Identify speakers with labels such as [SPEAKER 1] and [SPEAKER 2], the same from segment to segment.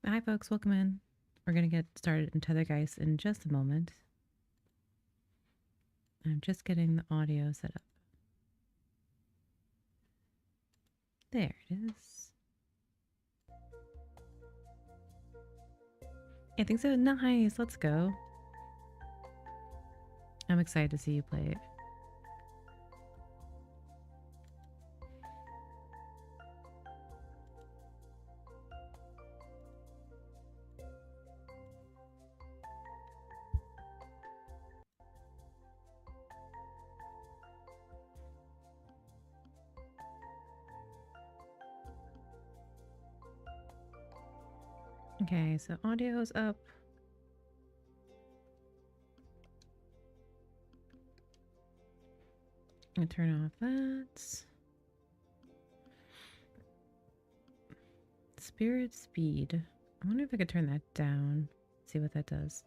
[SPEAKER 1] Hi folks, welcome in. We're going to get started in TetherGeist in just a moment. I'm just getting the audio set up. There it is. I think so. Nice. Let's go. I'm excited to see you play it. Okay, so audio's up. I'm going to turn off that. Spirit speed. I wonder if I could turn that down. See what that does.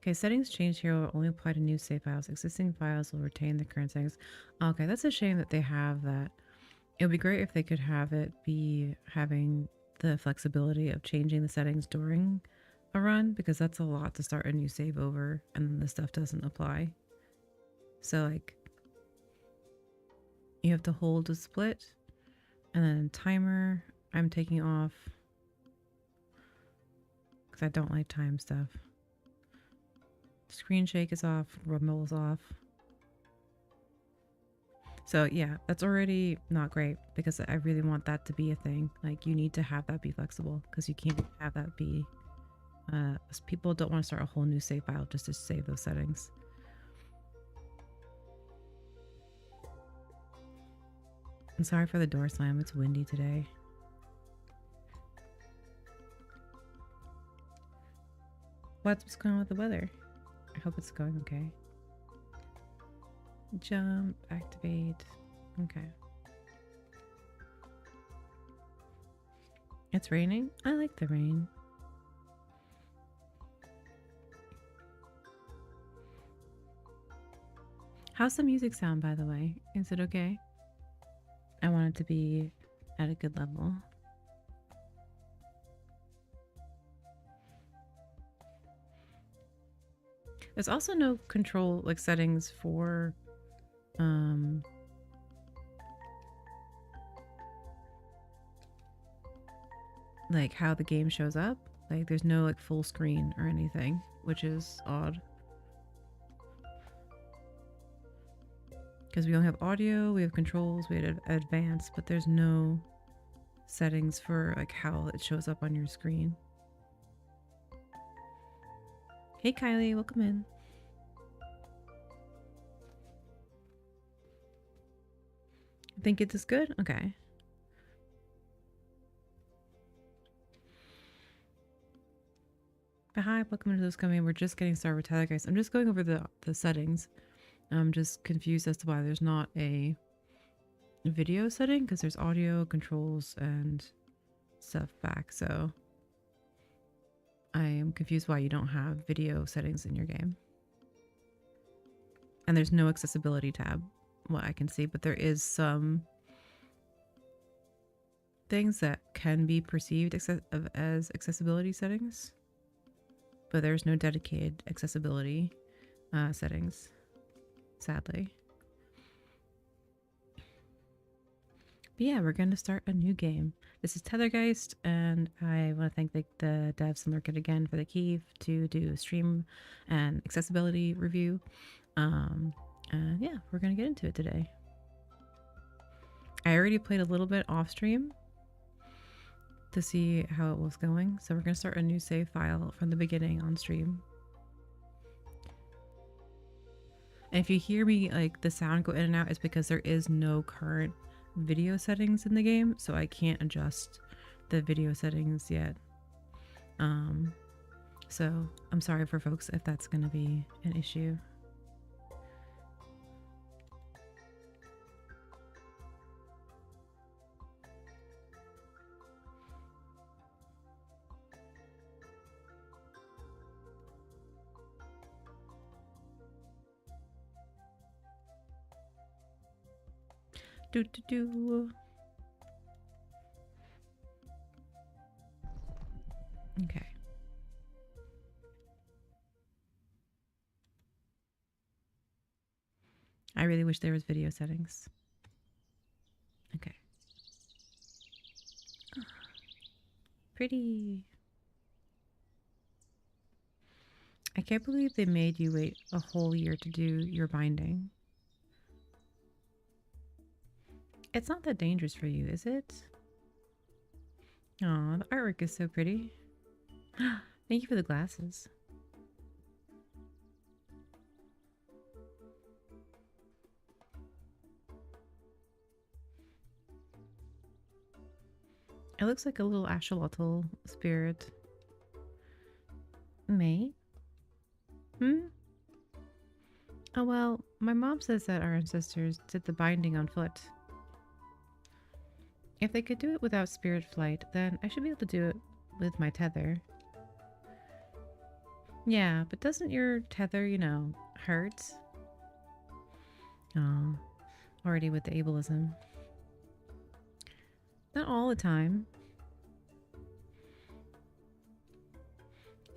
[SPEAKER 1] Okay, settings changed here will only apply to new save files. Existing files will retain the current settings. Okay, that's a shame that they have that. It would be great if they could have it be having the flexibility of changing the settings during a run, because that's a lot to start a new save over and then the stuff doesn't apply. So like you have to hold a split and then timer I'm taking off because I don't like time stuff. Screen shake is off, rumble is off. So yeah, that's already not great because I really want that to be a thing. Like you need to have that be flexible because you can't have that be people don't want to start a whole new save file just to save those settings. I'm sorry for the door slam. It's windy today. What's going on with the weather? I hope it's going okay. Jump, activate. Okay. It's raining? I like the rain. How's the music sound, by the way? Is it okay? I want it to be at a good level. There's also no control, like settings for like how the game shows up. Like there's no like full screen or anything, which is odd. Because we only have audio, we have controls, we have advanced, but there's no settings for like how it shows up on your screen. Hey Kylie, welcome in. Think it's as good? Okay. But hi, welcome to those coming. We're just getting started with TetherGeist. I'm just going over the settings. I'm just confused as to why there's not a video setting because there's audio, controls, and stuff back. So I am confused why you don't have video settings in your game. And there's no accessibility tab, what I can see, but there is some things that can be perceived as accessibility settings, but there's no dedicated accessibility settings, sadly. But yeah, we're going to start a new game. This is TetherGeist, and I want to thank the devs and Lurkit again for the key to do a stream and accessibility review. And yeah, we're going to get into it today. I already played a little bit off stream to see how it was going, so we're going to start a new save file from the beginning on stream. And if you hear me like the sound go in and out, it's because there is no current video settings in the game, so I can't adjust the video settings yet. So I'm sorry for folks if that's going to be an issue. Do do do. Okay. I really wish there was video settings. Okay. Pretty. I can't believe they made you wait a whole year to do your binding. It's not that dangerous for you, is it? Aw, the artwork is so pretty. Thank you for the glasses. It looks like a little axolotl spirit. May? Hmm? Oh well, my mom says that our ancestors did the binding on foot. If they could do it without spirit flight, then I should be able to do it with my tether. Yeah, but doesn't your tether, you know, hurt? Oh, already with the ableism. Not all the time.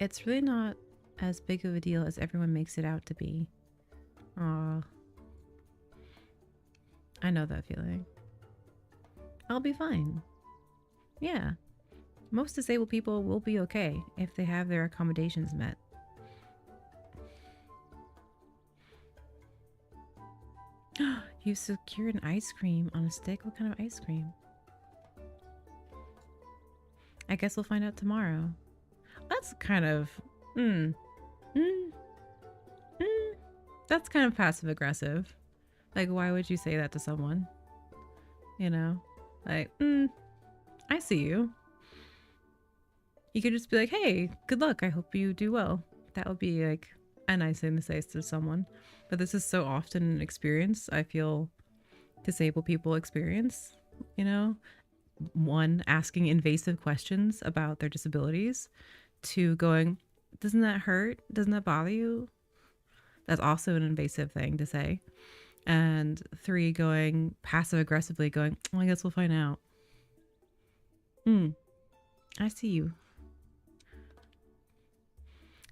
[SPEAKER 1] It's really not as big of a deal as everyone makes it out to be. Aw. I know that feeling. I'll be fine. Yeah. Most disabled people will be okay if they have their accommodations met. You secured an ice cream on a stick? What kind of ice cream? I guess we'll find out tomorrow. That's kind of... That's kind of passive aggressive. Like, why would you say that to someone? You know? Like, I see you. You could just be like, hey, good luck. I hope you do well. That would be like a nice thing to say to someone. But this is so often an experience I feel disabled people experience, you know? One, asking invasive questions about their disabilities. Two, going, doesn't that hurt? Doesn't that bother you? That's also an invasive thing to say. And three, going passive aggressively, going, well, I guess we'll find out. I see you.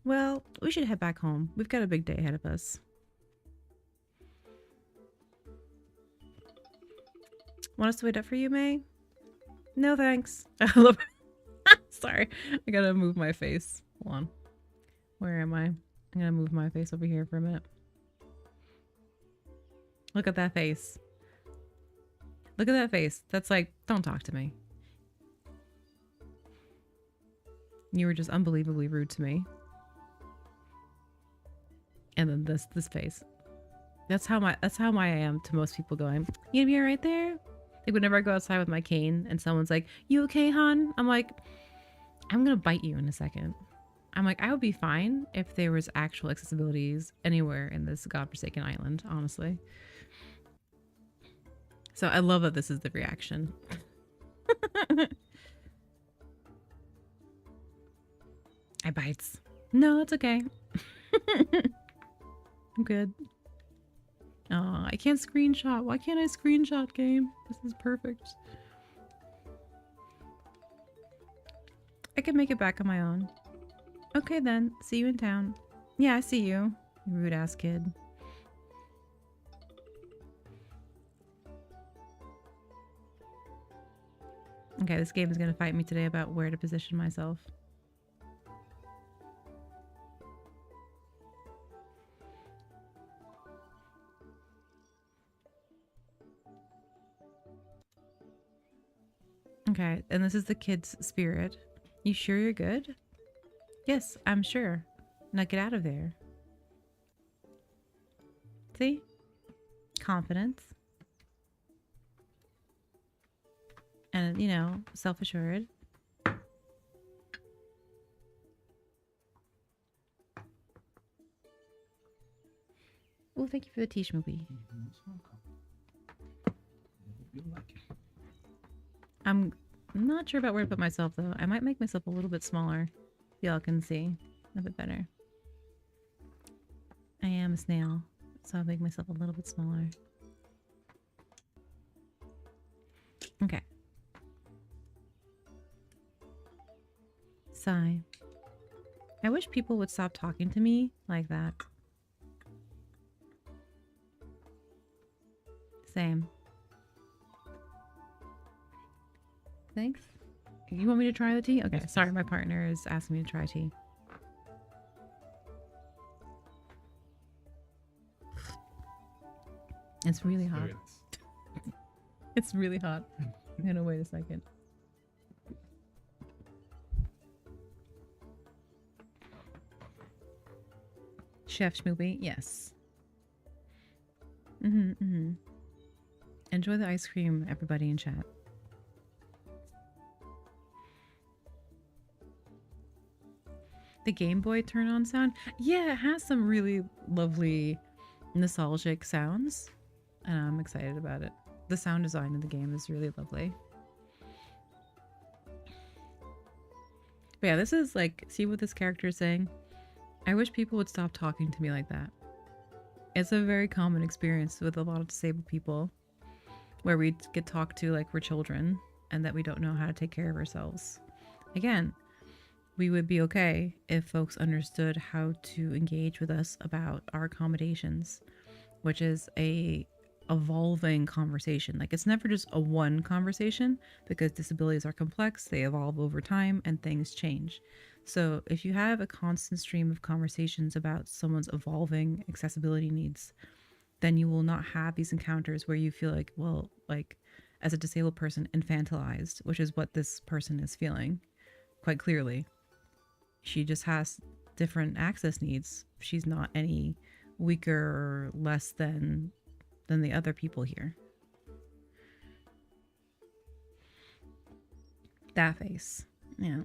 [SPEAKER 1] Well, we should head back home. We've got a big day ahead of us. Want us to wait up for you, May? No, thanks. Sorry. I gotta move my face. Hold on. Where am I? I'm gonna move my face over here for a minute. Look at that face. Look at that face. That's like, don't talk to me. You were just unbelievably rude to me. And then this face. That's how I am to most people going, you gonna be alright there? Like whenever I go outside with my cane and someone's like, you okay, hon? I'm like, I'm gonna bite you in a second. I'm like, I would be fine if there was actual accessibilities anywhere in this godforsaken island, honestly. So I love that this is the reaction. I bites. No, it's okay. I'm good. Oh, I can't screenshot. Why can't I screenshot, game? This is perfect. I can make it back on my own. Okay then, see you in town. Yeah, I see you, you rude ass kid. Okay, this game is gonna fight me today about where to position myself. Okay, and this is the kid's spirit. You sure you're good? Yes, I'm sure. Now get out of there. See? Confidence. And, you know, self-assured. Well, thank you for the Tish movie. I'm not sure about where to put myself, though. I might make myself a little bit smaller. Y'all can see a bit better. I am a snail, so I'll make myself a little bit smaller. Sigh. I wish people would stop talking to me like that. Same. Thanks. You want me to try the tea? Okay, sorry, my partner is asking me to try tea. It's really hot. It's really hot. I'm gonna wait a second. Chef Schmoopy, yes. Enjoy the ice cream, everybody in chat. The Game Boy turn-on sound? Yeah, it has some really lovely nostalgic sounds, and I'm excited about it. The sound design in the game is really lovely. But yeah, this is like, see what this character is saying? I wish people would stop talking to me like that. It's a very common experience with a lot of disabled people where we get talked to like we're children and that we don't know how to take care of ourselves. Again, we would be okay if folks understood how to engage with us about our accommodations, which is a evolving conversation. Like, it's never just a one conversation because disabilities are complex, they evolve over time, and things change. So if you have a constant stream of conversations about someone's evolving accessibility needs, then you will not have these encounters where you feel like, well, like as a disabled person, infantilized, which is what this person is feeling quite clearly. She just has different access needs. She's not any weaker or less than the other people here. That face. Yeah.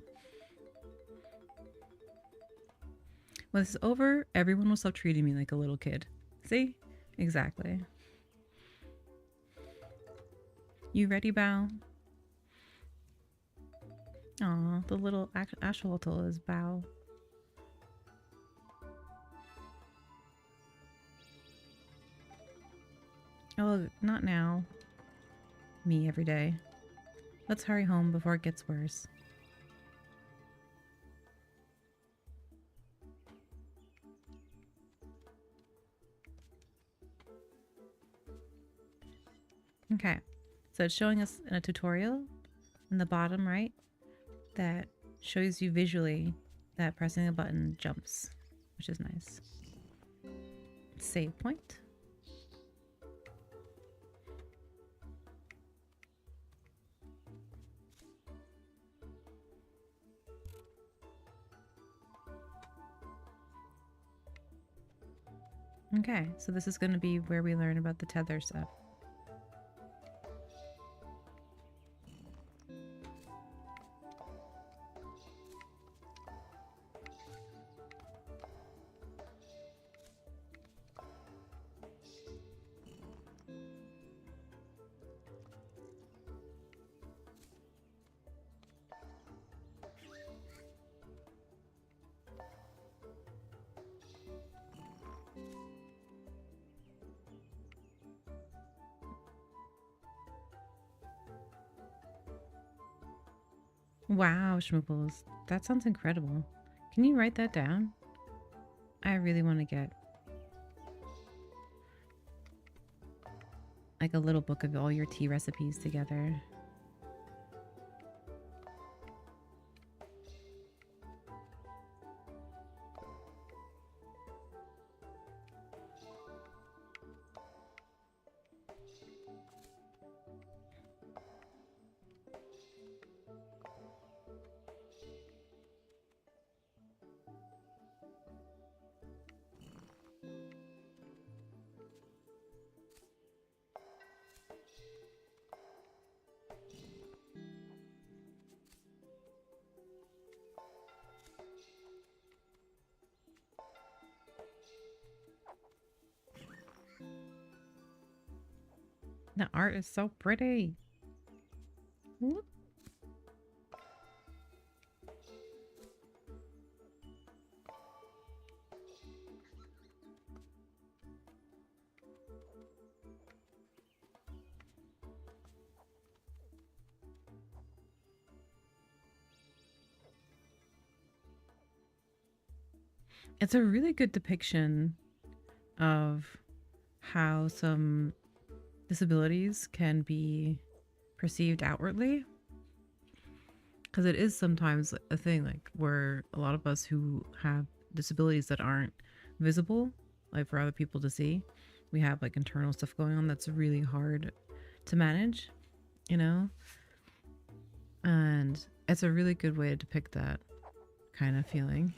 [SPEAKER 1] When this is over, everyone will stop treating me like a little kid. See? Exactly. You ready, Bao? Aw, the little axolotl is Bao. Oh, not now. Me every day. Let's hurry home before it gets worse. Okay, so it's showing us in a tutorial in the bottom right that shows you visually that pressing a button jumps, which is nice. Save point. Okay, so this is going to be where we learn about the tether stuff. Wow, Schmooples, that sounds incredible. Can you write that down? I really want to get like a little book of all your tea recipes together. The art is so pretty. Whoop. It's a really good depiction of how some disabilities can be perceived outwardly, because it is sometimes a thing, like where a lot of us who have disabilities that aren't visible, like for other people to see, we have like internal stuff going on that's really hard to manage, you know. And it's a really good way to depict that kind of feeling.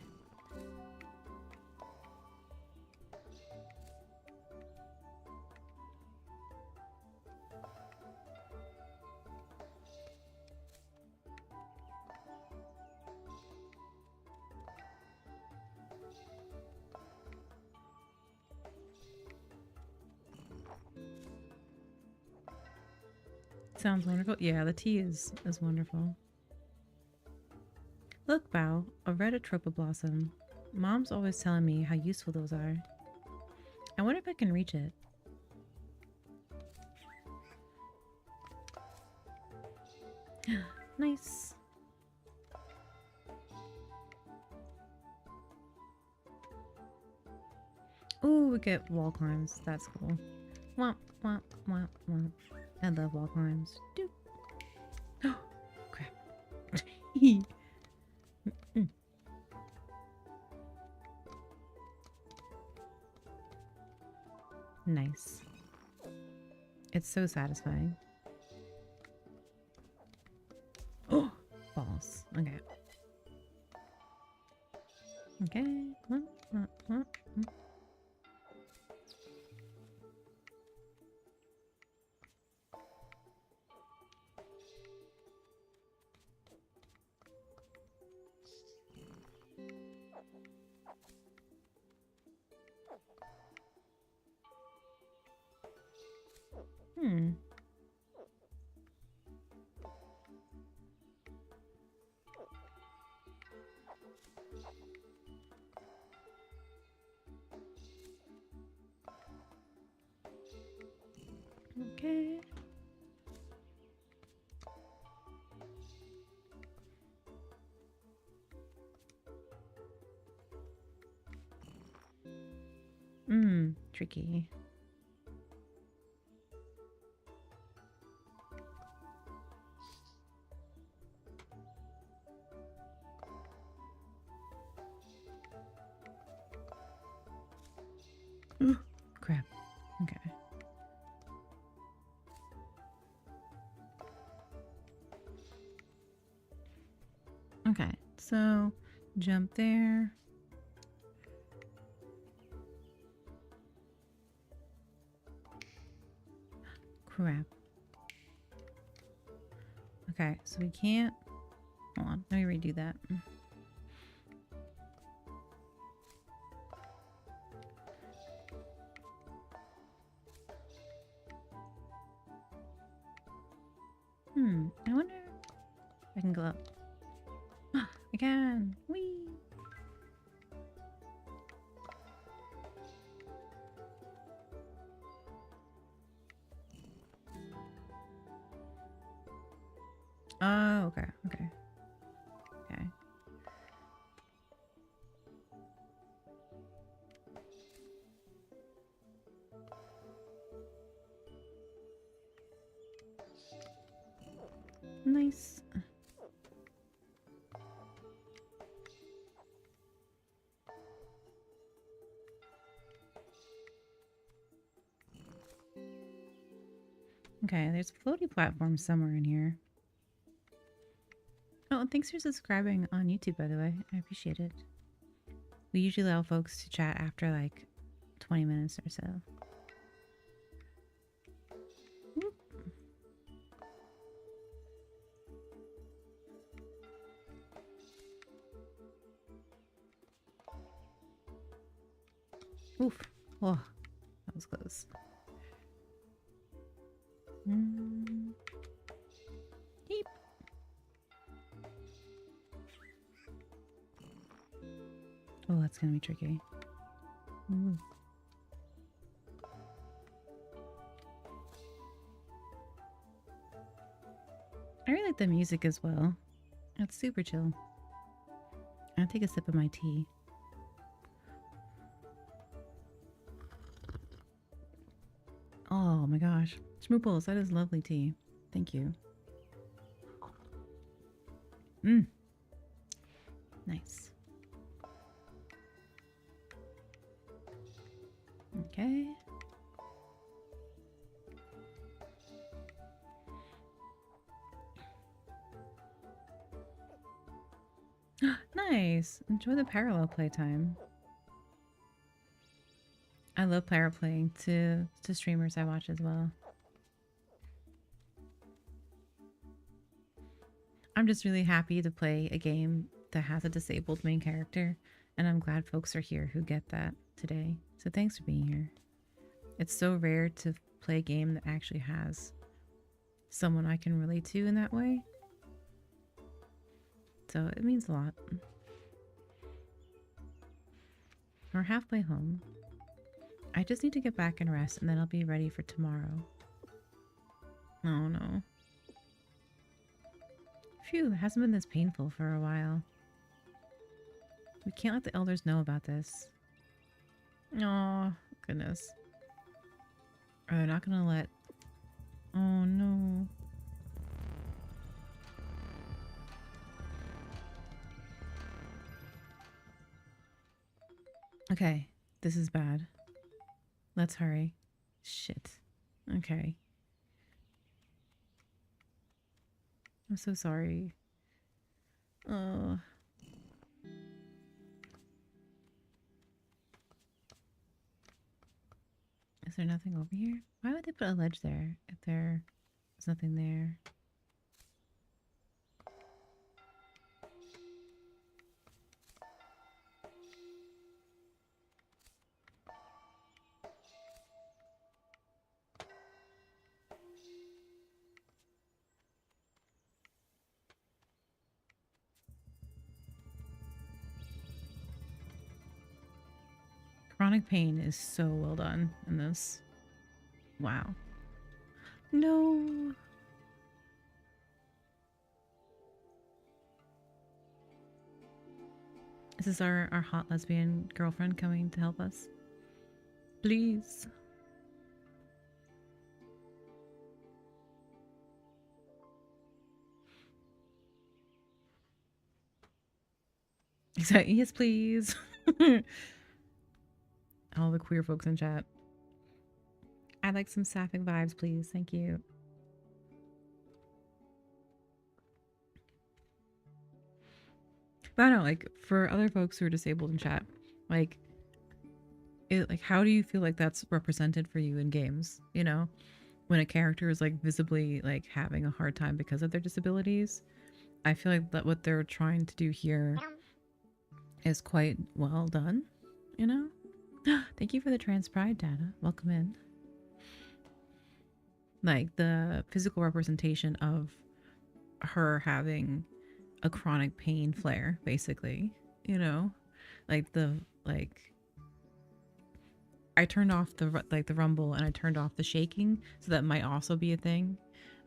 [SPEAKER 1] Sounds wonderful. Yeah, the tea is wonderful. Look, Bao, a red atropa blossom. Mom's always telling me how useful those are. I wonder if I can reach it. Nice. Ooh, we get wall climbs. That's cool. Womp, womp, womp, womp. I love wall climbs. Doop. Oh, crap. Nice. It's so satisfying. Oh, balls. Okay. Okay. Hmm. Okay. Tricky. Ooh, crap. Okay. Okay, so jump there. Crap. Okay, so we can't. Hold on, let me redo that. I wonder if I can go up. I can. Whee! Oh, okay, okay. Okay. Nice. Okay, there's a floaty platform somewhere in here. Oh, and thanks for subscribing on YouTube, by the way. I appreciate it. We usually allow folks to chat after like 20 minutes or so. Whoop. Oof. Oh, that was close. Heap. Oh, that's gonna be tricky. Ooh. I really like the music as well. It's super chill. I'll take a sip of my tea. Oh my gosh. Schmooples, that is lovely tea. Thank you. Mmm. Nice. Okay. Nice. Enjoy the parallel playtime. I love parallel playing to streamers I watch as well. I'm just really happy to play a game that has a disabled main character, and I'm glad folks are here who get that today. So thanks for being here. It's so rare to play a game that actually has someone I can relate to in that way. So it means a lot. We're halfway home. I just need to get back and rest, and then I'll be ready for tomorrow. Oh no. Phew, it hasn't been this painful for a while. We can't let the elders know about this. Oh, goodness. Or they're not gonna let... Oh no. Okay, this is bad. Let's hurry. Shit. Okay. I'm so sorry. Oh. Is there nothing over here? Why would they put a ledge there if there's nothing there? Chronic pain is so well done in this. Wow. No. Is this our hot lesbian girlfriend coming to help us? Please. Exactly. Yes, please. All the queer folks in chat. I'd like some sapphic vibes, please. Thank you. But I don't know, like, for other folks who are disabled in chat, like, how do you feel like that's represented for you in games? You know, when a character is like visibly like having a hard time because of their disabilities, I feel like that what they're trying to do here is quite well done. You know. Thank you for the trans pride data. Welcome in. Like the physical representation of her having a chronic pain flare, basically. You know, like I turned off the rumble and I turned off the shaking, so that might also be a thing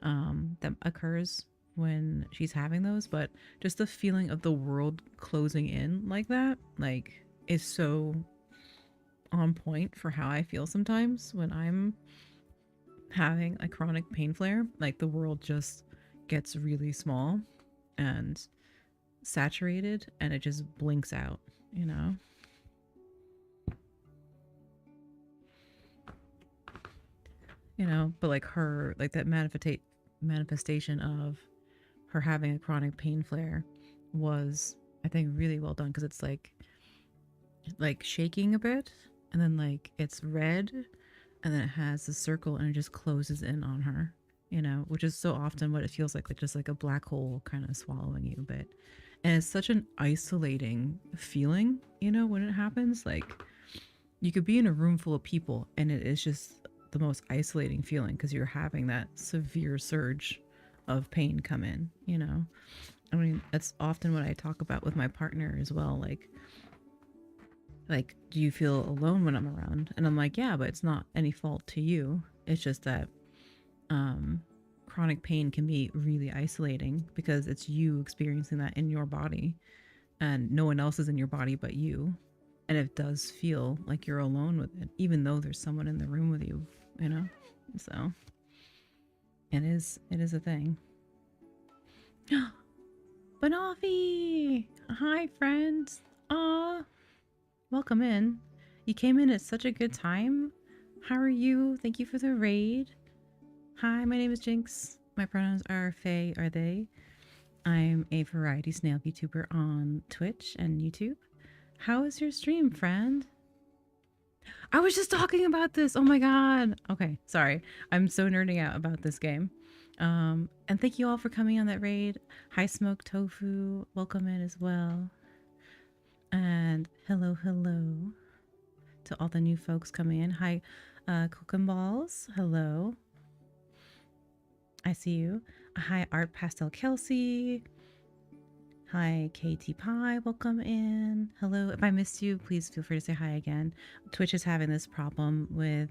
[SPEAKER 1] that occurs when she's having those. But just the feeling of the world closing in like that, like, is so on point for how I feel sometimes when I'm having a chronic pain flare. Like the world just gets really small and saturated and it just blinks out, you know? You know, but like her, like that manifestation of her having a chronic pain flare was, I think, really well done, because it's like shaking a bit and then like it's red and then it has a circle and it just closes in on her, you know, which is so often what it feels like just like a black hole kind of swallowing you a bit. And it's such an isolating feeling, you know, when it happens. Like, you could be in a room full of people and it is just the most isolating feeling because you're having that severe surge of pain come in, you know. I mean, that's often what I talk about with my partner as well. Like, do you feel alone when I'm around? And I'm like, yeah, but it's not any fault to you. It's just that chronic pain can be really isolating because it's you experiencing that in your body and no one else is in your body but you. And it does feel like you're alone with it, even though there's someone in the room with you, you know? So it is a thing. Banoffee! Hi, friends. Welcome in. You came in at such a good time. How are you? Thank you for the raid. Hi, my name is Jinx. My pronouns are Faye, are they. I'm a variety snail VTuber on Twitch and YouTube. How is your stream, friend? I was just talking about this. Oh my god. Okay, sorry. I'm so nerding out about this game. And thank you all for coming on that raid. Hi, Smoke Tofu. Welcome in as well. And hello to all the new folks coming in. Hi, Cookin' Balls. Hello. I see you. Hi, Art Pastel Kelsey. Hi, KT Pie. Welcome in. Hello. If I missed you, please feel free to say hi again. Twitch is having this problem with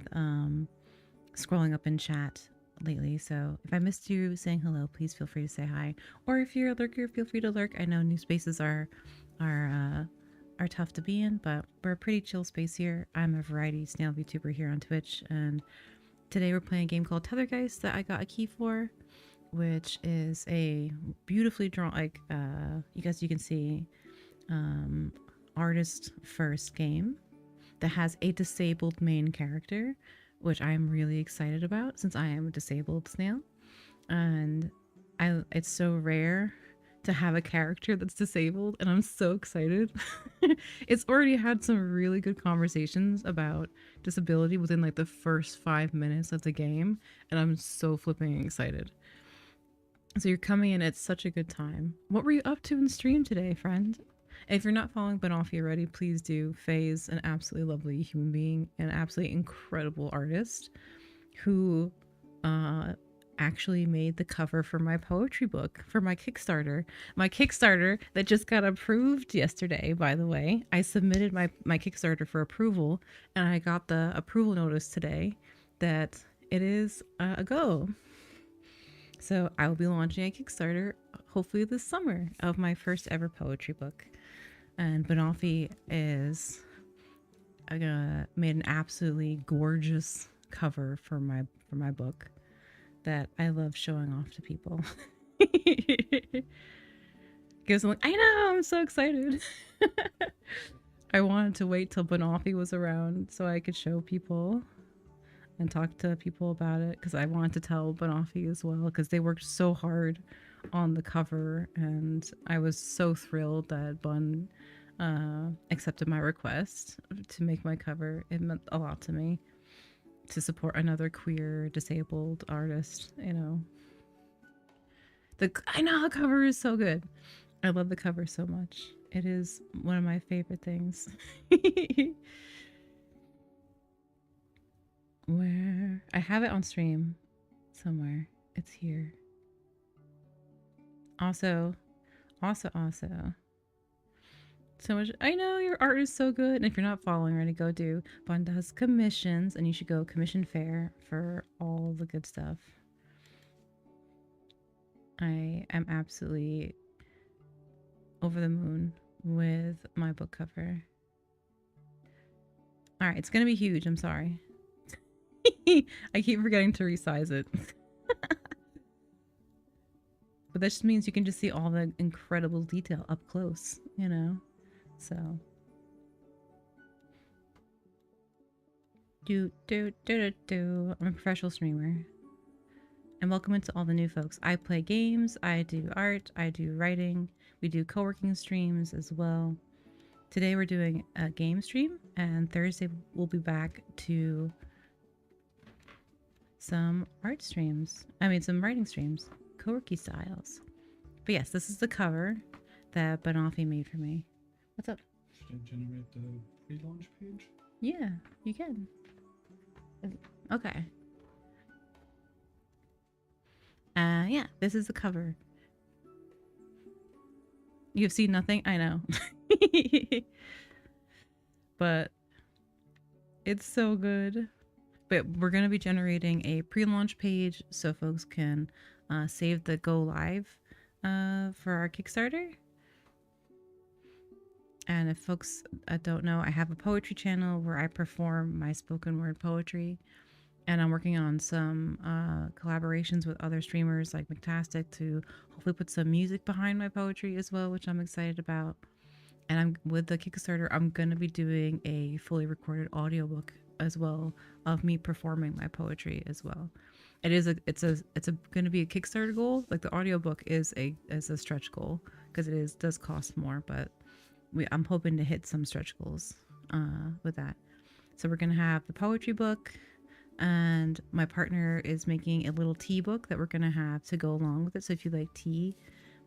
[SPEAKER 1] scrolling up in chat lately. So if I missed you saying hello, please feel free to say hi. Or if you're a lurker, feel free to lurk. I know new spaces are tough to be in, but we're a pretty chill space here. I'm a variety snail VTuber here on Twitch, and today we're playing a game called TetherGeist that I got a key for, which is a beautifully drawn, like you guys, you can see, artist first game that has a disabled main character, which I'm really excited about since I am a disabled snail, and it's so rare to have a character that's disabled, and I'm so excited. It's already had some really good conversations about disability within like the first 5 minutes of the game, and I'm so flipping excited. So you're coming in at such a good time. What were you up to in stream today, friend? And if you're not following Banoffee already, please do. Faye's an absolutely lovely human being, an absolutely incredible artist who actually made the cover for my poetry book for my Kickstarter. My Kickstarter that just got approved yesterday, by the way. I submitted my Kickstarter for approval, and I got the approval notice today that it is a go. So I will be launching a Kickstarter hopefully this summer of my first ever poetry book. And Banoffee is made an absolutely gorgeous cover for my book that I love showing off to people. Gives them like, I know, I'm so excited. I wanted to wait till Banoffee was around so I could show people and talk to people about it, because I wanted to tell Banoffee as well, because they worked so hard on the cover, and I was so thrilled that Bun accepted my request to make my cover. It meant a lot to me to support another queer disabled artist, you know. I know the cover is so good. I love the cover so much. It is one of my favorite things. Where I have it on stream somewhere. It's here. Also. So much. I know your art is so good. And if you're not following, already, go do. Bun does commissions, and you should go commission fair for all the good stuff. I am absolutely over the moon with my book cover. All right, it's gonna be huge. I'm sorry. I keep forgetting to resize it. But that just means you can just see all the incredible detail up close, you know? So. I'm a professional streamer. And welcome into all the new folks. I play games, I do art, I do writing. We do co-working streams as well. Today we're doing a game stream, and Thursday we'll be back to some art streams. I mean, some writing streams, co-worky styles. But yes, this is the cover that Banoffee made for me. What's up?
[SPEAKER 2] Should I generate the pre-launch page?
[SPEAKER 1] Yeah, you can. Okay. Yeah, this is the cover. You've seen nothing? I know. But it's so good. But we're going to be generating a pre-launch page so folks can save the go live for our Kickstarter. And if folks don't know, I have a poetry channel where I perform my spoken word poetry. And I'm working on some collaborations with other streamers like McTastic to hopefully put some music behind my poetry as well, which I'm excited about. And I'm with the Kickstarter, I'm going to be doing a fully recorded audiobook as well of me performing my poetry as well. It's a going to be a Kickstarter goal. Like the audiobook is a stretch goal because does cost more, but I'm hoping to hit some stretch goals with that. So we're going to have the poetry book, and my partner is making a little tea book that we're going to have to go along with it. So if you like tea,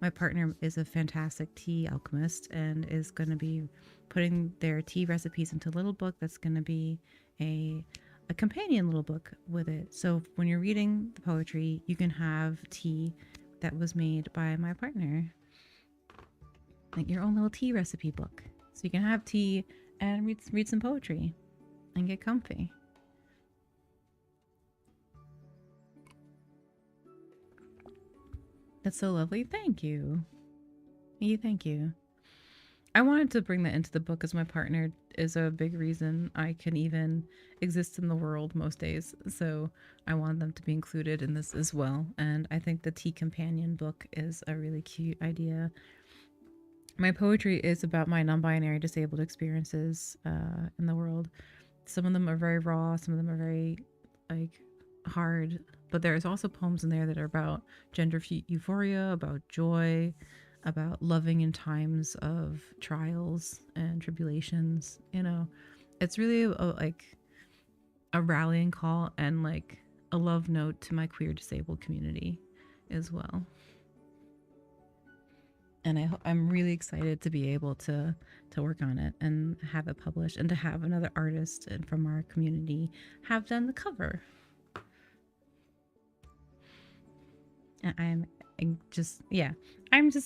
[SPEAKER 1] my partner is a fantastic tea alchemist and is going to be putting their tea recipes into a little book that's going to be a companion little book with it. So when you're reading the poetry, you can have tea that was made by my partner, like your own little tea recipe book. So you can have tea and read some poetry and get comfy. That's so lovely. Thank you. Thank you. I wanted to bring that into the book as my partner is a big reason I can even exist in the world most days. So I want them to be included in this as well. And I think the Tea Companion book is a really cute idea. My poetry is about my non-binary disabled experiences in the world. Some of them are very raw, some of them are very like hard, but there's also poems in there that are about gender euphoria, about joy, about loving in times of trials and tribulations. You know, it's really like a rallying call and like a love note to my queer disabled community as well. And I'm really excited to be able to work on it and have it published, and to have another artist and from our community have done the cover. And I'm just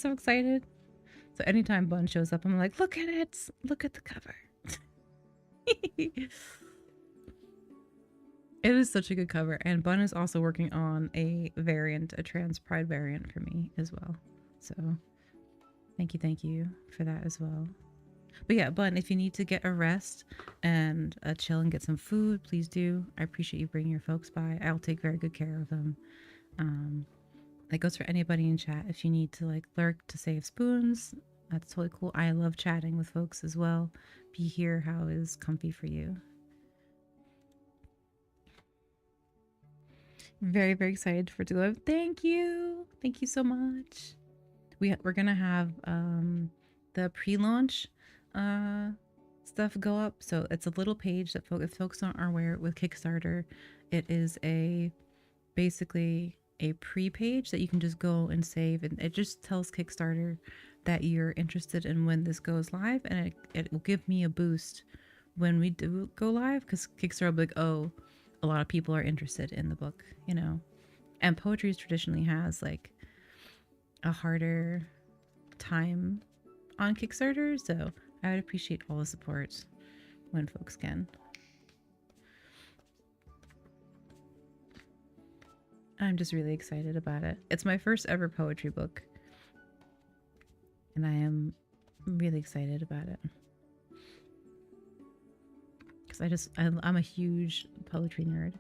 [SPEAKER 1] so excited. So anytime Bun shows up, I'm like, look at it, look at the cover. It is such a good cover, and Bun is also working on a trans pride variant for me as well. So thank you for that as well. But yeah, Bun, if you need to get a rest and chill and get some food, please do. I appreciate you bringing your folks by. I'll take very good care of them. That goes for anybody in chat. If you need to like lurk to save spoons, that's totally cool. I love chatting with folks as well. Be here how is comfy for you. Very, very excited for it to go. Thank you so much. We're gonna have the pre-launch stuff go up. So it's a little page that if folks aren't aware with Kickstarter, it is basically a pre-page that you can just go and save, and it just tells Kickstarter that you're interested in when this goes live, and it will give me a boost when we do go live, because Kickstarter will be like, oh, a lot of people are interested in the book, you know. And poetry traditionally has like a harder time on Kickstarter, so I would appreciate all the support when folks can. I'm just really excited about it. It's my first ever poetry book, and I am really excited about it. Because I'm a huge poetry nerd.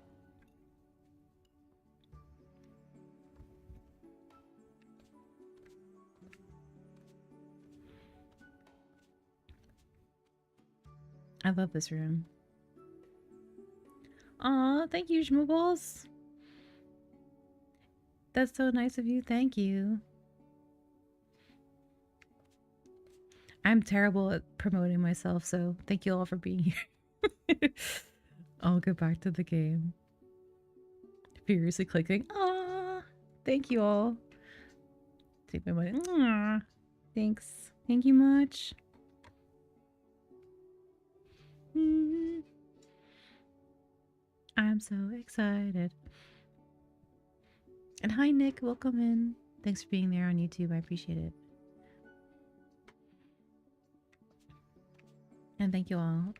[SPEAKER 1] I love this room. Aw, thank you, Schmoobles. That's so nice of you. Thank you. I'm terrible at promoting myself, so thank you all for being here. I'll go back to the game. Furiously clicking. Ah, thank you all. Take my money. Aww. Thanks. Thank you much. I'm so excited. And hi, Nick. Welcome in. Thanks for being there on YouTube. I appreciate it. And thank you all.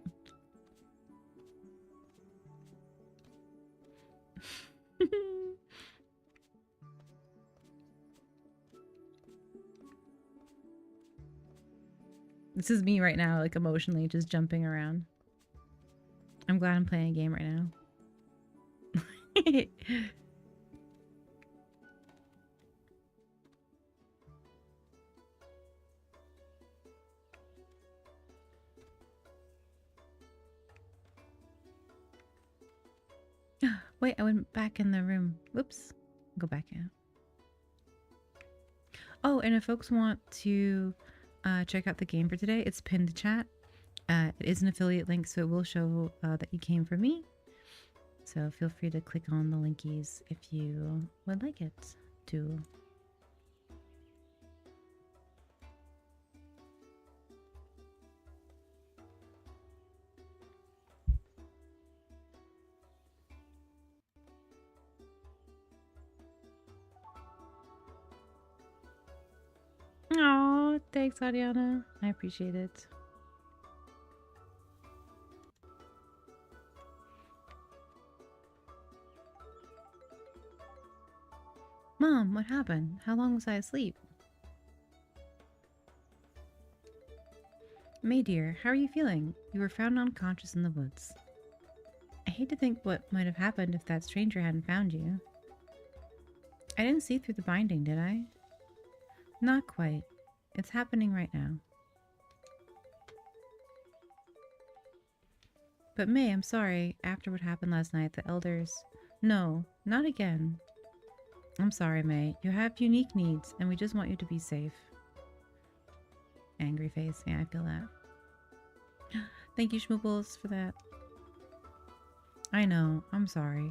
[SPEAKER 1] This is me right now, like emotionally just jumping around. I'm glad I'm playing a game right now. Wait, I went back in the room. Whoops. Go back in. Oh, and if folks want to check out the game for today, it's pinned to chat. It is an affiliate link, so it will show that you came from me. So feel free to click on the linkies if you would like it to. Oh, thanks, Ariana. I appreciate it. Mom, what happened? How long was I asleep? May dear, how are you feeling? You were found unconscious in the woods. I hate to think what might have happened if that stranger hadn't found you. I didn't see through the binding, did I? Not quite. It's happening right now. But May, I'm sorry. After what happened last night, the elders... No, not again. I'm sorry, May. You have unique needs, and we just want you to be safe. Angry face. Yeah, I feel that. Thank you, Schmooples, for that. I know. I'm sorry.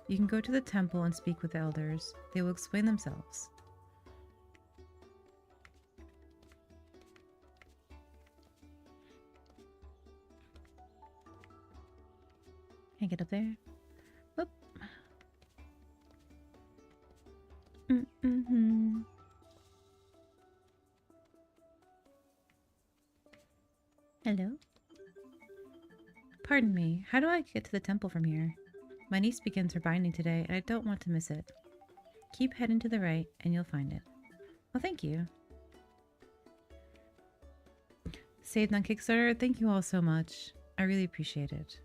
[SPEAKER 1] You can go to the temple and speak with the elders. They will explain themselves. Can I get up there? Whoop. Mm-hmm. Hello? Pardon me, how do I get to the temple from here? My niece begins her binding today, and I don't want to miss it. Keep heading to the right, and you'll find it. Well, thank you. Saved on Kickstarter, thank you all so much. I really appreciate it.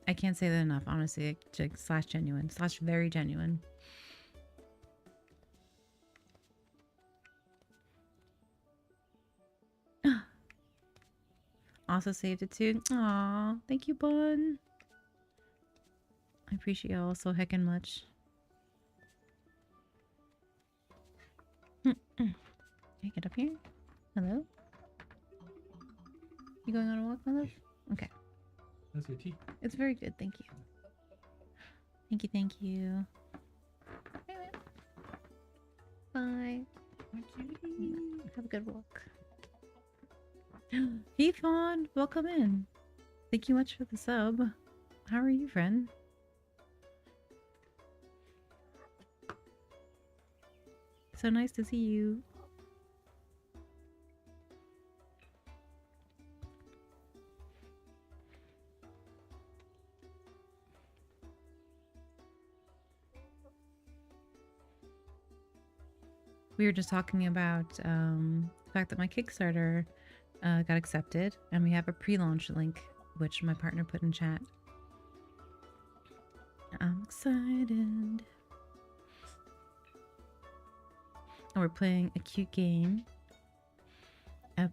[SPEAKER 1] I can't say that enough, honestly. Slash genuine. Slash very genuine. Also saved it too. Aw, thank you, Bun. I appreciate y'all so heckin' much. Can I get up here? Hello? You going on a walk, my love? Okay.
[SPEAKER 2] That's your tea.
[SPEAKER 1] It's very good, thank you. Thank you, thank you. Bye. Have a good walk. Heathon, welcome in. Thank you much for the sub. How are you, friend? So nice to see you. We were just talking about the fact that my Kickstarter got accepted, and we have a pre-launch link, which my partner put in chat. I'm excited. And we're playing a cute game.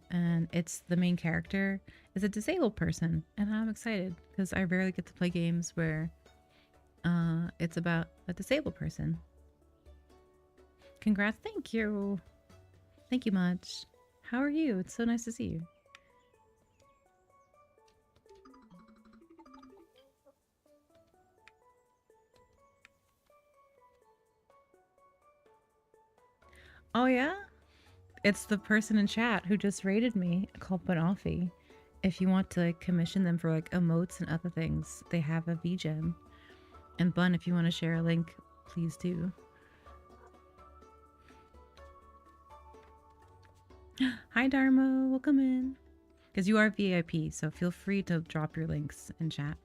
[SPEAKER 1] And it's the main character is a disabled person, and I'm excited because I rarely get to play games where it's about a disabled person. Congrats, thank you. Thank you much. How are you? It's so nice to see you. Oh yeah? It's the person in chat who just rated me called Banoffee. If you want to commission them for like emotes and other things, they have a VGem. And Bun, if you want to share a link, please do. Hi Dharma, welcome in. Because you are VIP, so feel free to drop your links in chat.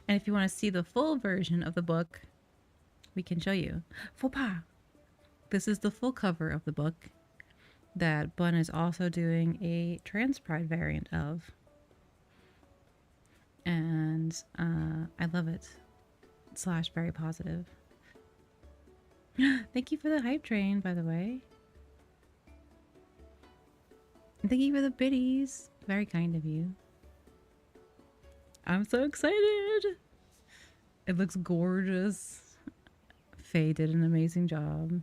[SPEAKER 1] And if you want to see the full version of the book, we can show you. Faux pas. This is the full cover of the book that Bun is also doing a trans pride variant of. And I love it. / very positive. Thank you for the hype train, by the way. And thank you for the biddies. Very kind of you. I'm so excited. It looks gorgeous. Faye did an amazing job.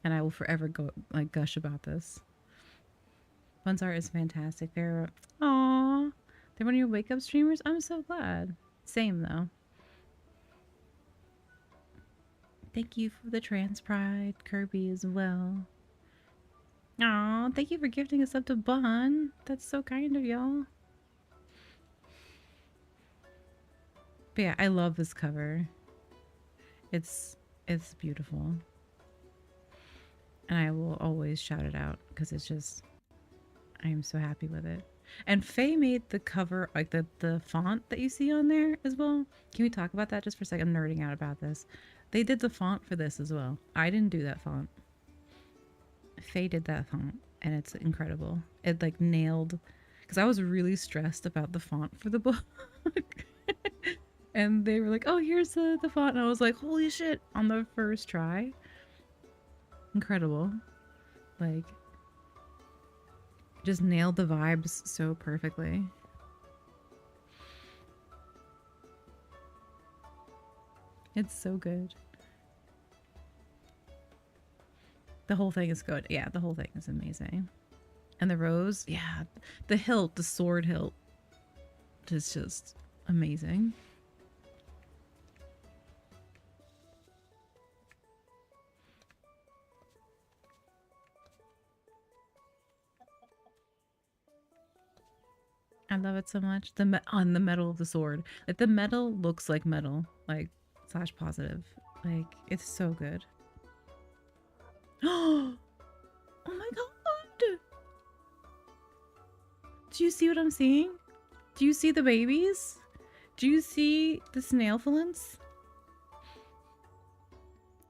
[SPEAKER 1] And I will forever go like gush about this. Bun's art is fantastic. Aww. They're one of your wake up streamers? I'm so glad. Same though. Thank you for the trans pride, Kirby as well. Aw, thank you for gifting us up to Bun. That's so kind of y'all. But yeah, I love this cover. It's beautiful. And I will always shout it out because it's just, I am so happy with it. And Faye made the cover, like the font that you see on there as well. Can we talk about that just for a second? I'm nerding out about this. They did the font for this as well. I didn't do that font. Faye did that font, and it's incredible. It like nailed, because I was really stressed about the font for the book. And they were like, oh, here's the font. And I was like, holy shit, on the first try. Incredible. Like, just nailed the vibes so perfectly. It's so good. The whole thing is good. Yeah, the whole thing is amazing. And the rose, yeah. The hilt, the sword hilt, is just amazing. I love it so much. On the metal of the sword. Like, the metal looks like metal. Like, / positive. Like, it's so good. Oh my god! Do you see what I'm seeing? Do you see the babies? Do you see the snail fillets?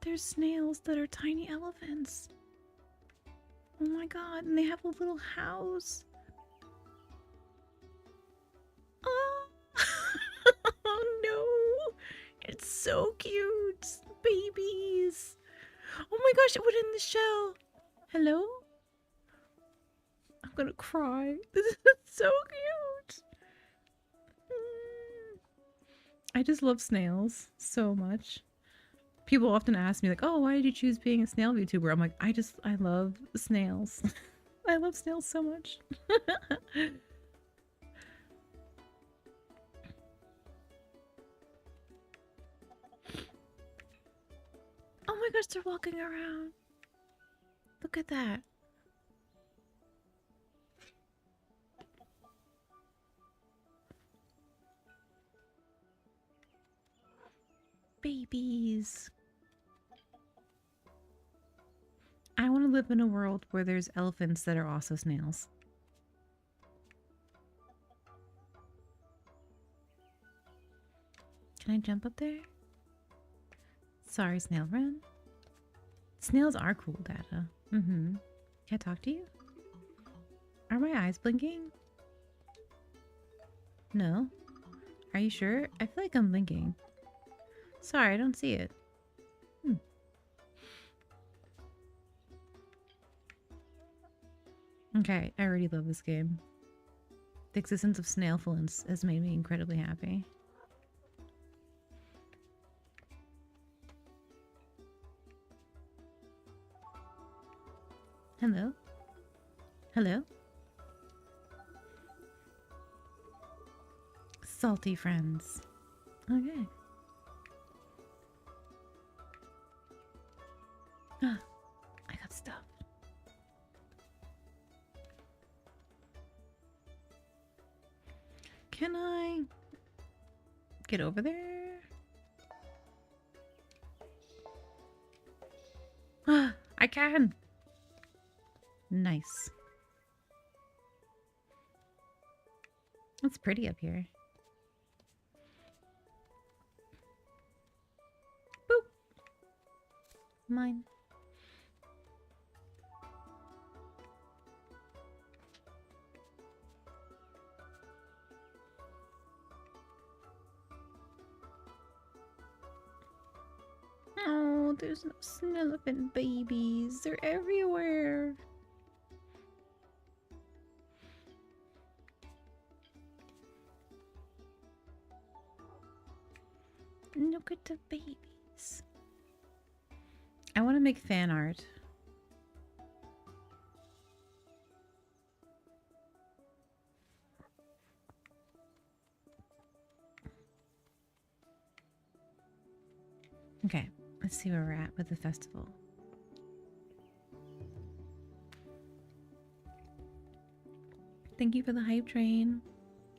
[SPEAKER 1] There's snails that are tiny elephants. Oh my god, and they have a little house. Oh, oh no! It's so cute! Babies! Oh my gosh, it went in the shell! Hello? I'm gonna cry. This is so cute! I just love snails so much. People often ask me like, oh, why did you choose being a snail VTuber? I'm like, I love snails. I love snails so much. Oh my gosh, they're walking around. Look at that. Babies. I want to live in a world where there's elephants that are also snails. Can I jump up there? Sorry, snail run. Snails are cool, Data. Mm-hmm. Can I talk to you? Are my eyes blinking? No? Are you sure? I feel like I'm blinking. Sorry, I don't see it. Okay, I already love this game. The existence of snail fillets has made me incredibly happy. Hello? Hello? Salty friends. Okay. Ah, I got stuff. Can I get over there? Ah, I can. Nice. It's pretty up here. Boop. Mine. Oh, there's no Snailfin babies. They're everywhere. Look at the babies. I want to make fan art. Okay, let's see where we're at with the festival. Thank you for the hype train.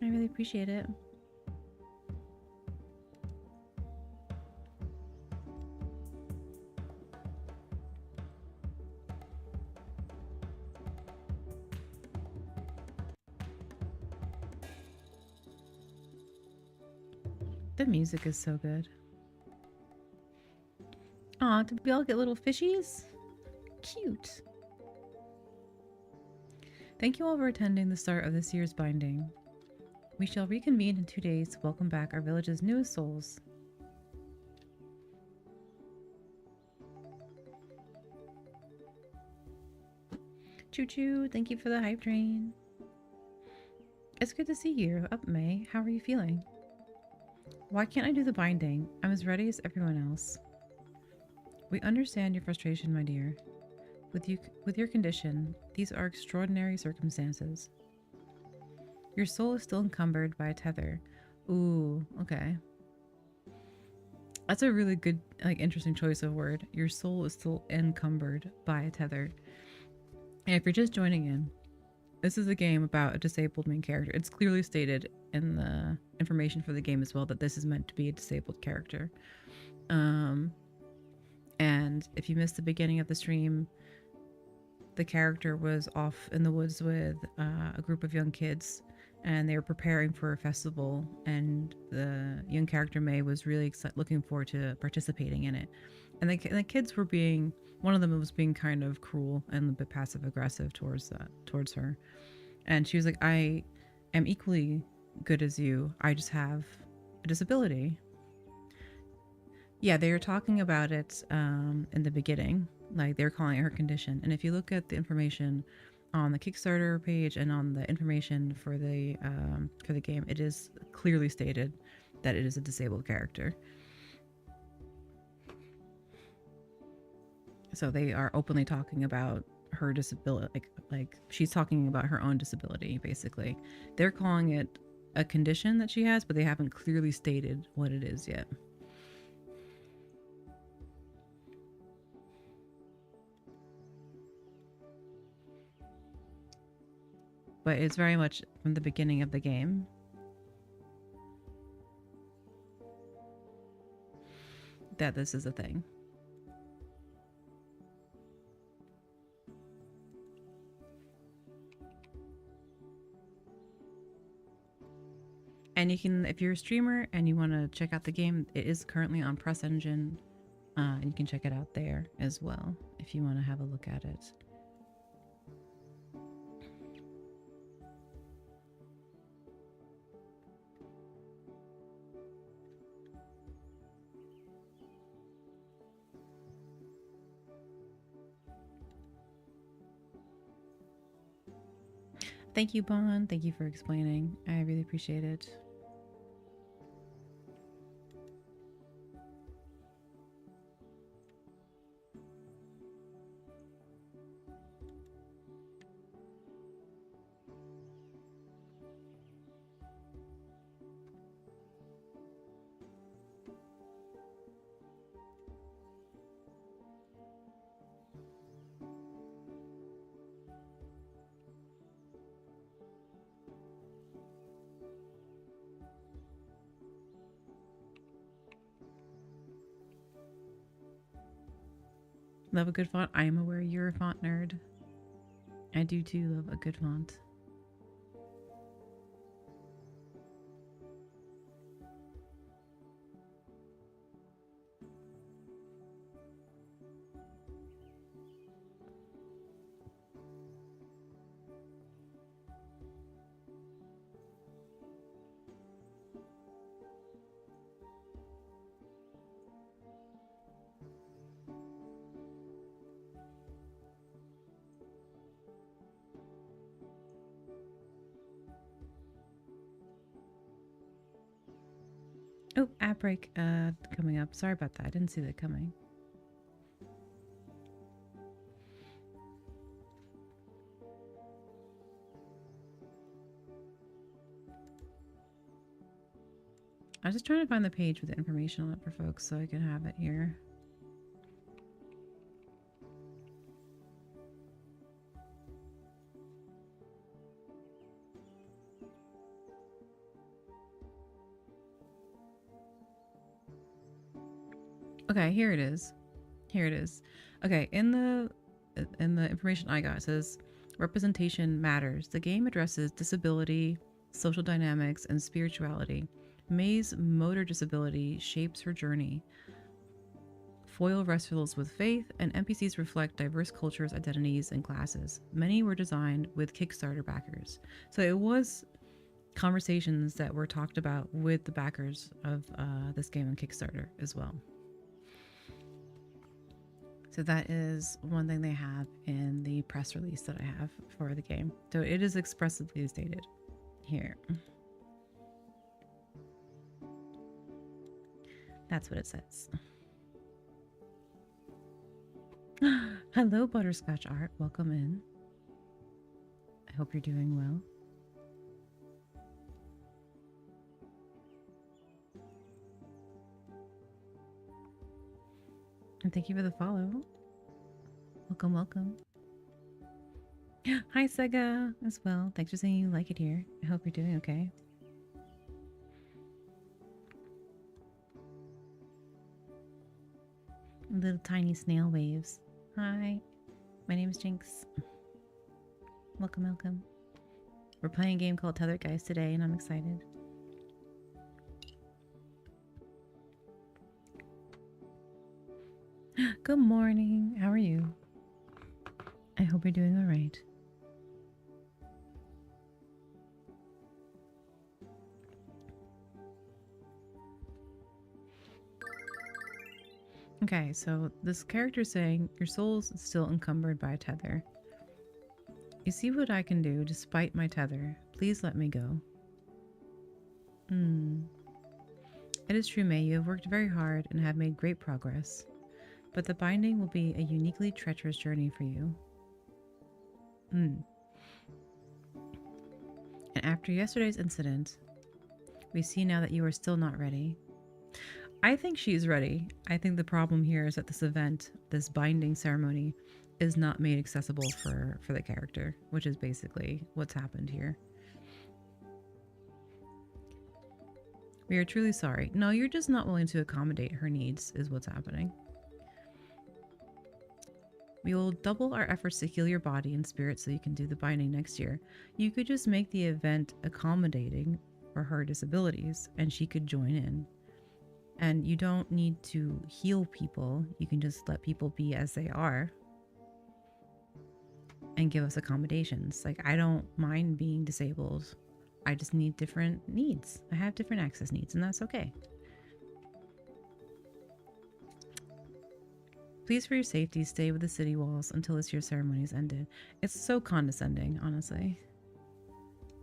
[SPEAKER 1] I really appreciate it. The music is so good. Aw, did we all get little fishies? Cute. Thank you all for attending the start of this year's binding. We shall reconvene in 2 days to welcome back our village's newest souls. Choo choo, thank you for the hype train. It's good to see you. Up, May. How are you feeling? Why can't I do the binding? I'm as ready as everyone else. We understand your frustration, my dear. With your condition, these are extraordinary circumstances. Your soul is still encumbered by a tether. Ooh, okay. That's a really good, interesting choice of word. Your soul is still encumbered by a tether. And if you're just joining in, this is a game about a disabled main character. It's clearly stated in the information for the game as well that this is meant to be a disabled character. And if you missed the beginning of the stream, the character was off in the woods with a group of young kids, and they were preparing for a festival, and the young character May was really looking forward to participating in it. And the kids were being, one of them was being kind of cruel and a bit passive aggressive towards her. And she was like, I am equally good as you. I just have a disability. Yeah, they were talking about it in the beginning. Like, they're calling it her condition. And if you look at the information on the Kickstarter page and on the information for the game, it is clearly stated that it is a disabled character. So they are openly talking about her disability, like she's talking about her own disability, basically. They're calling it a condition that she has, but they haven't clearly stated what it is yet. But it's very much from the beginning of the game. That this is a thing. And you can, if you're a streamer and you want to check out the game, it is currently on Press Engine. And you can check it out there as well if you want to have a look at it. Thank you, Bon. Thank you for explaining. I really appreciate it. Love a good font. I am aware you're a font nerd. I do too love a good font. Oh, app break coming up. Sorry about that. I didn't see that coming. I was just trying to find the page with the information on it for folks so I can have it here. Okay, here it is. Here it is. Okay, in the information I got, it says representation matters. The game addresses disability, social dynamics, and spirituality. May's motor disability shapes her journey. Foil wrestles with faith, and NPCs reflect diverse cultures, identities, and classes. Many were designed with Kickstarter backers. So it was conversations that were talked about with the backers of this game on Kickstarter as well. So that is one thing they have in the press release that I have for the game. So it is expressly stated here. That's what it says. Hello, Butterscotch Art. Welcome in. I hope you're doing well. And thank you for the follow. Welcome, welcome. Hi, Sega, as well. Thanks for saying you like it here. I hope you're doing okay. Little tiny snail waves. Hi, my name is Jinx. Welcome, welcome. We're playing a game called TetherGeist today, and I'm excited. Good morning. How are you? I hope you're doing all right. Okay, so this character is saying your soul's still encumbered by a tether. You see what I can do despite my tether. Please let me go. It is true, May. You have worked very hard and have made great progress. But the binding will be a uniquely treacherous journey for you. And after yesterday's incident, we see now that you are still not ready. I think she's ready. I think the problem here is that this event, this binding ceremony, is not made accessible for the character, which is basically what's happened here. We are truly sorry. No, you're just not willing to accommodate her needs, is what's happening. We will double our efforts to heal your body and spirit so you can do the binding next year. You could just make the event accommodating for her disabilities and she could join in. And you don't need to heal people. You can just let people be as they are and give us accommodations. Like, I don't mind being disabled. I just need different needs. I have different access needs, and that's okay. Please, for your safety, stay with the city walls until this year's ceremony is ended. It's so condescending, honestly.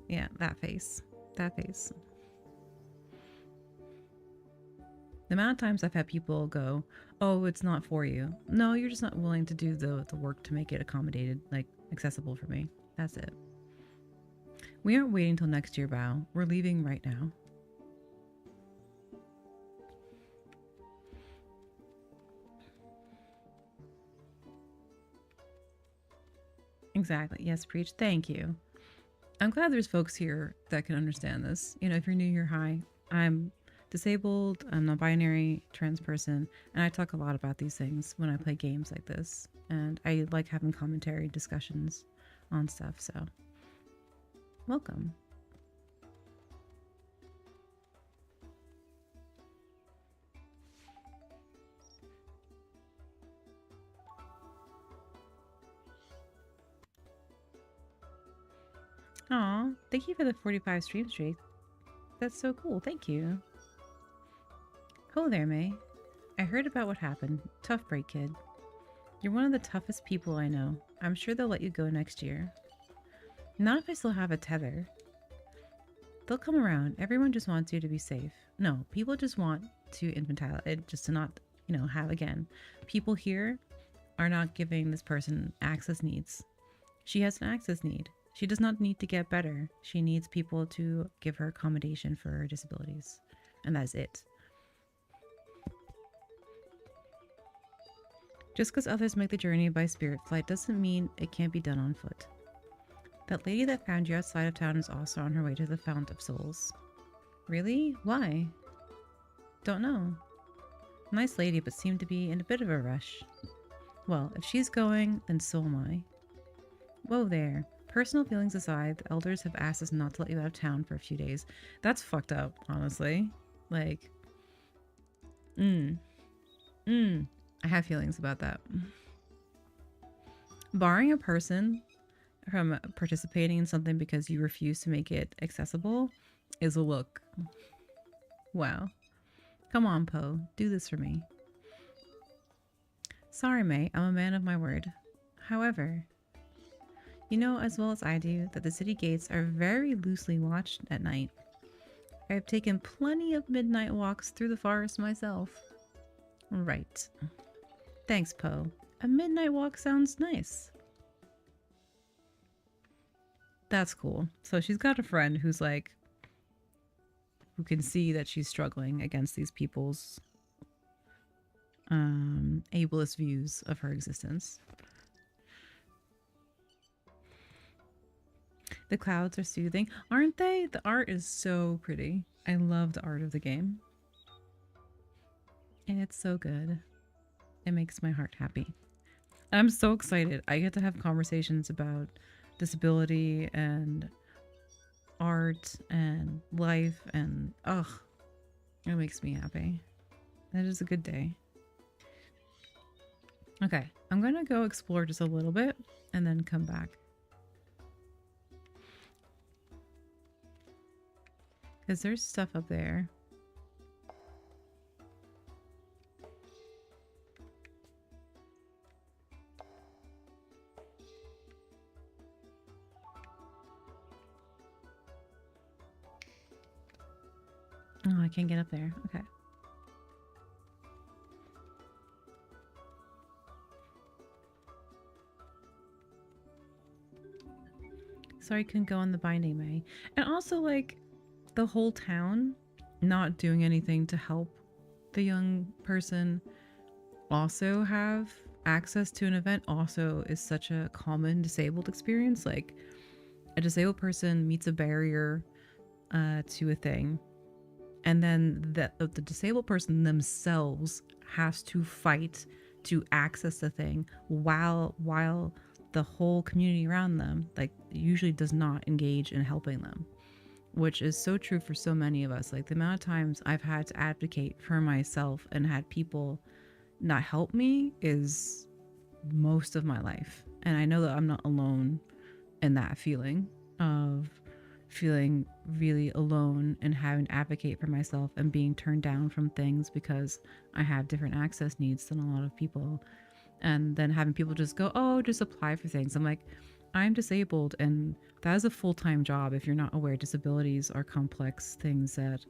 [SPEAKER 1] Yeah, that face. That face. The amount of times I've had people go, oh, it's not for you. No, you're just not willing to do the work to make it accommodated, like, accessible for me. That's it. We aren't waiting till next year, Bao. We're leaving right now. Exactly. Yes, preach. Thank you. I'm glad there's folks here that can understand this. You know, if you're new here, hi. I'm disabled, I'm non-binary, trans person, and I talk a lot about these things when I play games like this. And I like having commentary discussions on stuff, so welcome. Aw, thank you for the 45 stream streak. That's so cool, thank you. Hello there, May. I heard about what happened. Tough break, kid. You're one of the toughest people I know. I'm sure they'll let you go next year. Not if I still have a tether. They'll come around. Everyone just wants you to be safe. No, people just want to infantile it, just to not, have again. People here are not giving this person access needs. She has an access need. She does not need to get better. She needs people to give her accommodation for her disabilities. And that's it. Just because others make the journey by spirit flight doesn't mean it can't be done on foot. That lady that found you outside of town is also on her way to the Fount of Souls. Really? Why? Don't know. Nice lady, but seemed to be in a bit of a rush. Well, if she's going, then so am I. Whoa there. Personal feelings aside, the elders have asked us not to let you out of town for a few days. That's fucked up, honestly. Like, I have feelings about that. Barring a person from participating in something because you refuse to make it accessible is a look. Wow. Come on, Poe. Do this for me. Sorry, May. I'm a man of my word. However, you know as well as I do that the city gates are very loosely watched at night. I've taken plenty of midnight walks through the forest myself. Right. Thanks, Poe. A midnight walk sounds nice. That's cool. So she's got a friend who's like, who can see that she's struggling against these people's ableist views of her existence. The clouds are soothing, aren't they? The art is so pretty. I love the art of the game. And it's so good. It makes my heart happy. I'm so excited. I get to have conversations about disability and art and life and it makes me happy. That is a good day. Okay, I'm gonna go explore just a little bit and then come back. Because there's stuff up there. Oh, I can't get up there. Okay. Sorry, couldn't go on the binding, May. And also, like, the whole town not doing anything to help the young person also have access to an event also is such a common disabled experience. Like, a disabled person meets a barrier to a thing, and then the disabled person themselves has to fight to access the thing while the whole community around them like usually does not engage in helping them, which is so true for so many of us. Like, the amount of times I've had to advocate for myself and had people not help me is most of my life. And I know that I'm not alone in that feeling of feeling really alone and having to advocate for myself and being turned down from things because I have different access needs than a lot of people. And then having people just go, oh, just apply for things. I'm like, I'm disabled, and that is a full-time job. If you're not aware, disabilities are complex things that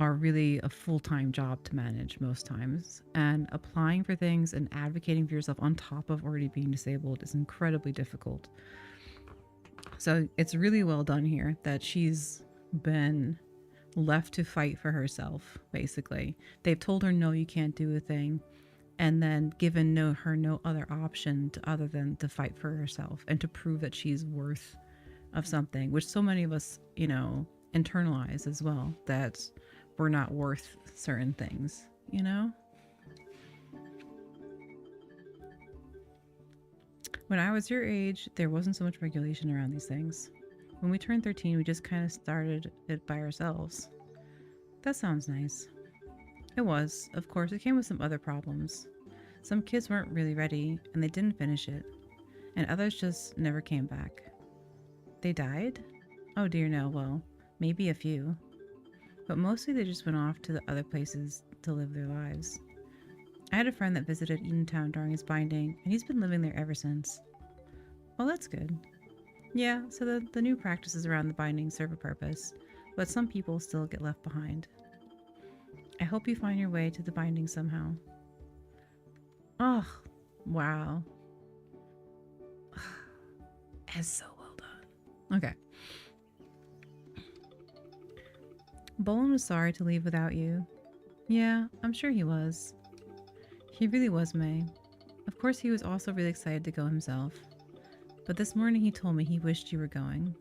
[SPEAKER 1] are really a full-time job to manage most times. And applying for things and advocating for yourself on top of already being disabled is incredibly difficult. So it's really well done here that she's been left to fight for herself, basically. They've told her, no, you can't do a thing. And then given her no other option other than to fight for herself and to prove that she's worth of something, which so many of us, internalize as well, that we're not worth certain things, When I was your age, there wasn't so much regulation around these things. When we turned 13, we just kind of started it by ourselves. That sounds nice. It was. Of course, it came with some other problems. Some kids weren't really ready, and they didn't finish it. And others just never came back. They died? Oh dear, no. Well, maybe a few. But mostly they just went off to the other places to live their lives. I had a friend that visited Edentown during his binding, and he's been living there ever since. Well, that's good. Yeah, so the new practices around the binding serve a purpose. but some people still get left behind. I hope you find your way to the binding somehow. Oh, wow. That's so well done. Okay. Bolin was sorry to leave without you. Yeah, I'm sure he was. He really was, May. Of course, he was also really excited to go himself. But this morning he told me he wished you were going.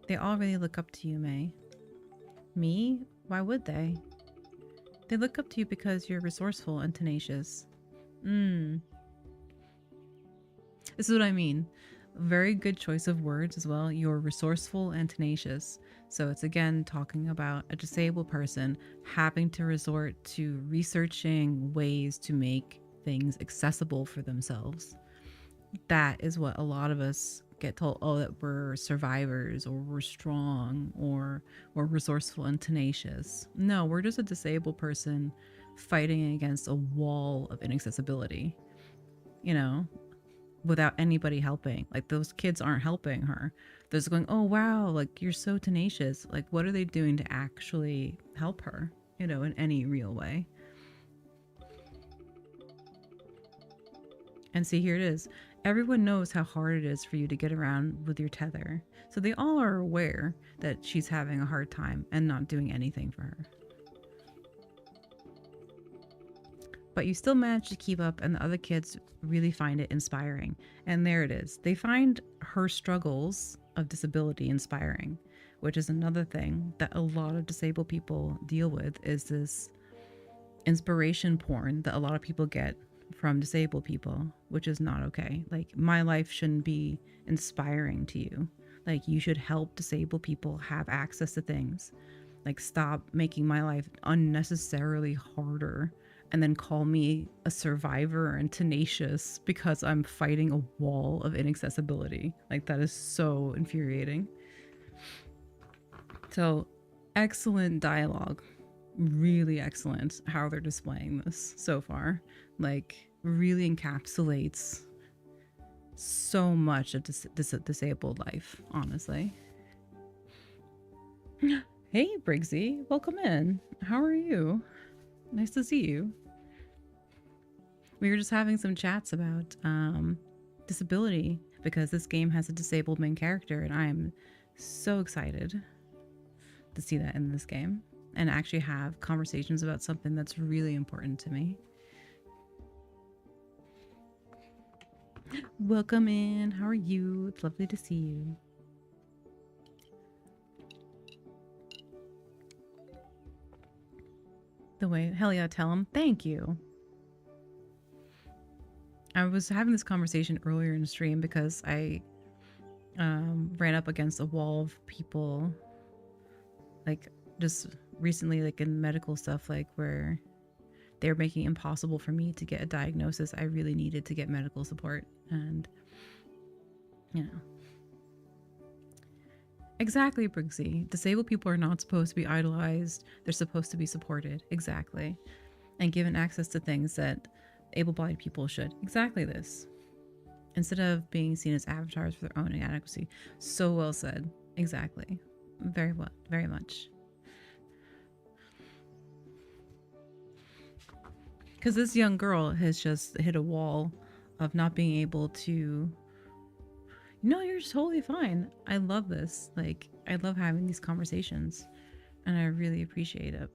[SPEAKER 1] They all really look up to you, May. Me? Why would they? They look up to you because you're resourceful and tenacious. This is what I mean. Very good choice of words as well. You're resourceful and tenacious. So it's again talking about a disabled person having to resort to researching ways to make things accessible for themselves. That is what a lot of us get told, oh, that we're survivors or we're strong or we're resourceful and tenacious. No, we're just a disabled person fighting against a wall of inaccessibility, you know, without anybody helping. Like those kids aren't helping her. They're just going, oh, wow, like you're so tenacious. Like, what are they doing to actually help her, you know, in any real way? And see, here it is. Everyone knows how hard it is for you to get around with your tether. So they all are aware that she's having a hard time and not doing anything for her. But you still manage to keep up, and the other kids really find it inspiring. And there it is. They find her struggles of disability inspiring, which is another thing that a lot of disabled people deal with, is this inspiration porn that a lot of people get from disabled people, which is not okay. Like, my life shouldn't be inspiring to you. Like, you should help disabled people have access to things. Like, stop making my life unnecessarily harder and then call me a survivor and tenacious because I'm fighting a wall of inaccessibility. Like, that is so infuriating. So, excellent dialogue. Really excellent how they're displaying this so far. Like, really encapsulates so much of disabled life, honestly. Hey, Briggsy, welcome in. How are you? Nice to see you. We were just having some chats about disability because this game has a disabled main character, and I am so excited to see that in this game and actually have conversations about something that's really important to me. Welcome in. How are you? It's lovely to see you. The way, hell yeah, tell him. Thank you. I was having this conversation earlier in the stream because I ran up against a wall of people, like just recently, like in medical stuff, like where they're making it impossible for me to get a diagnosis. I really needed to get medical support, and you know. Exactly, Briggsy. Disabled people are not supposed to be idolized. They're supposed to be supported. Exactly. And given access to things that able-bodied people should. Exactly this. Instead of being seen as avatars for their own inadequacy. So well said. Exactly. Very well. Very much. Because this young girl has just hit a wall of not being able to... No, you're totally fine. I love this. Like, I love having these conversations. And I really appreciate it.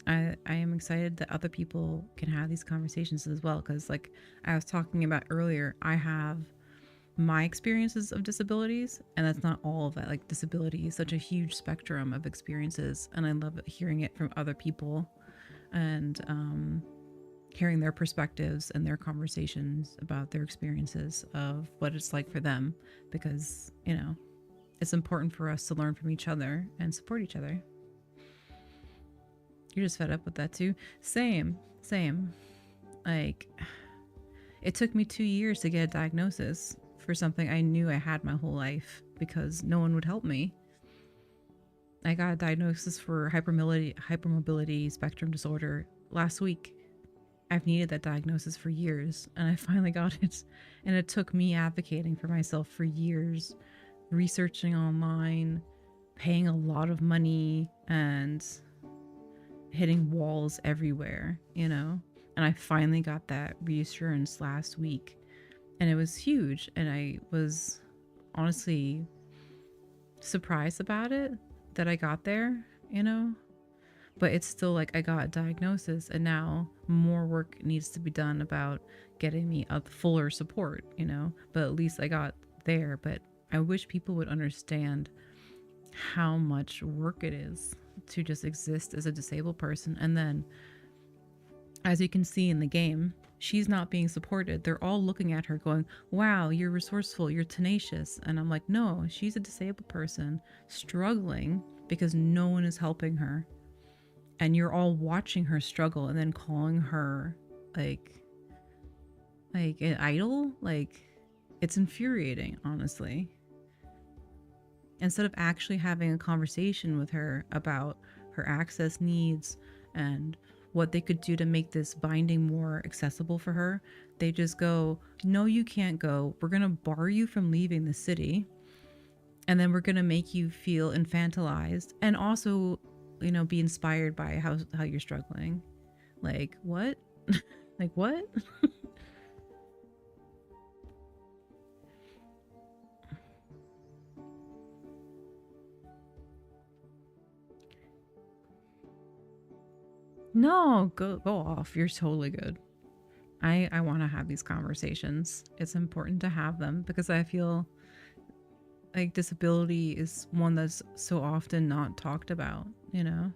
[SPEAKER 1] I am excited that other people can have these conversations as well, because like I was talking about earlier, I have my experiences of disabilities, and that's not all of it. Like, disability is such a huge spectrum of experiences, and I love hearing it from other people and hearing their perspectives and their conversations about their experiences of what it's like for them, because, you know, it's important for us to learn from each other and support each other. You're just fed up with that too? Same. Like, it took me 2 years to get a diagnosis for something I knew I had my whole life because no one would help me. I got a diagnosis for hypermobility spectrum disorder last week. I've needed that diagnosis for years, and I finally got it. And it took me advocating for myself for years, researching online, paying a lot of money and hitting walls everywhere, you know? And I finally got that reassurance last week. And it was huge. And I was honestly surprised about it that I got there, you know? But it's still like I got a diagnosis and now more work needs to be done about getting me a fuller support, you know? But at least I got there. But I wish people would understand how much work it is to just exist as a disabled person. And then, as you can see in the game, she's not being supported. They're all looking at her going, wow, you're resourceful, you're tenacious. And I'm like, no, she's a disabled person struggling because no one is helping her. And you're all watching her struggle and then calling her like an idol. Like, it's infuriating, honestly. Instead of actually having a conversation with her about her access needs and what they could do to make this binding more accessible for her, they just go, no, you can't go. We're going to bar you from leaving the city. And then we're going to make you feel infantilized and also, you know, be inspired by how you're struggling. Like, what? Like, what? No, go off. You're totally good. I want to have these conversations. It's important to have them because I feel like disability is one that's so often not talked about, you know?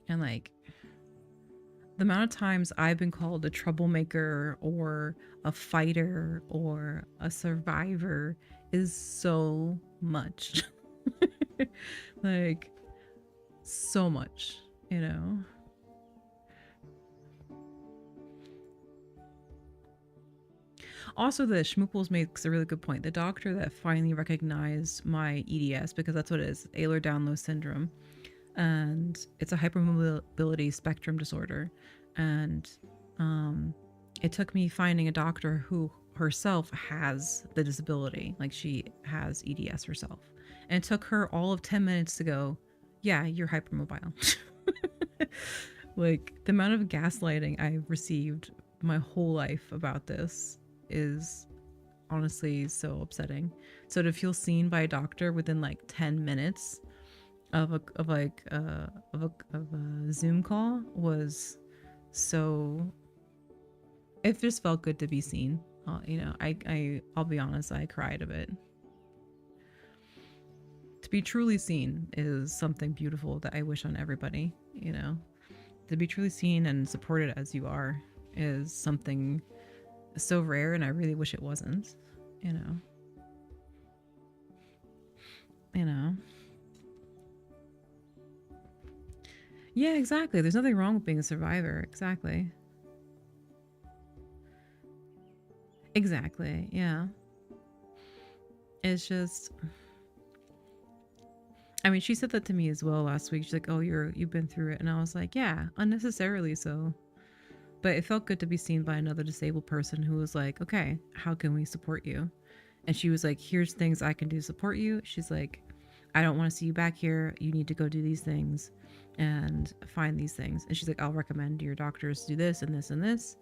[SPEAKER 1] And like the amount of times I've been called a troublemaker or a fighter or a survivor is so much. Like, so much, you know? Also, the Schmooples makes a really good point. The doctor that finally recognized my EDS, because that's what it is, Ehlers-Danlos syndrome, and it's a hypermobility spectrum disorder. And it took me finding a doctor who herself has the disability, like she has EDS herself. And it took her all of 10 minutes to go, yeah, you're hypermobile. Like, the amount of gaslighting I've received my whole life about this is honestly so upsetting. So to feel seen by a doctor within like 10 minutes of a Zoom call was so, it just felt good to be seen. You know, I'll be honest, I cried a bit. To be truly seen is something beautiful that I wish on everybody, you know. To be truly seen and supported as you are is something so rare, and I really wish it wasn't, you know. You know. Yeah, exactly. There's nothing wrong with being a survivor. Exactly. Exactly. Yeah. It's just, I mean, she said that to me as well last week. She's like, "Oh, you've been through it." And I was like, "Yeah, unnecessarily so." But it felt good to be seen by another disabled person who was like, "Okay, how can we support you?" And she was like, "Here's things I can do to support you." She's like, "I don't want to see you back here. You need to go do these things and find these things." And she's like, "I'll recommend your doctors do this and this and this.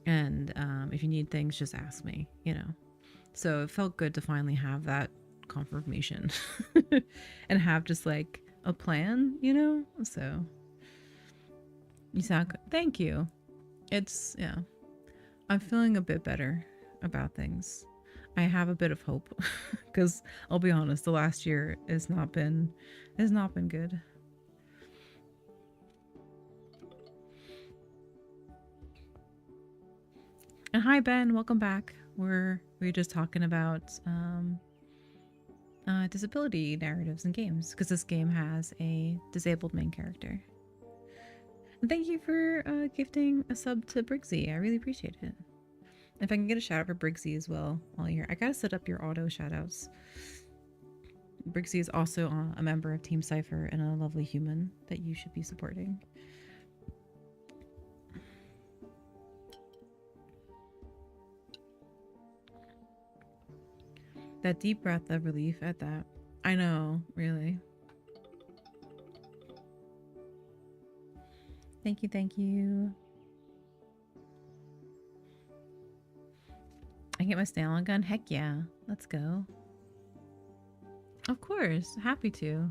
[SPEAKER 1] And if you need things, just ask me, you know." So it felt good to finally have that confirmation and have just like a plan, you know? So you sound good. Thank you. It's, yeah, I'm feeling a bit better about things. I have a bit of hope because I'll be honest, the last year has not been good. And hi Ben, welcome back. We're just talking about disability narratives in games because this game has a disabled main character. And thank you for gifting a sub to Briggsy. I really appreciate it. If I can get a shout out for Briggsy as well while you're here. I gotta set up your auto shout outs. Briggsy is also a member of Team Cypher and a lovely human that you should be supporting. That deep breath of relief at that. I know, really. Thank you, thank you. I get my Snail on gun? Heck yeah. Let's go. Of course. Happy to.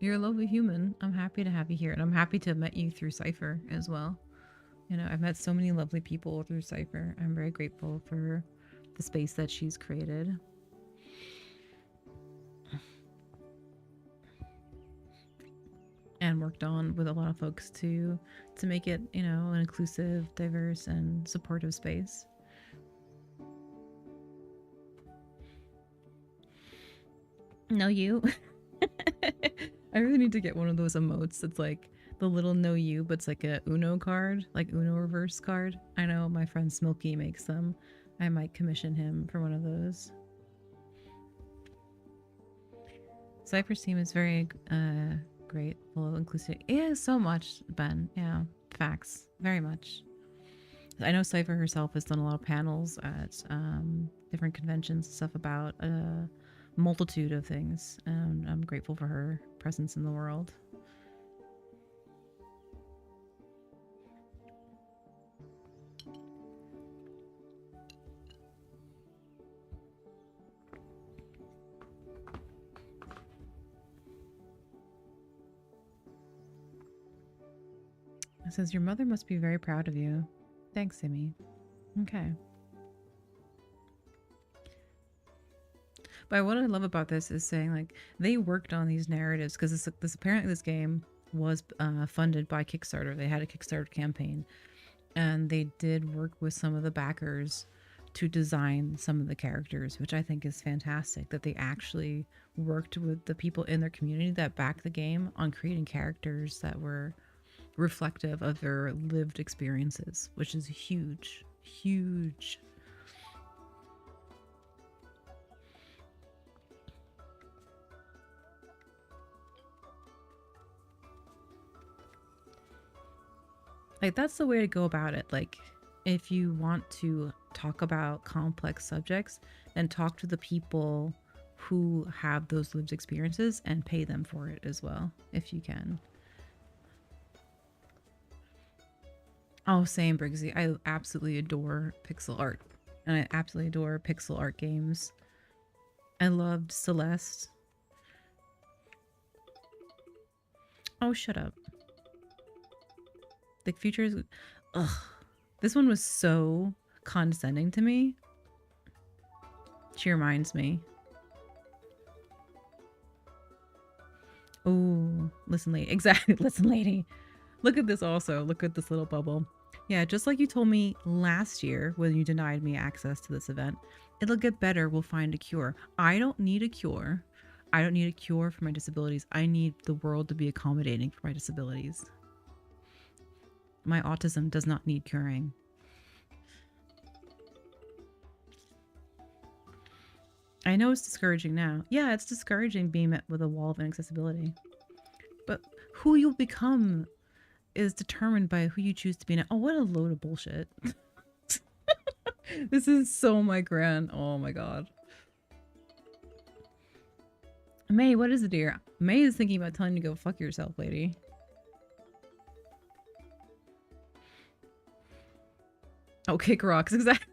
[SPEAKER 1] You're a lovely human. I'm happy to have you here. And I'm happy to have met you through Cypher as well. You know, I've met so many lovely people through Cypher. I'm very grateful for the space that she's created. And worked on with a lot of folks to make it, you know, an inclusive, diverse, and supportive space. No, you. I really need to get one of those emotes that's like the little no you, but it's like a Uno card, like Uno reverse card. I know my friend Smilky makes them. I might commission him for one of those. Cypher's team is very great, full of inclusive. Yeah, so much, Ben. Yeah, facts. Very much. I know Cypher herself has done a lot of panels at different conventions and stuff about a multitude of things, and I'm grateful for her presence in the world. It says, your mother must be very proud of you. Thanks, Simi. Okay. But what I love about this is saying, like, they worked on these narratives because this apparently this game was funded by Kickstarter. They had a Kickstarter campaign, and they did work with some of the backers to design some of the characters, which I think is fantastic. That they actually worked with the people in their community that backed the game on creating characters that were reflective of their lived experiences, which is huge, huge. Like, that's the way to go about it. Like, if you want to talk about complex subjects, then talk to the people who have those lived experiences and pay them for it as well, if you can. Oh, same, Briggsy. I absolutely adore pixel art. And I absolutely adore pixel art games. I loved Celeste. Oh, shut up. The future is... Ugh. This one was so condescending to me. She reminds me. Oh, listen, lady. Exactly. Listen, lady. Look at this also. Look at this little bubble. Yeah, just like you told me last year when you denied me access to this event, it'll get better. We'll find a cure. I don't need a cure. I don't need a cure for my disabilities. I need the world to be accommodating for my disabilities. My autism does not need curing. I know it's discouraging now. Yeah, it's discouraging being met with a wall of inaccessibility. But who you'll become is determined by who you choose to be now. Oh, what a load of bullshit. This is so my grand. Oh my god. May, what is it, dear? May is thinking about telling you to go fuck yourself, lady. Oh, kick rocks, exactly.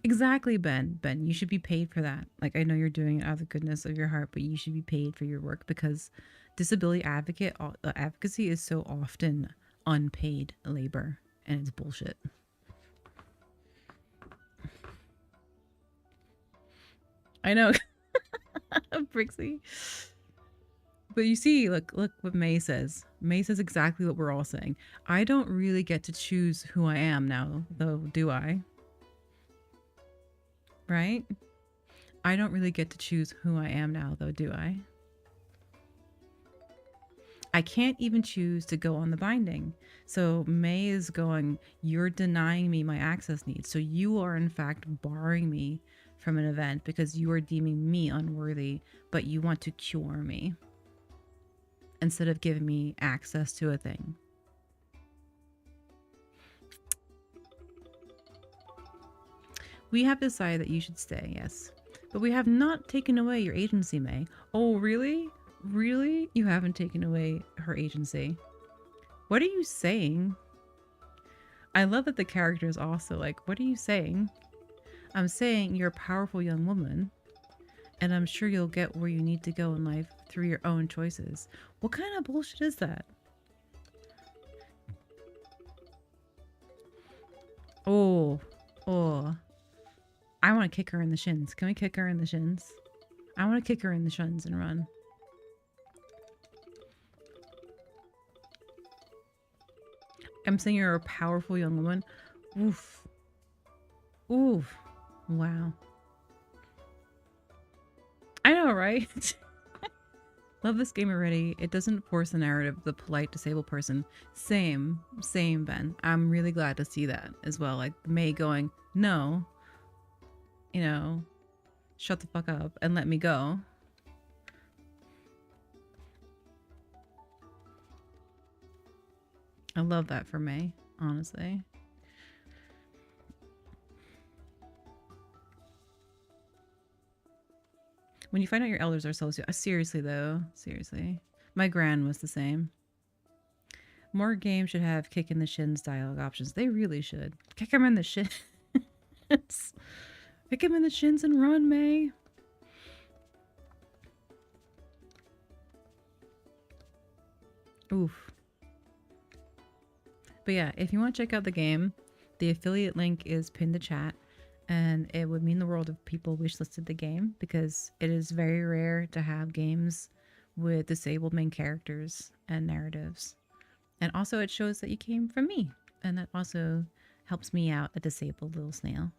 [SPEAKER 1] Exactly, Ben. Ben, you should be paid for that. Like, I know you're doing it out of the goodness of your heart, but you should be paid for your work because disability advocacy is so often unpaid labor, and it's bullshit. I know. Brixie. But you see, look what May says. May says exactly what we're all saying. I don't really get to choose who I am now, though, do I? Right? I don't really get to choose who I am now, though, do I? I can't even choose to go on the binding. So May is going, you're denying me my access needs. So you are, in fact, barring me from an event because you are deeming me unworthy, but you want to cure me instead of giving me access to a thing. We have decided that you should stay, yes. But we have not taken away your agency, May. Oh, really? Really? You haven't taken away her agency. What are you saying? I love that the character is also like, what are you saying? I'm saying you're a powerful young woman, and I'm sure you'll get where you need to go in life through your own choices. What kind of bullshit is that? Oh, oh. I want to kick her in the shins. Can we kick her in the shins? I want to kick her in the shins and run. I'm saying you're a powerful young woman. Oof. Oof. Wow. I know, right? Love this game already. It doesn't force the narrative of the polite disabled person. Same, Ben. I'm really glad to see that as well. Like May going, no, you know, shut the fuck up and let me go. I love that for May, honestly. When you find out your elders are socio, seriously though, seriously, my gran was the same. More games should have kick in the shins dialogue options. They really should. Kick him in the shins. Kick him in the shins and run, May. Oof. But yeah, if you want to check out the game, the affiliate link is pinned to chat, and it would mean the world if people wishlisted the game because it is very rare to have games with disabled main characters and narratives. And also, it shows that you came from me, and that also helps me out, a disabled little snail.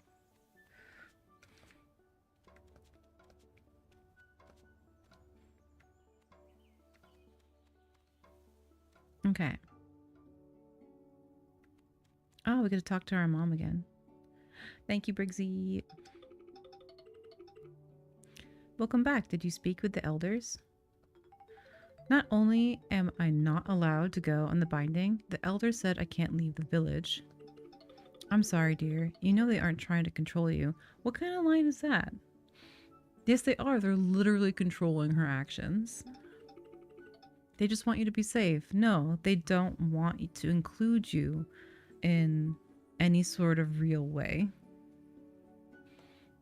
[SPEAKER 1] Okay. Oh, we get to talk to our mom again. Thank you, Briggsy. Welcome back. Did you speak with the elders? Not only am I not allowed to go on the binding, the elders said I can't leave the village. I'm sorry, dear. You know they aren't trying to control you. What kind of line is that? Yes, they are. They're literally controlling her actions. They just want you to be safe. No, they don't want you to include you in any sort of real way.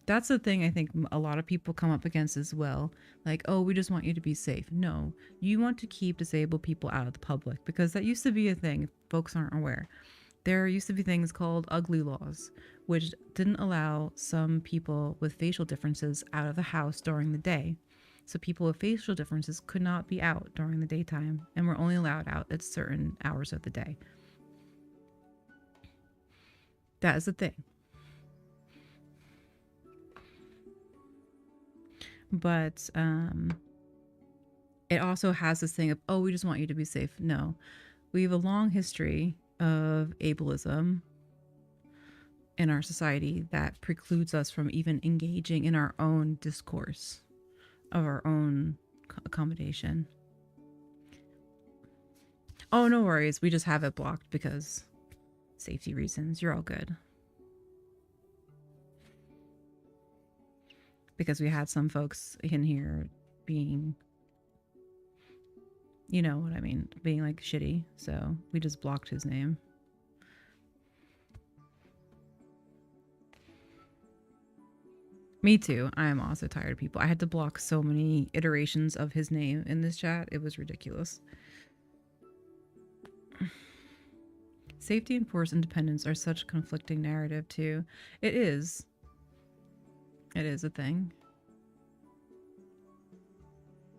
[SPEAKER 1] That's the thing I think a lot of people come up against as well. Like, oh, we just want you to be safe. No, you want to keep disabled people out of the public because that used to be a thing if folks aren't aware. There used to be things called ugly laws, which didn't allow some people with facial differences out of the house during the day. So people with facial differences could not be out during the daytime and were only allowed out at certain hours of the day. That is the thing. But it also has this thing of, oh, we just want you to be safe. No, we have a long history of ableism in our society that precludes us from even engaging in our own discourse of our own accommodation. Oh, no worries. We just have it blocked because safety reasons. You're all good. Because we had some folks in here being, you know what I mean, being like shitty. So we just blocked his name. Me too. I am also tired of people. I had to block so many iterations of his name in this chat. It was ridiculous. Safety and forced independence are such conflicting narrative too. It is. It is a thing.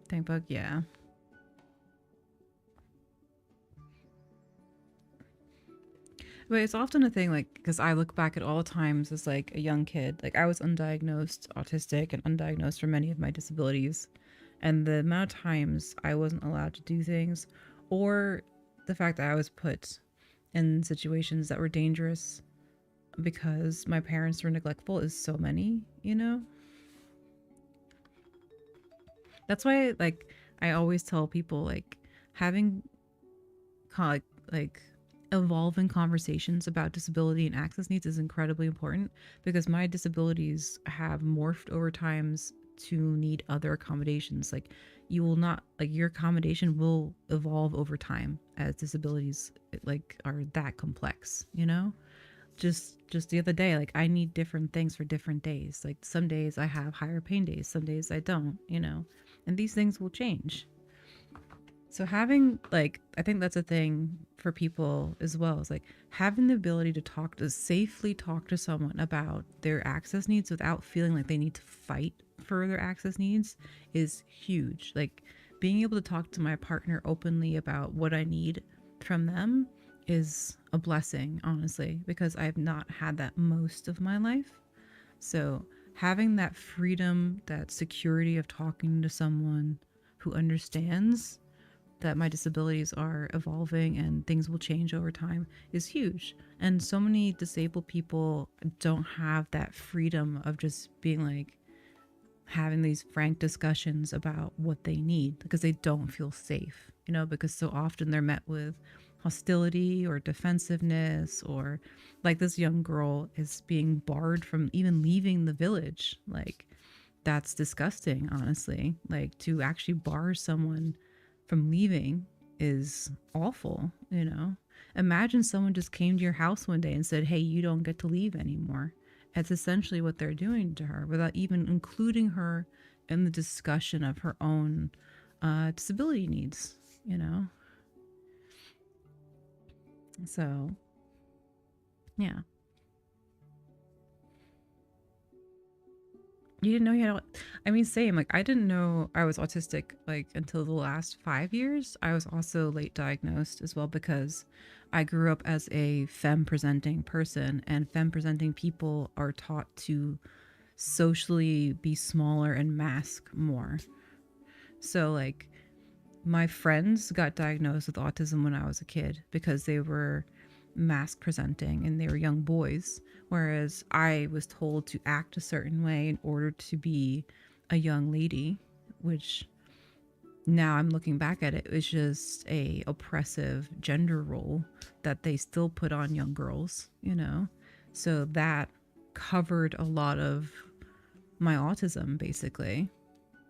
[SPEAKER 1] Tank bug, yeah. But it's often a thing, like, because I look back at all times as like a young kid. Like, I was undiagnosed autistic and undiagnosed for many of my disabilities. And the amount of times I wasn't allowed to do things, or the fact that I was put in situations that were dangerous because my parents were neglectful is so many, you know? That's why, like, I always tell people, like, having, like evolving conversations about disability and access needs is incredibly important because my disabilities have morphed over times to need other accommodations. Like you will not like your accommodation will evolve over time as disabilities like are that complex, you know? Just the other day, like I need different things for different days. Like some days I have higher pain days, some days I don't, you know. And these things will change. So having like I think that's a thing for people as well. Is like having the ability to talk to safely talk to someone about their access needs without feeling like they need to fight for their access needs is huge. Like being able to talk to my partner openly about what I need from them is a blessing, honestly, because I've not had that most of my life. So having that freedom, that security of talking to someone who understands that my disabilities are evolving and things will change over time is huge. And so many disabled people don't have that freedom of just being like having these frank discussions about what they need because they don't feel safe, you know, because so often they're met with hostility or defensiveness, or like this young girl is being barred from even leaving the village. Like, that's disgusting, honestly. Like, to actually bar someone from leaving is awful, you know? Imagine someone just came to your house one day and said, hey, you don't get to leave anymore. That's essentially what they're doing to her without even including her in the discussion of her own disability needs, you know? So, yeah. You didn't know you had, I mean, same. Like, I didn't know I was autistic, like, until the last 5 years. I was also late diagnosed as well because I grew up as a femme presenting person, and femme presenting people are taught to socially be smaller and mask more. So, like, my friends got diagnosed with autism when I was a kid because they were mask presenting and they were young boys, whereas I was told to act a certain way in order to be a young lady, which now I'm looking back at it, it's just a oppressive gender role that they still put on young girls, you know? So that covered a lot of my autism, basically,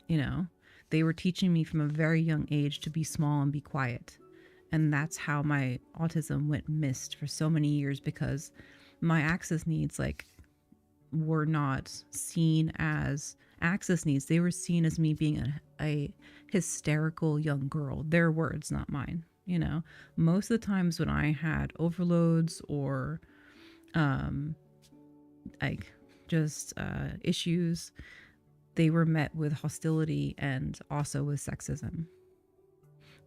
[SPEAKER 1] you know? They were teaching me from a very young age to be small and be quiet. And that's how my autism went missed for so many years because my access needs, like, were not seen as access needs. They were seen as me being a hysterical young girl. Their words, not mine. You know, most of the times when I had overloads or like just issues, they were met with hostility and also with sexism.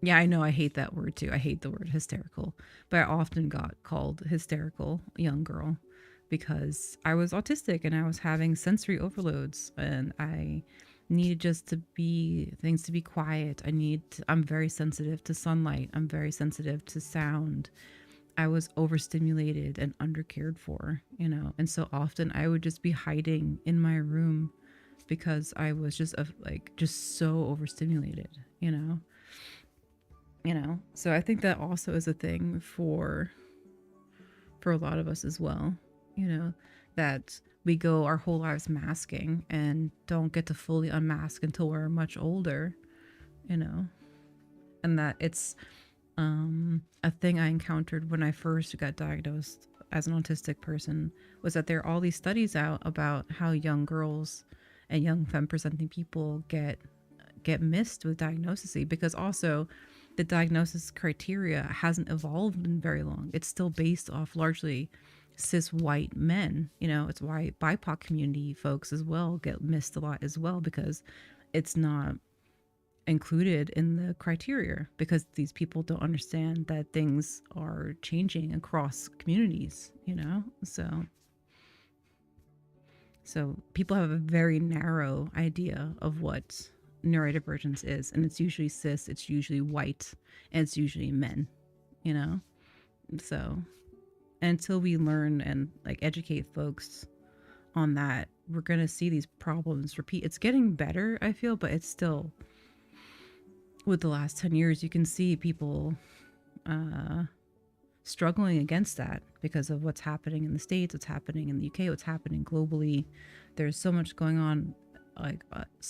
[SPEAKER 1] Yeah, I know I hate that word too. I hate the word hysterical, but I often got called hysterical young girl because I was autistic and I was having sensory overloads and I needed just to be things to be quiet. I'm very sensitive to sunlight. I'm very sensitive to sound. I was overstimulated and undercared for, you know. And so often I would just be hiding in my room because I was just like just so overstimulated, you know. So I think that also is a thing for a lot of us as well, you know, that we go our whole lives masking and don't get to fully unmask until we're much older, you know. And that it's a thing I encountered when I first got diagnosed as an autistic person was that there are all these studies out about how young girls and young femme presenting people get missed with diagnosis because also the diagnosis criteria hasn't evolved in very long. It's still based off largely cis white men. You know, it's why BIPOC community folks as well get missed a lot as well because it's not included in the criteria because these people don't understand that things are changing across communities, you know? So people have a very narrow idea of what neurodivergence is, and it's usually cis, it's usually white, and it's usually men, you know? So until we learn and like educate folks on that, we're gonna see these problems repeat. It's getting better, I feel, but it's still with the last 10 years, you can see people struggling against that because of what's happening in the States, what's happening in the UK, what's happening globally. There's so much going on.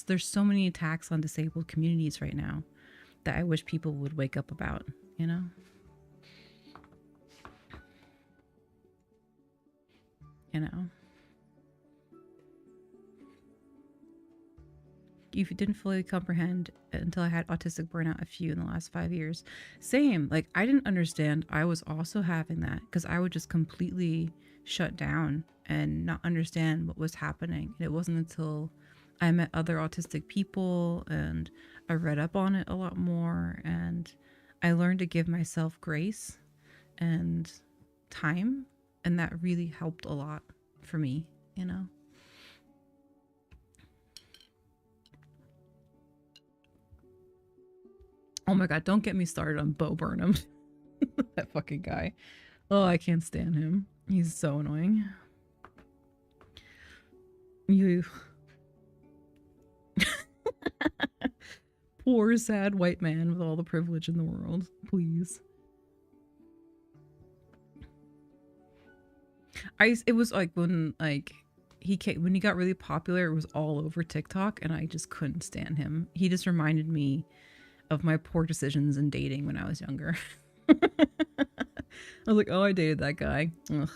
[SPEAKER 1] There's so many attacks on disabled communities right now that I wish people would wake up about, you know? You know? You didn't fully comprehend until I had autistic burnout a few in the last 5 years. Same. Like, I didn't understand I was also having that because I would just completely shut down and not understand what was happening. And it wasn't until I met other autistic people and I read up on it a lot more and I learned to give myself grace and time. And that really helped a lot for me, you know? Oh my god, don't get me started on Bo Burnham. That fucking guy. Oh, I can't stand him. He's so annoying. You poor sad white man with all the privilege in the world. Please. It was like when he got really popular, it was all over TikTok and I just couldn't stand him. He just reminded me of my poor decisions in dating when I was younger. I was like, oh, I dated that guy. Ugh.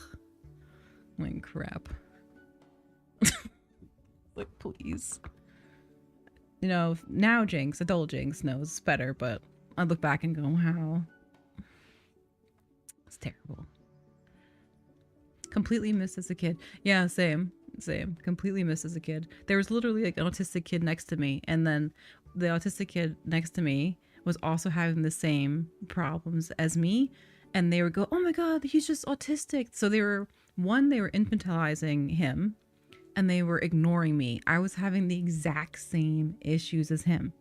[SPEAKER 1] Like, crap. Like, please. You know, now Jinx, adult Jinx knows better, but I look back and go, wow. It's terrible. Completely missed as a kid. Yeah, same. Completely missed as a kid. There was literally like an autistic kid next to me, and then the autistic kid next to me was also having the same problems as me, and they would go, oh my god, he's just autistic. So they were infantilizing him and they were ignoring me. I was having the exact same issues as him.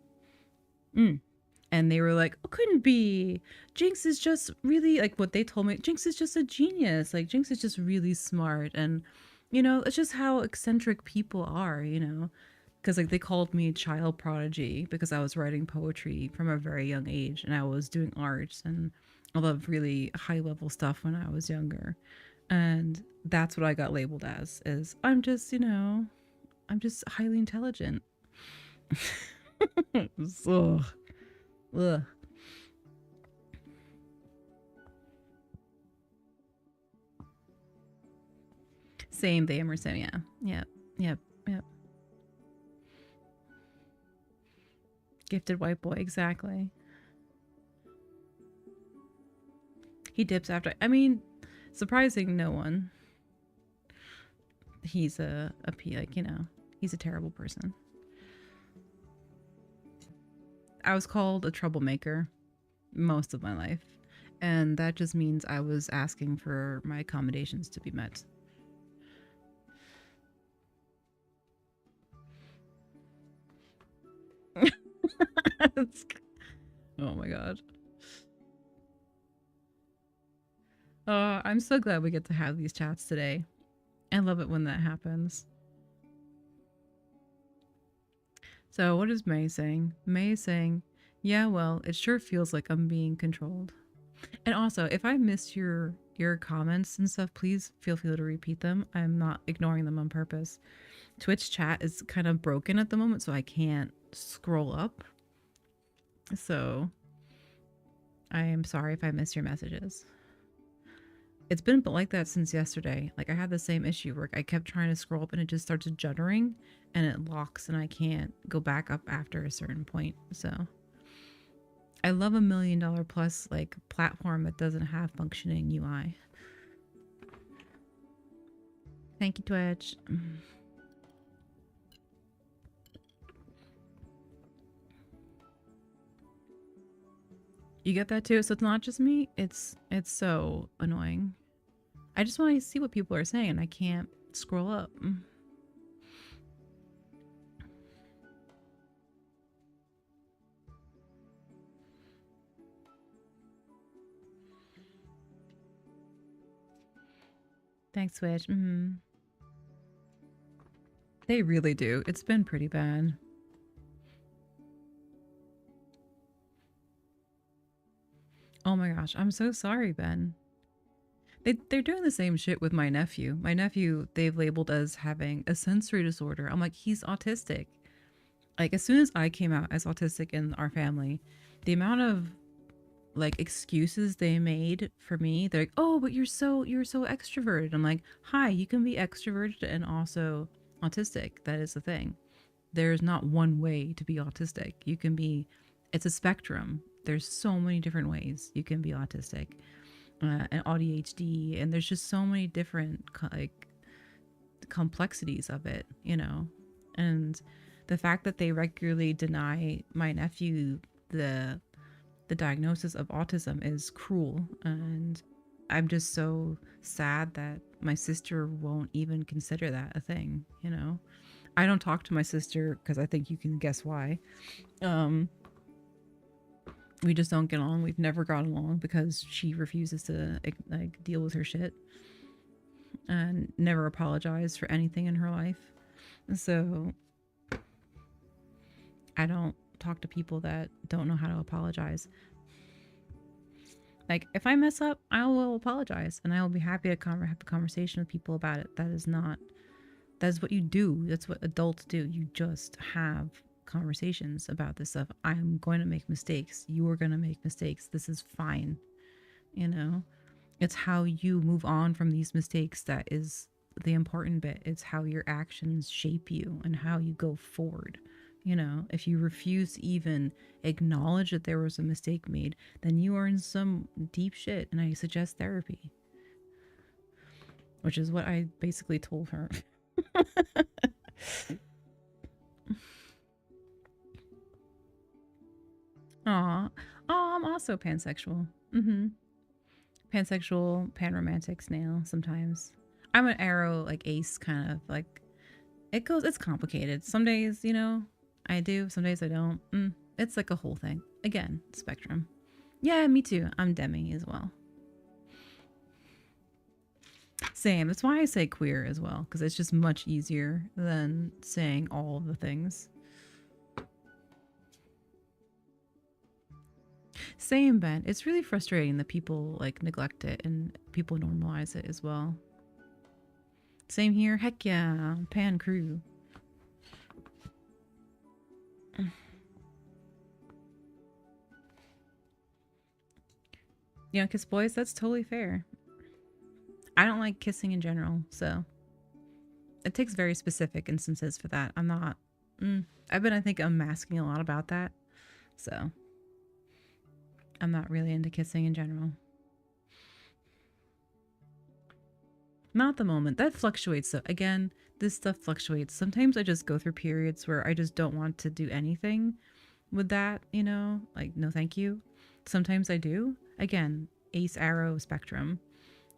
[SPEAKER 1] And they were like, oh, couldn't be. Jinx is just really, like what they told me, Jinx is just a genius. Like, Jinx is just really smart. And, you know, it's just how eccentric people are, you know? Because, like, they called me child prodigy because I was writing poetry from a very young age and I was doing art and all of really high level stuff when I was younger. And that's what I got labeled as, is I'm just, you know, I'm just highly intelligent. Ugh. Ugh. Same, they Emerson, yeah. Yep. Gifted white boy, exactly. He dips after, I mean, surprising no one. He's like, you know, he's a terrible person. I was called a troublemaker most of my life. And that just means I was asking for my accommodations to be met. Oh my god. I'm so glad we get to have these chats today. I love it when that happens. So what is May saying? May is saying, yeah, well, it sure feels like I'm being controlled. And also, if I miss your comments and stuff, please feel free to repeat them. I'm not ignoring them on purpose. Twitch chat is kind of broken at the moment, so I can't scroll up. So I am sorry if I miss your messages. It's been like that since yesterday. Like, I had the same issue where I kept trying to scroll up and it just starts juddering and it locks and I can't go back up after a certain point. So I love $1 million plus like platform that doesn't have functioning UI. Thank you, Twitch. You get that too? So it's not just me. It's so annoying. I just want to see what people are saying and I can't scroll up. Thanks, Twitch. They really do. It's been pretty bad. Oh my gosh, I'm so sorry, Ben. they're doing the same shit with my nephew. My nephew, they've labeled as having a sensory disorder. I'm like, he's autistic. Like, as soon as I came out as autistic in our family, the amount of like excuses they made for me, they're like, oh, but you're so extroverted. I'm like, hi, you can be extroverted and also autistic. That is the thing. There's not one way to be autistic. You can be, it's a spectrum. There's so many different ways you can be autistic, and ADHD, and there's just so many different like complexities of it, you know. And the fact that they regularly deny my nephew the the diagnosis of autism is cruel, and I'm just so sad that my sister won't even consider that a thing, you know. I don't talk to my sister because I think you can guess why. Um, we just don't get along. We've never got along because she refuses to like deal with her shit and never apologize for anything in her life. So I don't talk to people that don't know how to apologize. Like, if I mess up, I will apologize and I will be happy to have a conversation with people about it. That is what you do. That's what adults do. You just have conversations about this stuff. I'm going to make mistakes. You are going to make mistakes. This is fine. You know, it's how you move on from these mistakes that is the important bit. It's how your actions shape you and how you go forward. You know, if you refuse to even acknowledge that there was a mistake made, then you are in some deep shit. And I suggest therapy, which is what I basically told her. Aw. Oh, I'm also pansexual. Mm-hmm. Pansexual, panromantic snail sometimes. I'm an arrow, like ace kind of like it's complicated. Some days, you know, I do, some days I don't. It's like a whole thing. Again, spectrum. Yeah, me too. I'm demi as well. Same. That's why I say queer as well, because it's just much easier than saying all of the things. Same, Ben. It's really frustrating that people like neglect it and people normalize it as well. Same here. Heck yeah. Pan crew. You know, kiss boys, that's totally fair. I don't like kissing in general, so it takes very specific instances for that. I'm not. I've been, I think, unmasking a lot about that, so I'm not really into kissing in general. Not at the moment. That fluctuates. So again, this stuff fluctuates. Sometimes I just go through periods where I just don't want to do anything with that, you know, like no thank you. Sometimes I do. Again, ace arrow spectrum.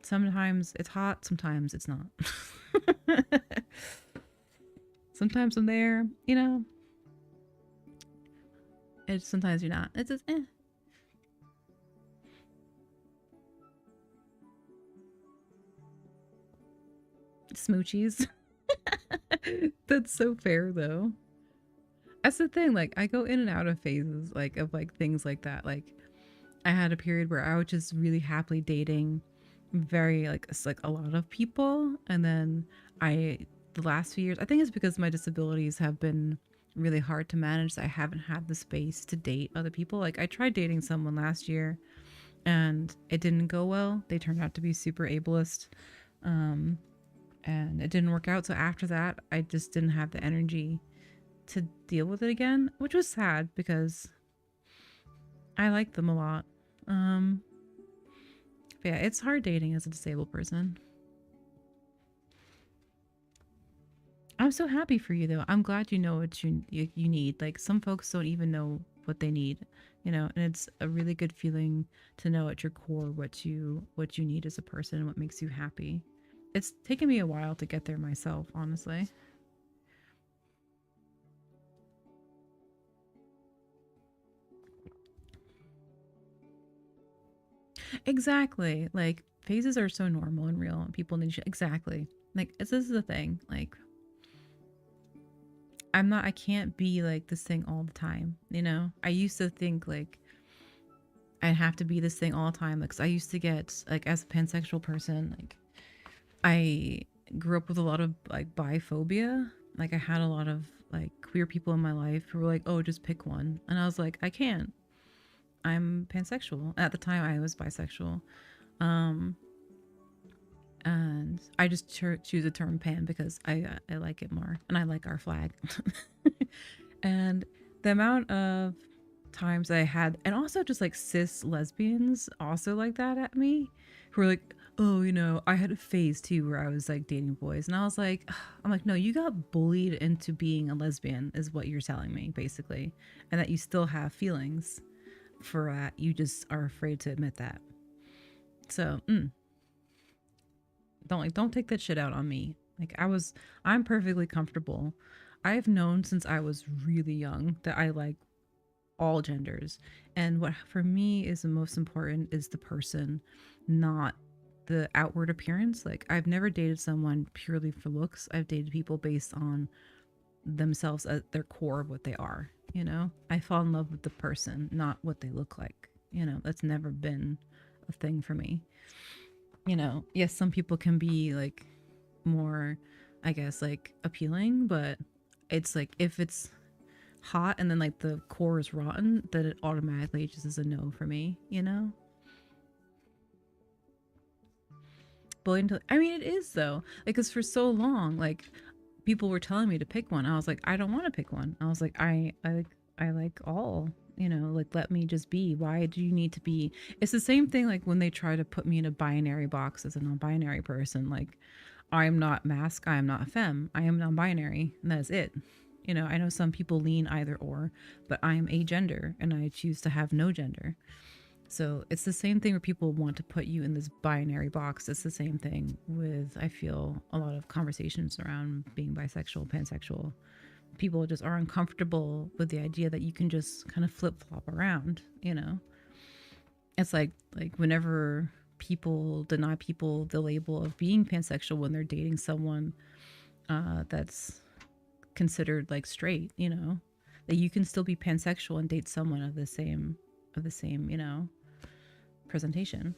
[SPEAKER 1] Sometimes it's hot, sometimes it's not. Sometimes I'm there, you know. It's sometimes you're not. It's just smoochies. That's so fair though. That's the thing. Like I go in and out of phases, like of like things like that. Like I had a period where I was just really happily dating very like a lot of people, and then I the last few years, I think it's because my disabilities have been really hard to manage. So I haven't had the space to date other people. Like I tried dating someone last year and it didn't go well. They turned out to be super ableist. Um and it didn't work out. So after that, I just didn't have the energy to deal with it again, which was sad because I like them a lot. Um, but yeah, it's hard dating as a disabled person. I'm so happy for you though. I'm glad you know what you need. Like some folks don't even know what they need, you know, and it's a really good feeling to know at your core what you need as a person and what makes you happy. It's taken me a while to get there myself, honestly. Exactly. Like phases are so normal and real and people need exactly. Like this is the thing. Like I can't be like this thing all the time, you know? I used to think like I have to be this thing all the time. Like, 'cause I used to get like as a pansexual person, like I grew up with a lot of like biphobia. Like I had a lot of like queer people in my life who were like, "Oh, just pick one," and I was like, "I can't. I'm pansexual." At the time, I was bisexual, um, and I just choose the term pan because I like it more, and I like our flag. And the amount of times I had, and also just like cis lesbians also like that at me, who were like, "Oh, you know, I had a phase too where I was like dating boys," and I was like, I'm like, no, you got bullied into being a lesbian, is what you're telling me, basically, and that you still have feelings for that. You just are afraid to admit that. So, don't take that shit out on me. Like I'm perfectly comfortable. I've known since I was really young that I like all genders. And what for me is the most important is the person, not the outward appearance. Like I've never dated someone purely for looks. I've dated people based on themselves at their core of what they are, you know? I fall in love with the person, not what they look like. You know, that's never been a thing for me. You know, yes, some people can be like more, I guess, like appealing, but it's like if it's hot and then like the core is rotten, that it automatically just is a no for me, you know? I mean, it is though. Like, cause for so long, like people were telling me to pick one. I was like, I don't want to pick one. I was like, I like all. You know, like let me just be. Why do you need to be? It's the same thing like when they try to put me in a binary box as a non-binary person. Like, I'm not masc, I am not femme. I am non-binary, and that's it. You know, I know some people lean either or, but I am agender and I choose to have no gender. So it's the same thing where people want to put you in this binary box. It's the same thing with, I feel, a lot of conversations around being bisexual, pansexual. People just are uncomfortable with the idea that you can just kind of flip flop around, you know? It's like whenever people deny people the label of being pansexual when they're dating someone that's considered like straight, you know, that you can still be pansexual and date someone of the same, you know, presentation.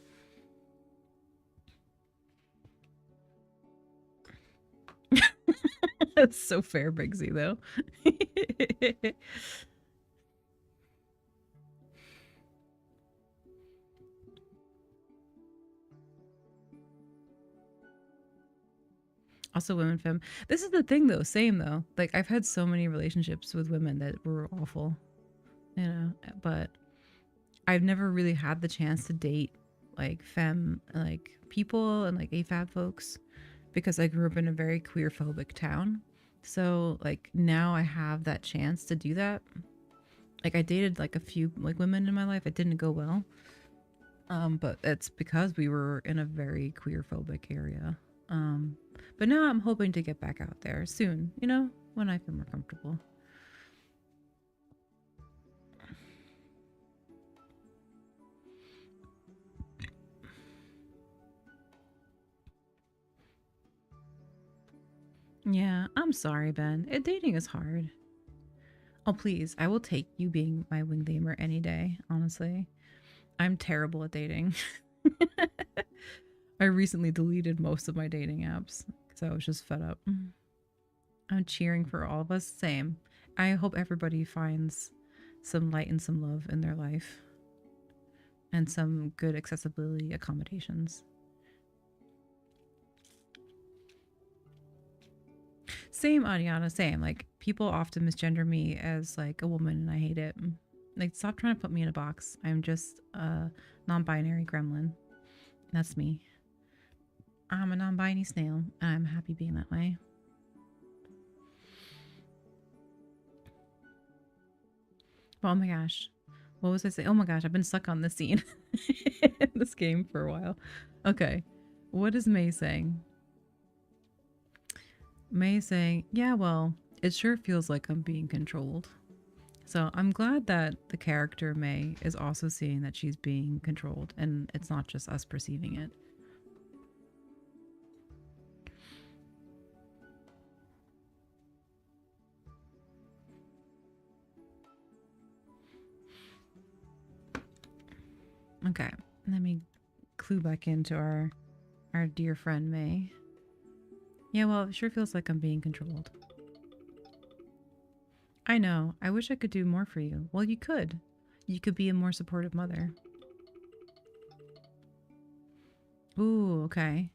[SPEAKER 1] That's so fair, Briggsy, though. Also, women femme. This is the thing, though. Same though. Like I've had so many relationships with women that were awful, you know. But I've never really had the chance to date like femme like people and like AFAB folks because I grew up in a very queer phobic town. So like now I have that chance to do that. Like I dated like a few like women in my life. It didn't go well. But it's because we were in a very queer phobic area. Um, but now I'm hoping to get back out there soon, you know, when I feel more comfortable. Yeah, I'm sorry, Ben. Dating is hard. Oh, please, I will take you being my wingdamer any day, honestly. I'm terrible at dating. I recently deleted most of my dating apps because I was just fed up. I'm cheering for all of us. Same. I hope everybody finds some light and some love in their life and some good accessibility accommodations. Same, Adiana, same. Like, people often misgender me as like a woman, and I hate it. Like, stop trying to put me in a box. I'm just a non binary gremlin. That's me. I'm a non binary snail, and I'm happy being that way. Oh my gosh. What was I saying? Oh my gosh, I've been stuck on this scene in this game for a while. Okay. What is May saying? May saying, yeah, well, it sure feels like I'm being controlled. So I'm glad that the character May is also seeing that she's being controlled and it's not just us perceiving it. Okay, let me clue back into our dear friend May. Yeah, well, it sure feels like I'm being controlled. I know. I wish I could do more for you. Well, you could. You could be a more supportive mother. Ooh, okay.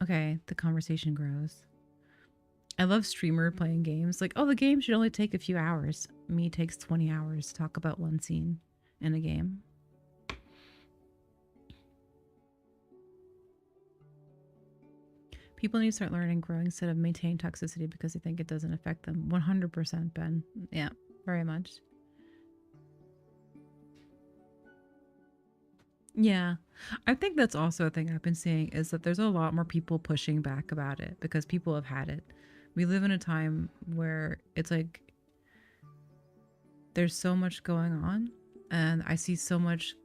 [SPEAKER 1] Okay, the conversation grows. I love streamer playing games. Like, oh, the game should only take a few hours. Me takes 20 hours to talk about one scene in a game. People need to start learning growing instead of maintaining toxicity because they think it doesn't affect them. 100%, Ben. Yeah, very much. Yeah. I think that's also a thing I've been seeing is that there's a lot more people pushing back about it because people have had it. We live in a time where it's like there's so much going on and I see so much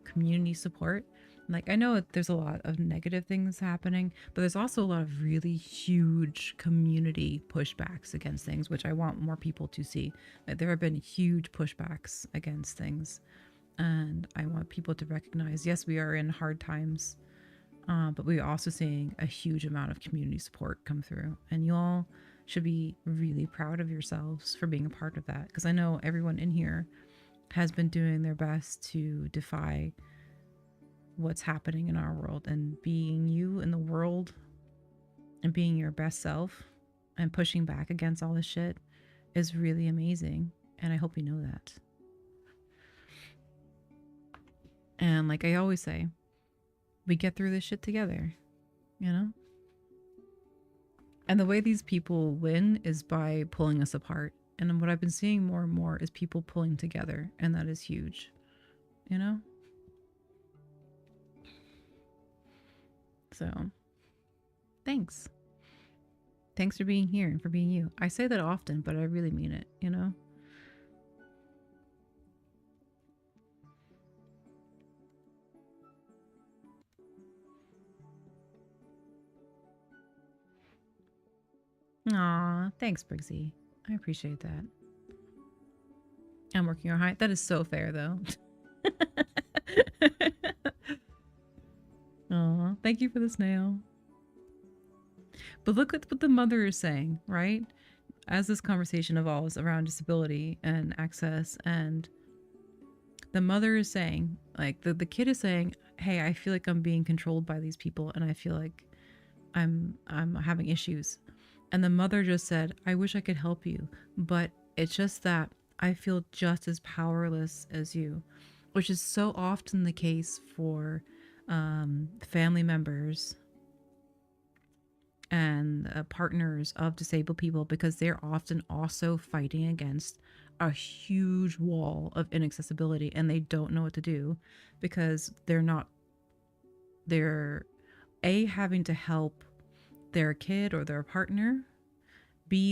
[SPEAKER 1] community support. Like I know there's a lot of negative things happening, but there's also a lot of really huge community pushbacks against things, which I want more people to see. Like, there have been huge pushbacks against things, and I want people to recognize, yes, we are in hard times, but we're also seeing a huge amount of community support come through, and you all should be really proud of yourselves for being a part of that, because I know everyone in here has been doing their best to defy what's happening in our world, and being you in the world and being your best self and pushing back against all this shit is really amazing, and I hope you know that. And like I always say, we get through this shit together, you know? And the way these people win is by pulling us apart. And what I've been seeing more and more is people pulling together, and that is huge, you know? So, thanks. Thanks for being here and for being you. I say that often, but I really mean it, you know? Aw, thanks, Briggsy. I appreciate that. I'm working on high. That is so fair, though. Aw, thank you for the snail. But look at what the mother is saying, right? As this conversation evolves around disability and access, and the mother is saying, like, the kid is saying, hey, I feel like I'm being controlled by these people, and I feel like I'm having issues. And the mother just said, I wish I could help you, but it's just that I feel just as powerless as you, which is so often the case for family members and partners of disabled people, because they're often also fighting against a huge wall of inaccessibility, and they don't know what to do because they're having to help their kid or their partner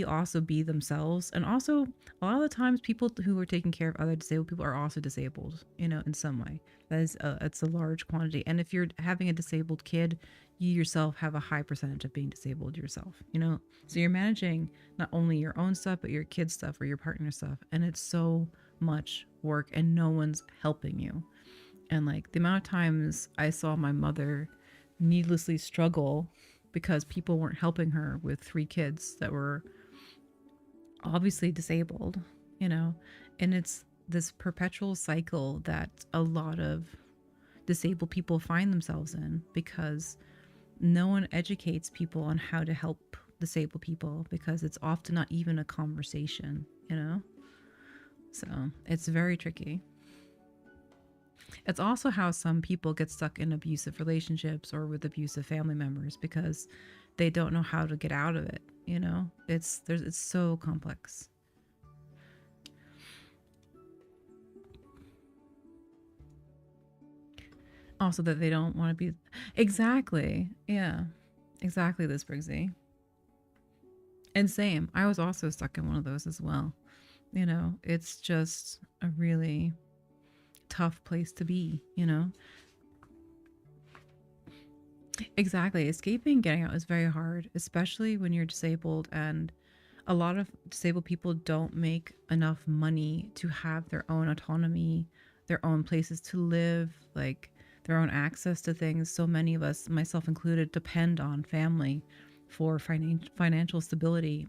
[SPEAKER 1] also be themselves. And also, a lot of the times people who are taking care of other disabled people are also disabled, you know, in some way. That is it's a large quantity. And if you're having a disabled kid, you yourself have a high percentage of being disabled yourself, you know? So you're managing not only your own stuff, but your kid's stuff or your partner's stuff. And it's so much work, and no one's helping you. And like the amount of times I saw my mother needlessly struggle because people weren't helping her with 3 kids that were obviously disabled, you know? And it's this perpetual cycle that a lot of disabled people find themselves in because no one educates people on how to help disabled people, because it's often not even a conversation, you know? So it's very tricky. It's also how some people get stuck in abusive relationships or with abusive family members because they don't know how to get out of it, you know? It's so complex. Also that they don't want to be exactly. Yeah. Exactly, this Briggsy. And same. I was also stuck in one of those as well. You know, it's just a really tough place to be, you know? Exactly. Escaping, getting out is very hard, especially when you're disabled. And a lot of disabled people don't make enough money to have their own autonomy, their own places to live, like their own access to things. So many of us, myself included, depend on family for financial stability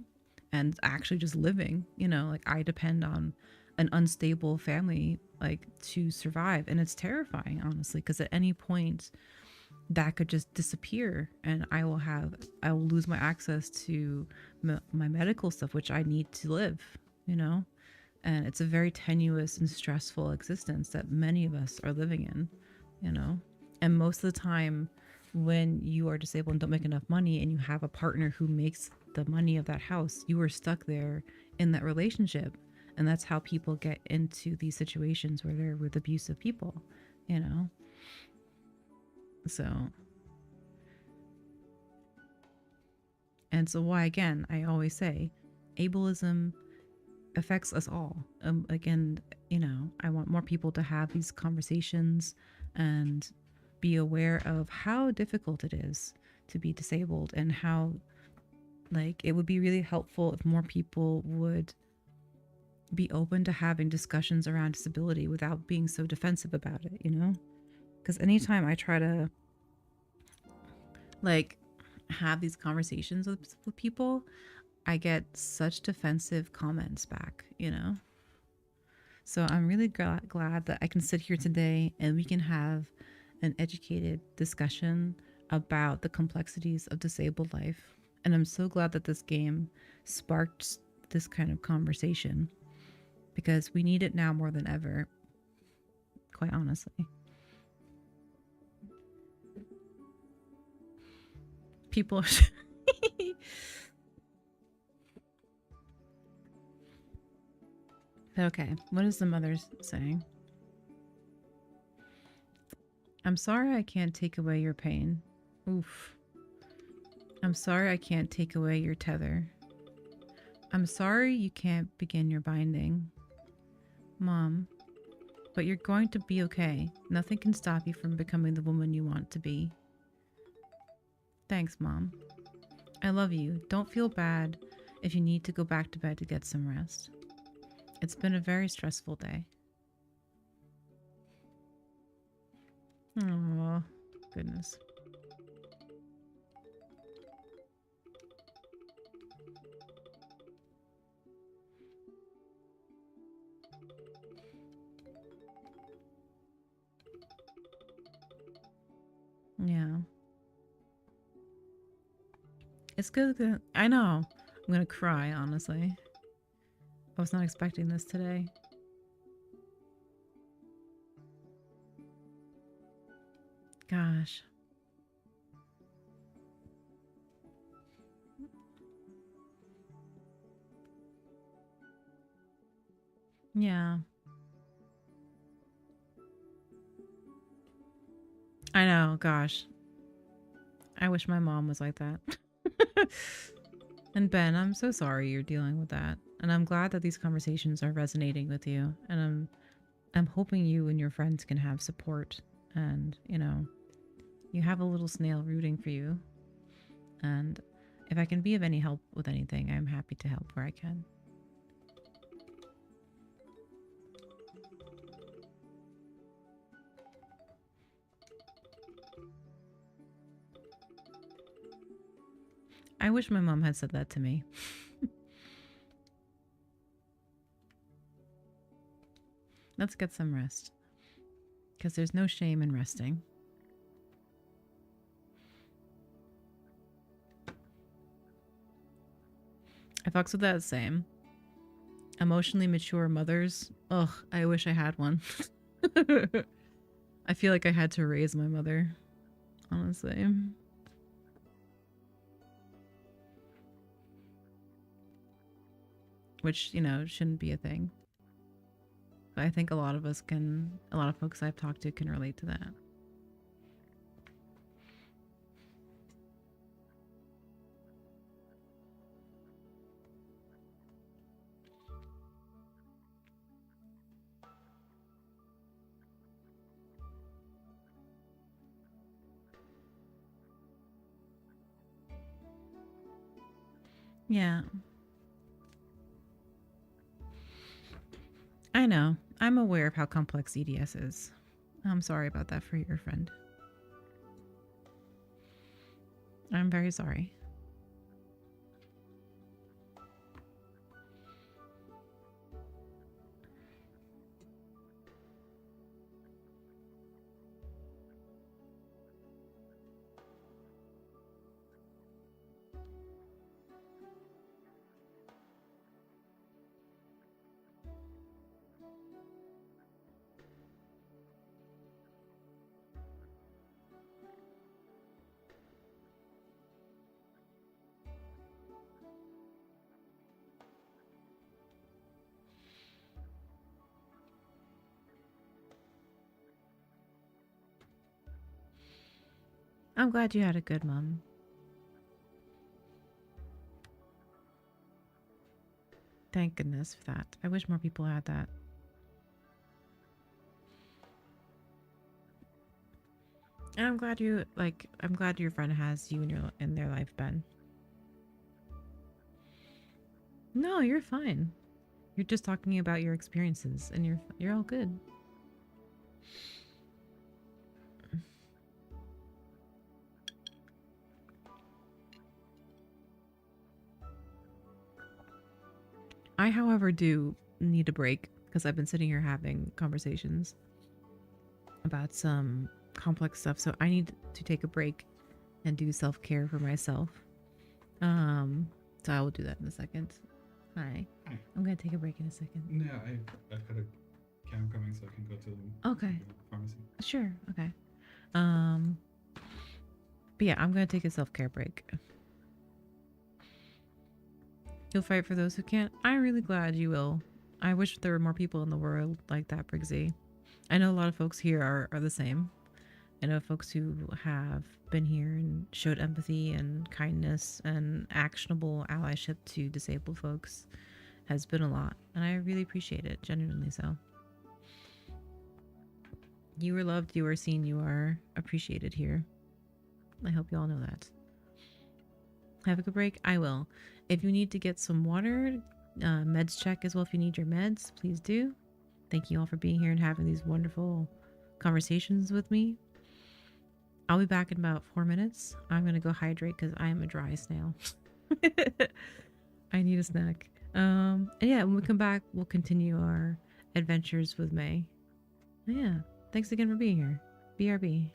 [SPEAKER 1] and actually just living. Like I depend on an unstable family like to survive, and it's terrifying, honestly, because at any point that could just disappear and I will lose my access to my medical stuff, which I need to live, you know and it's a very tenuous and stressful existence that many of us are living in, you know and most of the time when you are disabled and don't make enough money and you have a partner who makes the money of that house, you are stuck there in that relationship. And that's how people get into these situations where they're with abusive people, you know so and so why, again, I always say ableism affects us all. Again, I want more people to have these conversations and be aware of how difficult it is to be disabled, and how like it would be really helpful if more people would be open to having discussions around disability without being so defensive about it, because anytime I try to like have these conversations with people, I get such defensive comments back, So I'm really glad that I can sit here today and we can have an educated discussion about the complexities of disabled life. And I'm so glad that this game sparked this kind of conversation, because we need it now more than ever, quite honestly. People are okay, what is the mother saying? I'm sorry I can't take away your pain. Oof. I'm sorry I can't take away your tether. I'm sorry you can't begin your binding. Mom, but you're going to be okay. Nothing can stop you from becoming the woman you want to be. Thanks, Mom. I love you. Don't feel bad if you need to go back to bed to get some rest. It's been a very stressful day. Oh, goodness. Yeah. It's good. I know. I'm going to cry, honestly. I was not expecting this today. Gosh. Yeah. I know. Gosh. I wish my mom was like that. And Ben, I'm so sorry you're dealing with that. And I'm glad that these conversations are resonating with you. And I'm hoping you and your friends can have support, and, you have a little snail rooting for you. And if I can be of any help with anything, I'm happy to help where I can. I wish my mom had said that to me. Let's get some rest, because there's no shame in resting. I fucks with that same. Emotionally mature mothers. Ugh, I wish I had one. I feel like I had to raise my mother, honestly. Which, shouldn't be a thing. But I think a lot of folks I've talked to can relate to that. Yeah. I know. I'm aware of how complex EDS is. I'm sorry about that for your friend. I'm very sorry. I'm glad you had a good mom. Thank goodness for that. I wish more people had that. And I'm glad you like. I'm glad your friend has you in their life, Ben. No, you're fine. You're just talking about your experiences, and you're all good. I, however, do need a break because I've been sitting here having conversations about some complex stuff. So I need to take a break and do self care for myself. Um, so I will do that in a second. Hi.
[SPEAKER 2] Hi.
[SPEAKER 1] I'm gonna take a break in a second.
[SPEAKER 2] Yeah, I've got a cam coming, so I can go to
[SPEAKER 1] Okay.
[SPEAKER 2] the pharmacy.
[SPEAKER 1] Sure. Okay. But yeah, I'm gonna take a self care break. You'll fight for those who can't. I'm really glad you will. I wish there were more people in the world like that, Briggsy. I know a lot of folks here are the same. I know folks who have been here and showed empathy and kindness and actionable allyship to disabled folks has been a lot. And I really appreciate it, genuinely so. You are loved, you are seen, you are appreciated here. I hope you all know that. Have a good break. I will. If you need to get some water, meds check as well. If you need your meds, please do. Thank you all for being here and having these wonderful conversations with me. I'll be back in about 4 minutes. I'm going to go hydrate because I am a dry snail. I need a snack. And yeah, when we come back, we'll continue our adventures with May. Yeah. Thanks again for being here. BRB.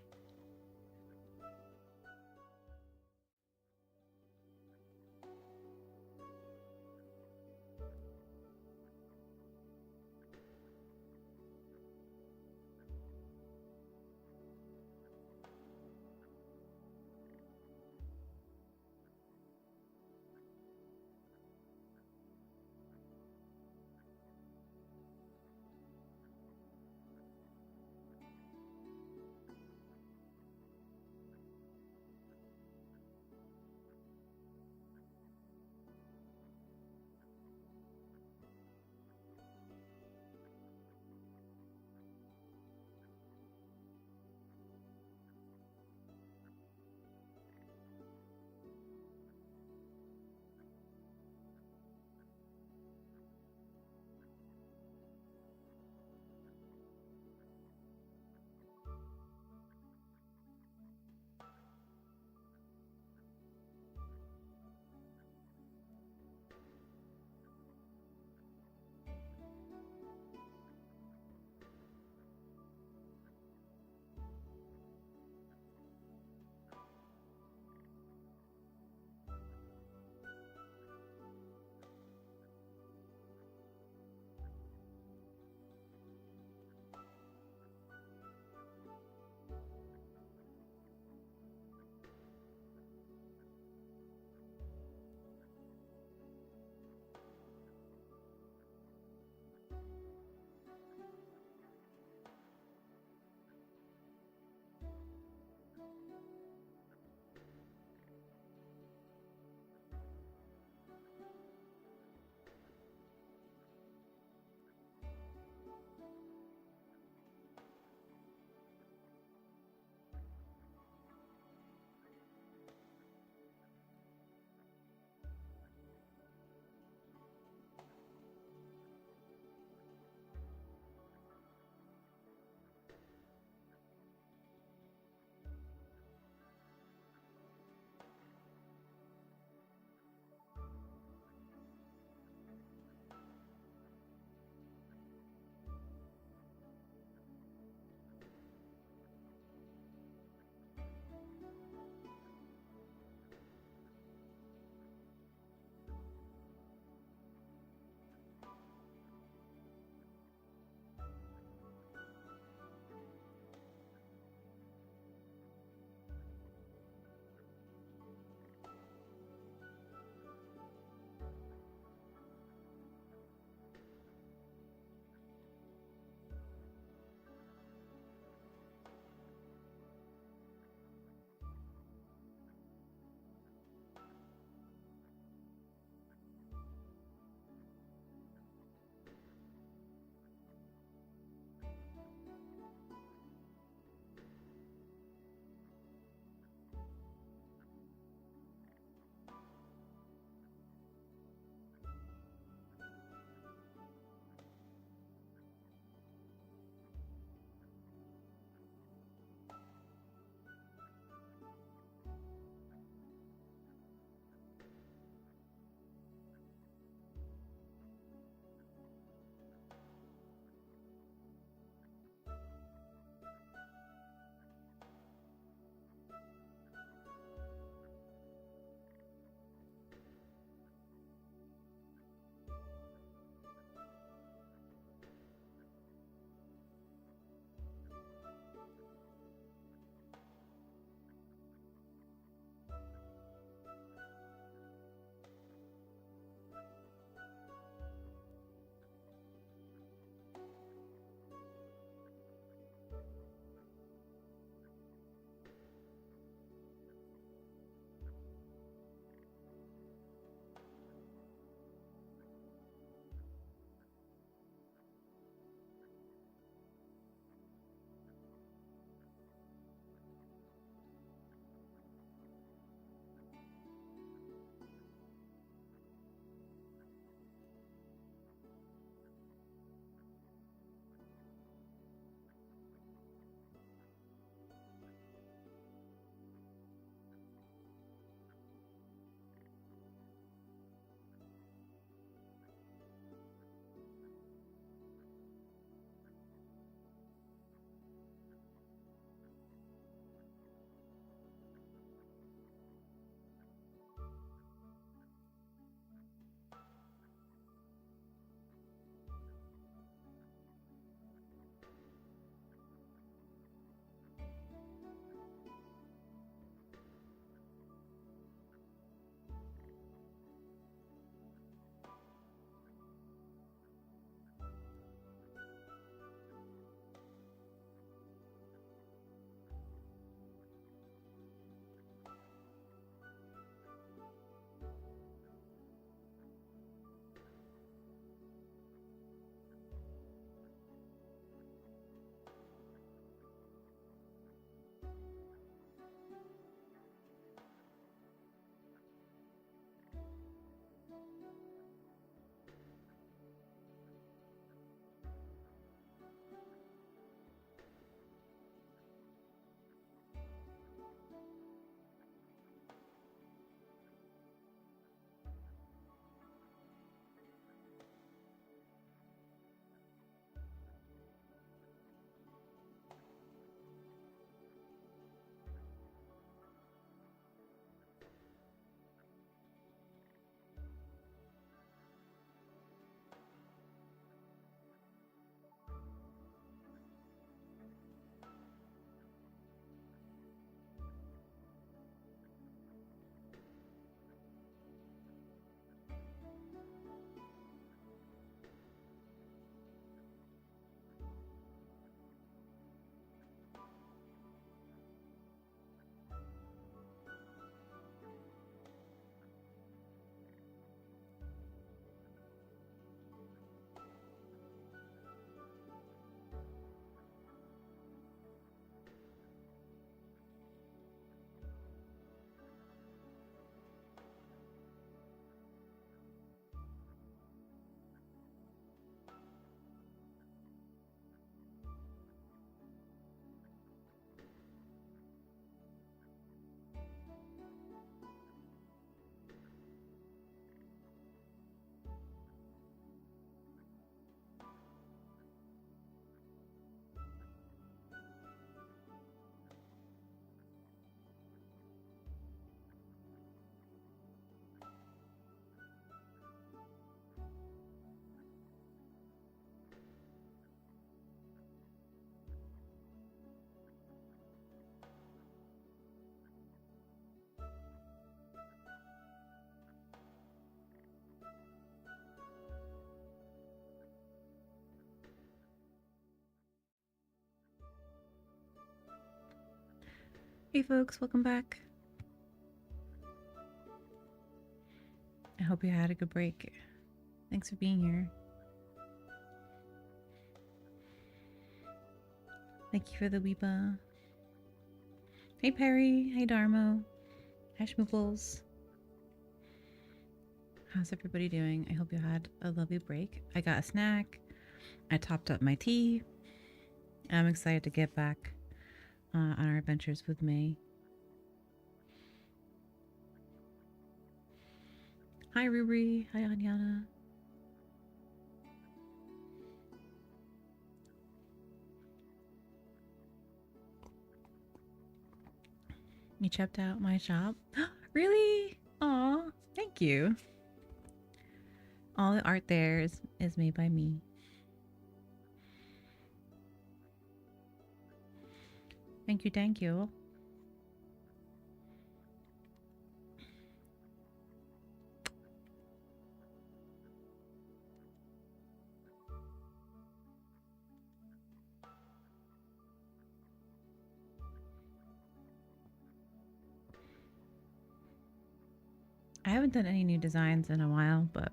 [SPEAKER 1] Hey folks, welcome back. I hope you had a good break. Thanks for being here. Thank you for the weepa. Hey Perry, hey Darmo, hi Schmooples. How's everybody doing? I hope you had a lovely break. I got a snack. I topped up my tea. I'm excited to get back on our adventures with May. Hi Rubri, hi Anyana. You checked out my shop? Really? Aw, thank you. All the art there is made by me. Thank you, thank you. I haven't done any new designs in a while, but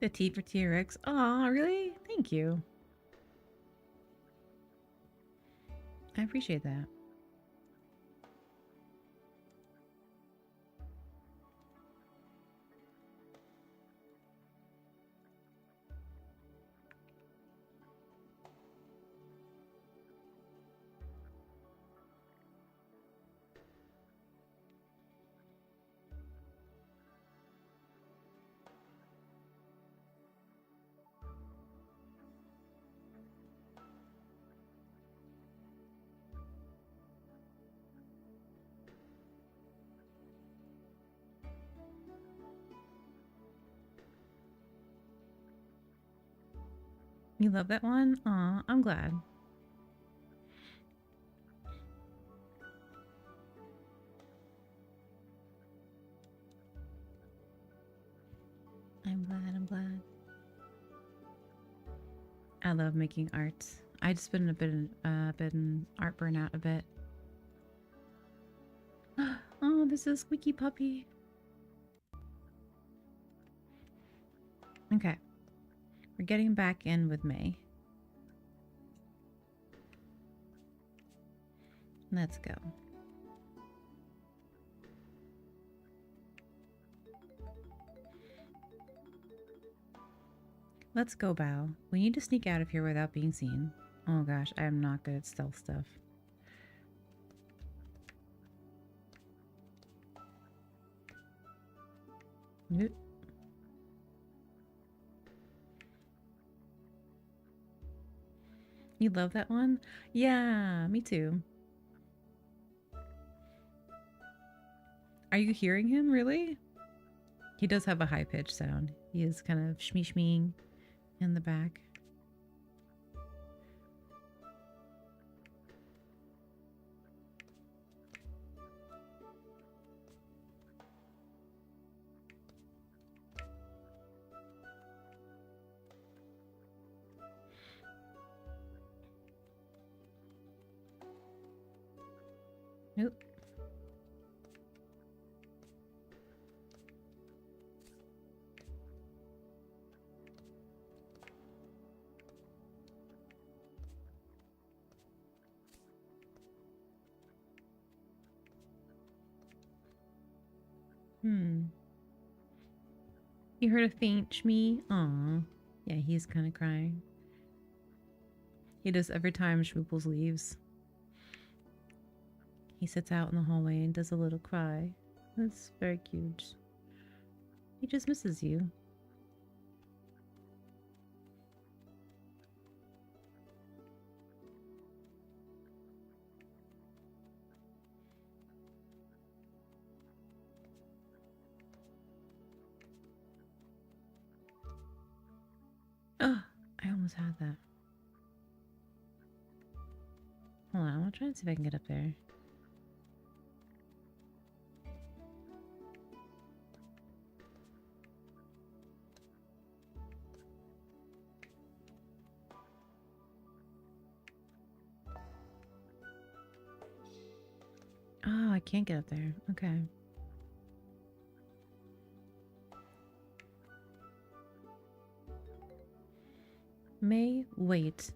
[SPEAKER 1] the T for TRX. Aw, really? Thank you. I appreciate that. You love that one? Aw, I'm glad. I'm glad, I'm glad. I love making art. I just been been art burnout a bit. Oh, this is Squeaky Puppy. Okay, we're getting back in with May. Let's go. Let's go, Bao. We need to sneak out of here without being seen. Oh gosh, I am not good at stealth stuff. Nope. You love that one? Yeah, me too. Are you hearing him, really? He does have a high-pitched sound. He is kind of shmee-shmeeing in the back. Nope. You heard a faint shmee? Aw. Yeah, he's kind of crying. He does every time Schmooples leaves. He sits out in the hallway and does a little cry. That's very cute. He just misses you. almost had that. Hold on, I'll try and see if I can get up there. Oh, I can't get up there. Okay. May, wait.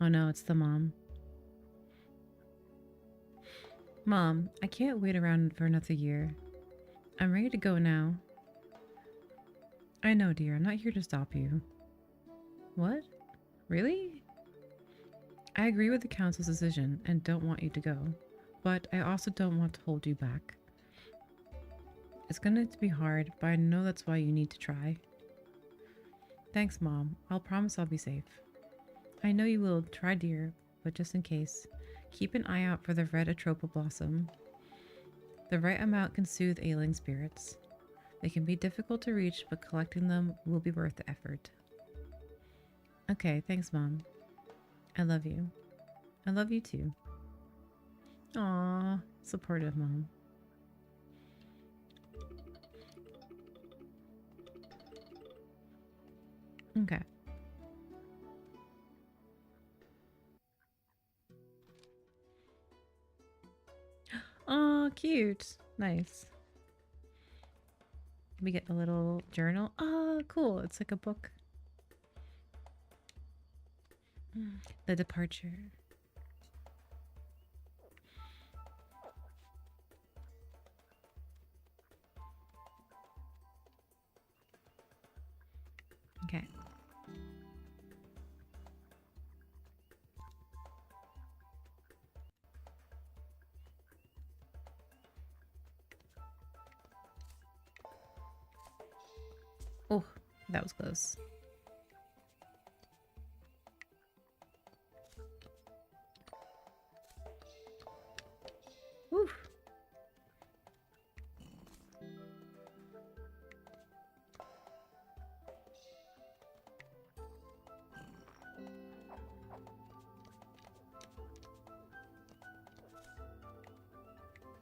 [SPEAKER 1] Oh no, it's the mom. Mom, I can't wait around for another year. I'm ready to go now. I know, dear. I'm not here to stop you. What? Really? I agree with the council's decision and don't want you to go. But I also don't want to hold you back. It's going to be hard, but I know that's why you need to try. Thanks, Mom. I'll promise I'll be safe. I know you will try, dear, but just in case, keep an eye out for the red atropa blossom. The right amount can soothe ailing spirits. They can be difficult to reach, but collecting them will be worth the effort. Okay, thanks, Mom. I love you. I love you too. Aww, supportive mom. Okay. Aw, cute. Nice. We get a little journal. Oh, cool. It's like a book. The departure. Okay. Oh, that was close. Woof.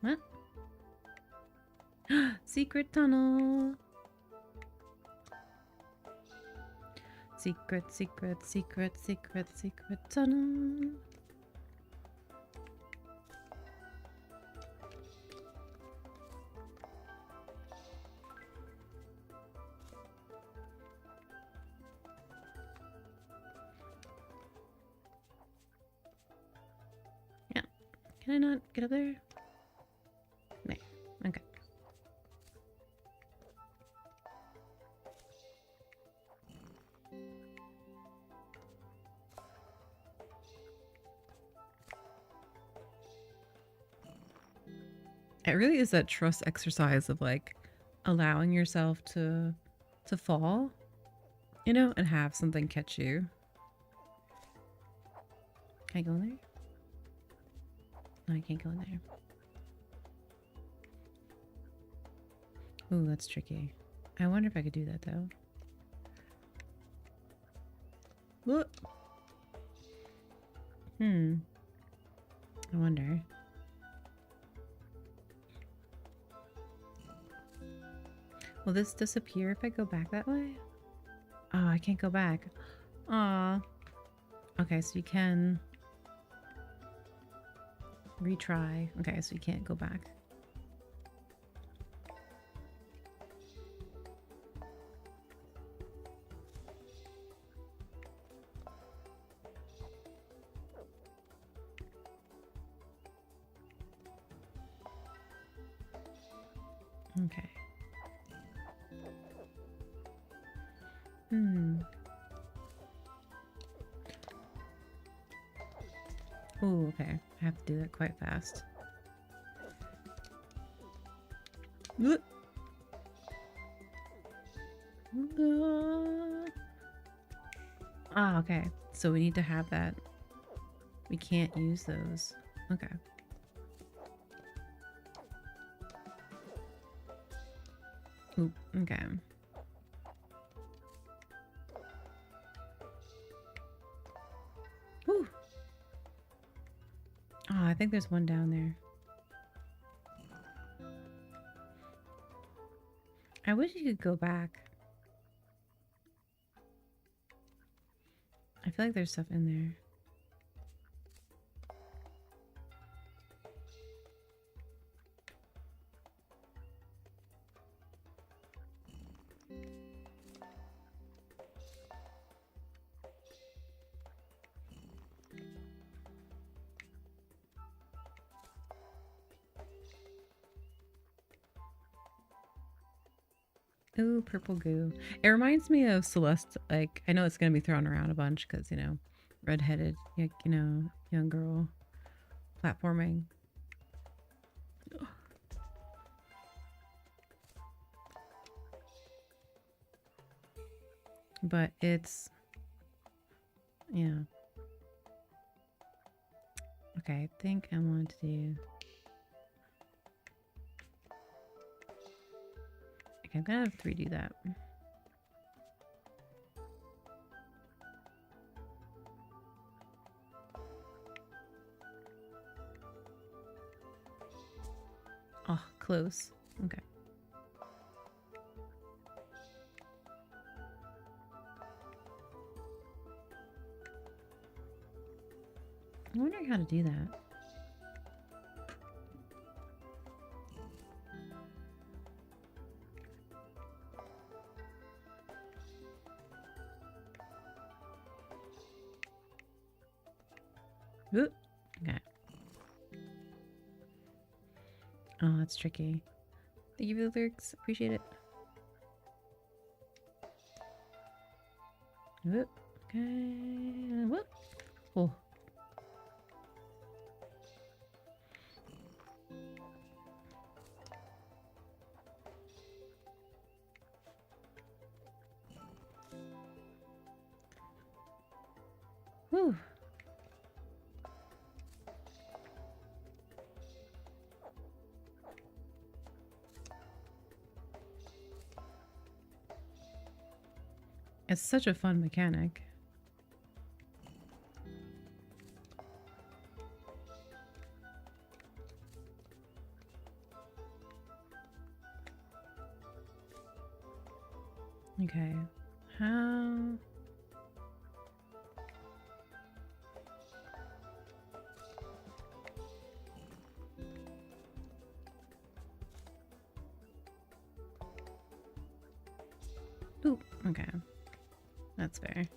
[SPEAKER 1] What? Secret tunnel. Secret, secret, secret, secret, secret tunnel. Yeah. Can I not get up there? No. Okay. It really is that trust exercise of like allowing yourself to fall, you know, and have something catch you. Can I go in there? No, I can't go in there. Ooh, that's tricky. I wonder if I could do that though. Look. I wonder. Will this disappear if I go back that way? Oh, I can't go back. Aw. Okay, so you can retry. Okay, so you can't go back. Okay. Oh, okay. I have to do that quite fast. Ah, okay. So we need to have that. We can't use those. Okay. Oop, okay. Oh, I think there's one down there. I wish you could go back. I feel like there's stuff in there. Ooh, purple goo. It reminds me of Celeste. Like, I know it's going to be thrown around a bunch because, you know, redheaded, like, you know, young girl platforming. But it's, yeah. Okay, I think I want to do. Okay, I'm going to have 3D that. Oh, close. Okay. I'm wondering how to do that. Ooh, okay. Oh, that's tricky. Thank you for the lyrics. Appreciate it. Ooh, okay. Whoop. Oh. Whew. It's such a fun mechanic. Okay. How? Ooh, okay. That's fair.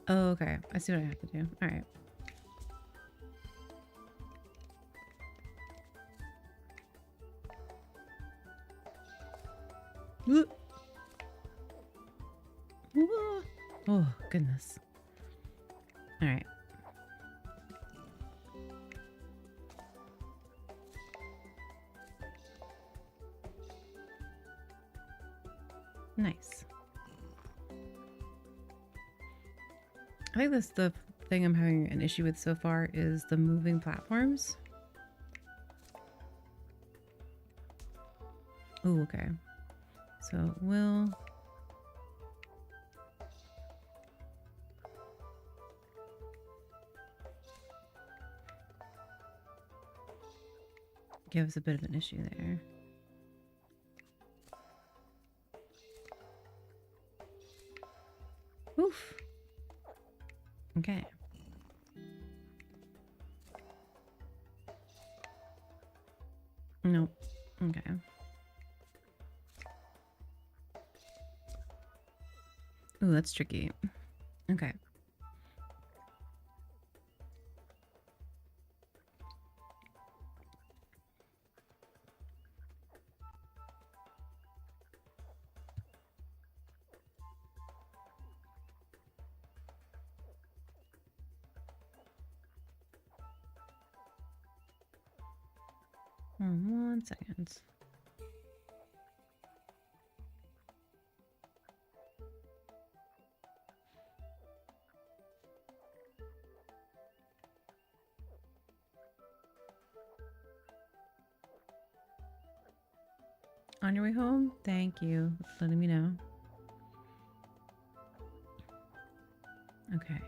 [SPEAKER 1] Oh, okay. I see what I have to do. All right. Ooh. Ooh. Oh, goodness. All right. Nice. I think that's the thing I'm having an issue with so far is the moving platforms. Oh, okay. So we'll give us a bit of an issue there. Oof. Okay. Nope. Okay. Ooh, that's tricky. Okay. One second. On your way home? Thank you for letting me know. Okay.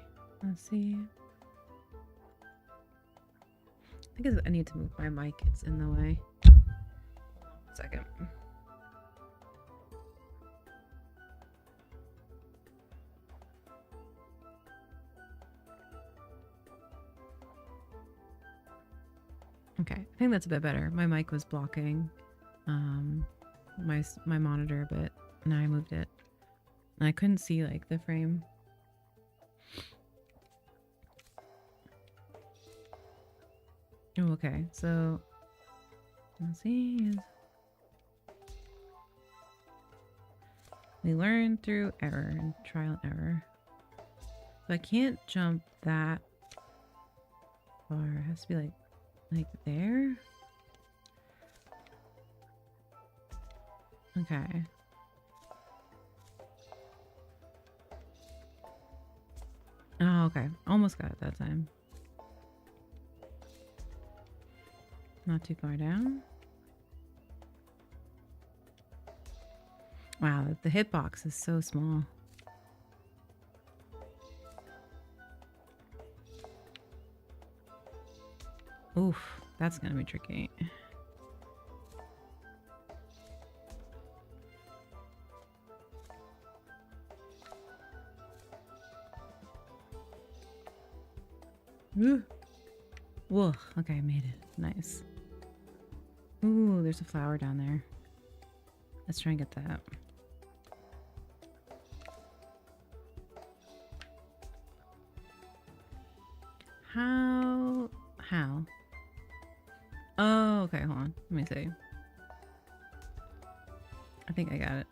[SPEAKER 1] Let's see. I think I need to move my mic. It's in the way. 1 second. Okay, I think that's a bit better. My mic was blocking my monitor a bit. Now I moved it. And I couldn't see like the frame. Oh, okay. So let's see. We learn through error and trial and error. So I can't jump that far. It has to be like there. Okay. Oh, okay. Almost got it that time. Not too far down. Wow, the hitbox is so small. Oof, that's gonna be tricky. Ooh. Whoa, okay, I made it. Nice. Ooh, there's a flower down there. Let's try and get that. How? Oh, okay, hold on. Let me see. I think I got it.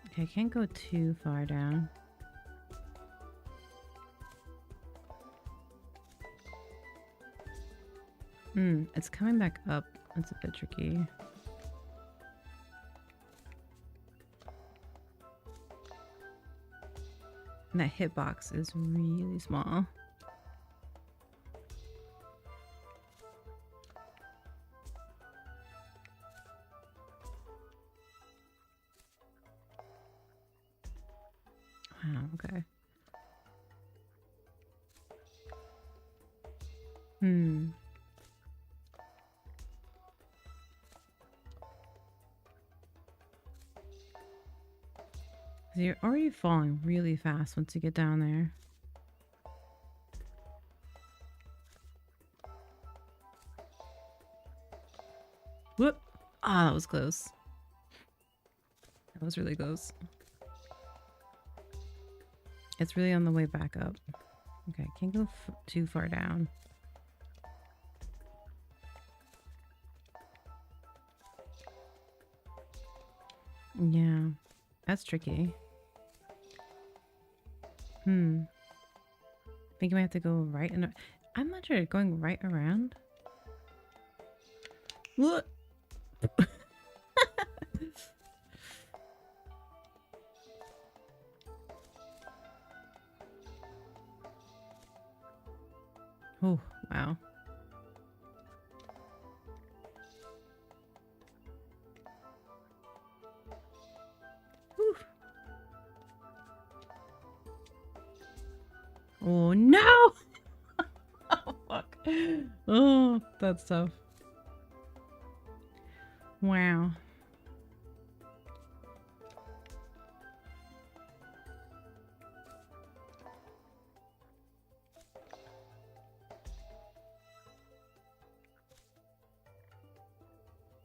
[SPEAKER 1] Okay, I can't go too far down. It's coming back up. It's a bit tricky. And that hitbox is really small. Wow, okay. You're already falling really fast once you get down there. Whoop! Ah, that was close. That was really close. It's really on the way back up. Okay, can't go too far down. Yeah, that's tricky. I think we have to go right and I'm not sure. Going right around? What? Oh, wow. Whew. Oh, no! Oh, fuck. Oh, that's tough. Wow.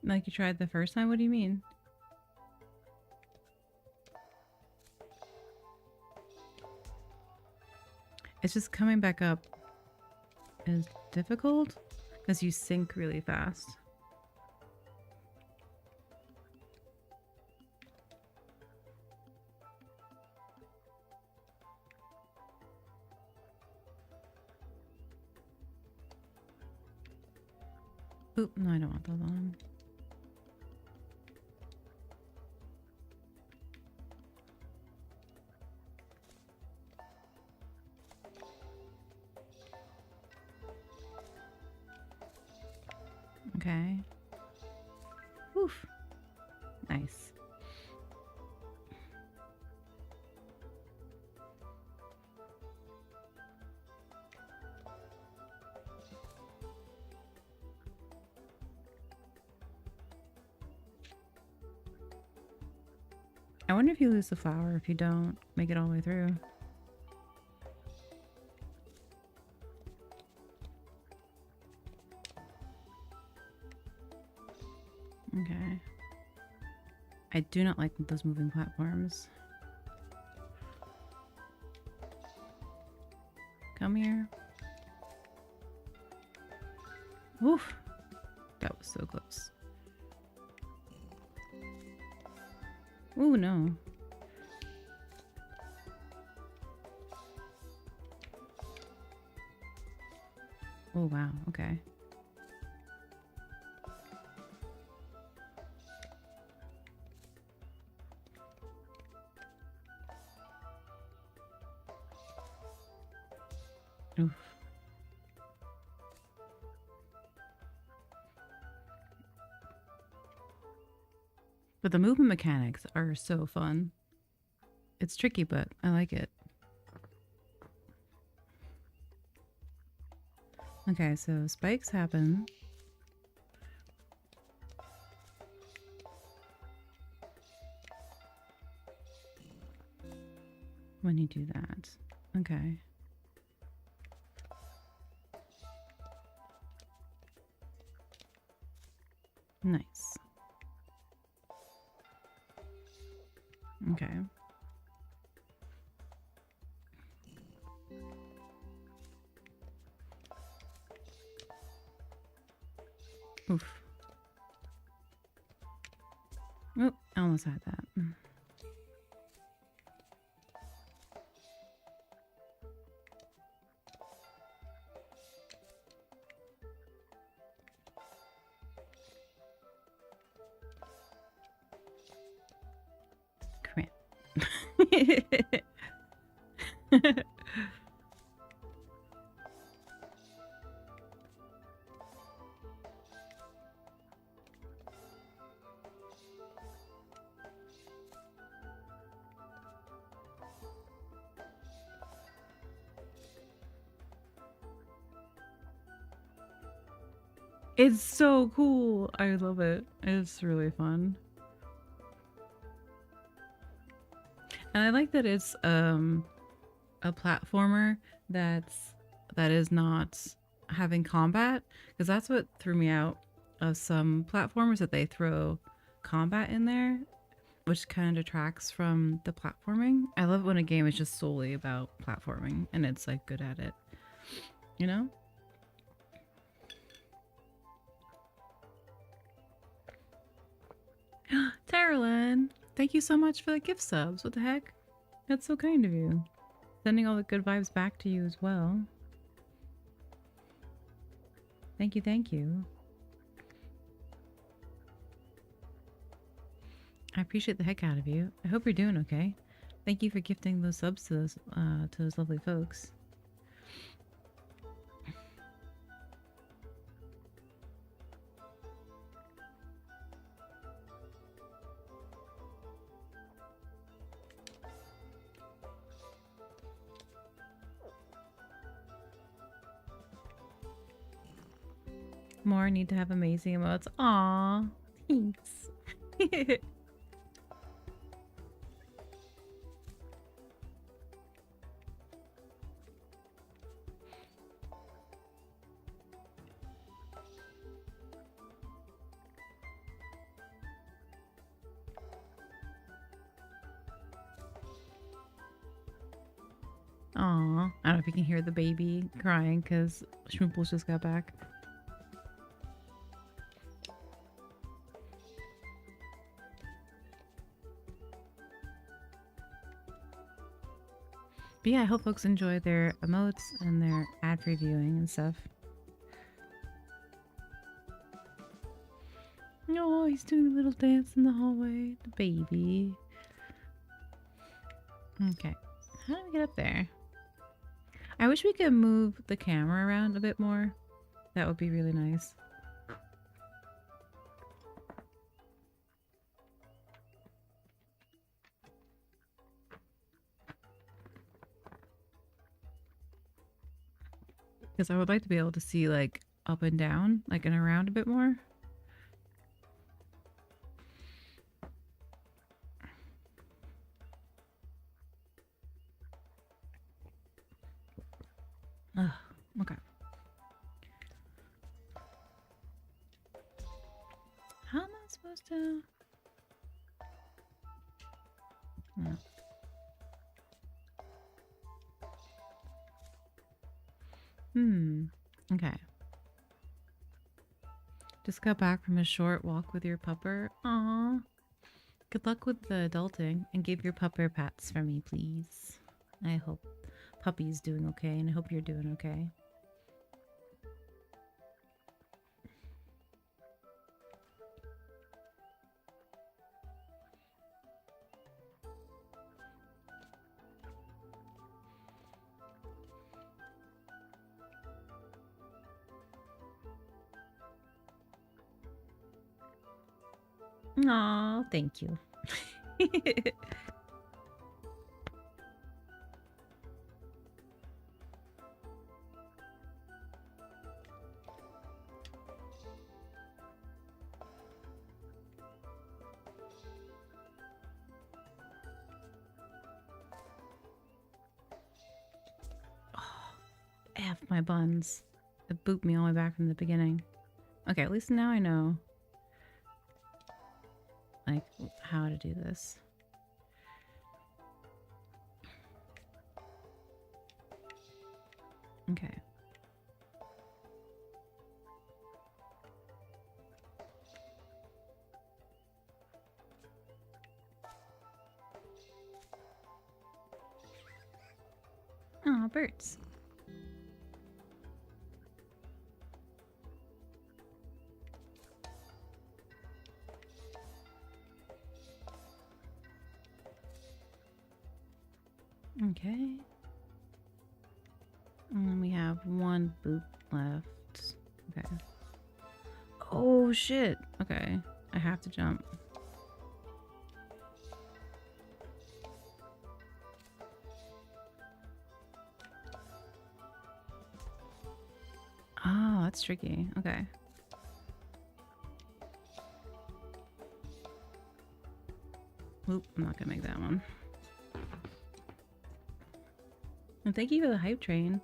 [SPEAKER 1] Like you tried the first time? What do you mean? It's just coming back up is difficult because you sink really fast. Oop, no, I don't want those on. Nice. I wonder if you lose the flower if you don't make it all the way through. Okay. I do not like those moving platforms. Come here. Oof. That was so close. Ooh, no. Oh, wow. Okay. Oof. But the movement mechanics are so fun. It's tricky, but I like it. Okay, so spikes happen. When you do that. Okay. Nice. Okay. Oof. Oh, I almost had that. Crap. It's so cool. I love it. It's really fun. And I like that it's a platformer that is not having combat, because that's what threw me out of some platformers, that they throw combat in there, which kind of detracts from the platforming. I love when a game is just solely about platforming and it's like good at it, you know? Taralyn, thank you so much for the gift subs. What the heck? That's so kind of you. Sending all the good vibes back to you as well. Thank you, thank you. I appreciate the heck out of you. I hope you're doing okay. Thank you for gifting those subs to those lovely folks. More need to have amazing emotes. Aww, thanks. Aw, I don't know if you can hear the baby crying because Schmooples just got back. But yeah, I hope folks enjoy their emotes and their ad-free viewing and stuff. Oh, he's doing a little dance in the hallway. The baby. Okay. How do we get up there? I wish we could move the camera around a bit more. That would be really nice. Because I would like to be able to see like up and down, like and around a bit more. Ugh, okay. How am I supposed to? No. Okay. Just got back from a short walk with your pupper. Aw. Good luck with the adulting, and give your pupper pats for me, please. I hope Puppy's doing okay, and I hope you're doing okay. Aw, thank you. F my buns. It booped me all the way back from the beginning. Okay, at least now I know like how to do this. Okay. Aw, birds. Okay. And we have one boop left. Okay. Oh shit. Okay. I have to jump. Oh, that's tricky. Okay. Oop, I'm not gonna make that one. And thank you for the hype train.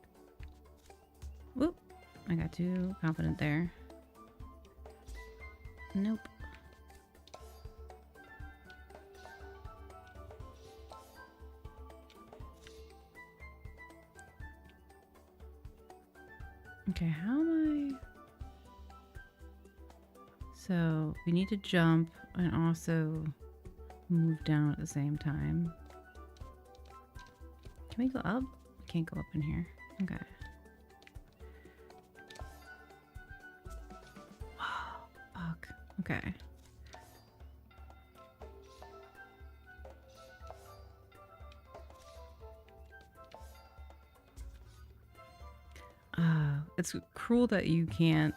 [SPEAKER 1] Whoop. I got too confident there. Nope. Okay, how am I? So we need to jump and also move down at the same time. Can we go up? We can't go up in here. Okay. Fuck. Okay. It's cruel that you can't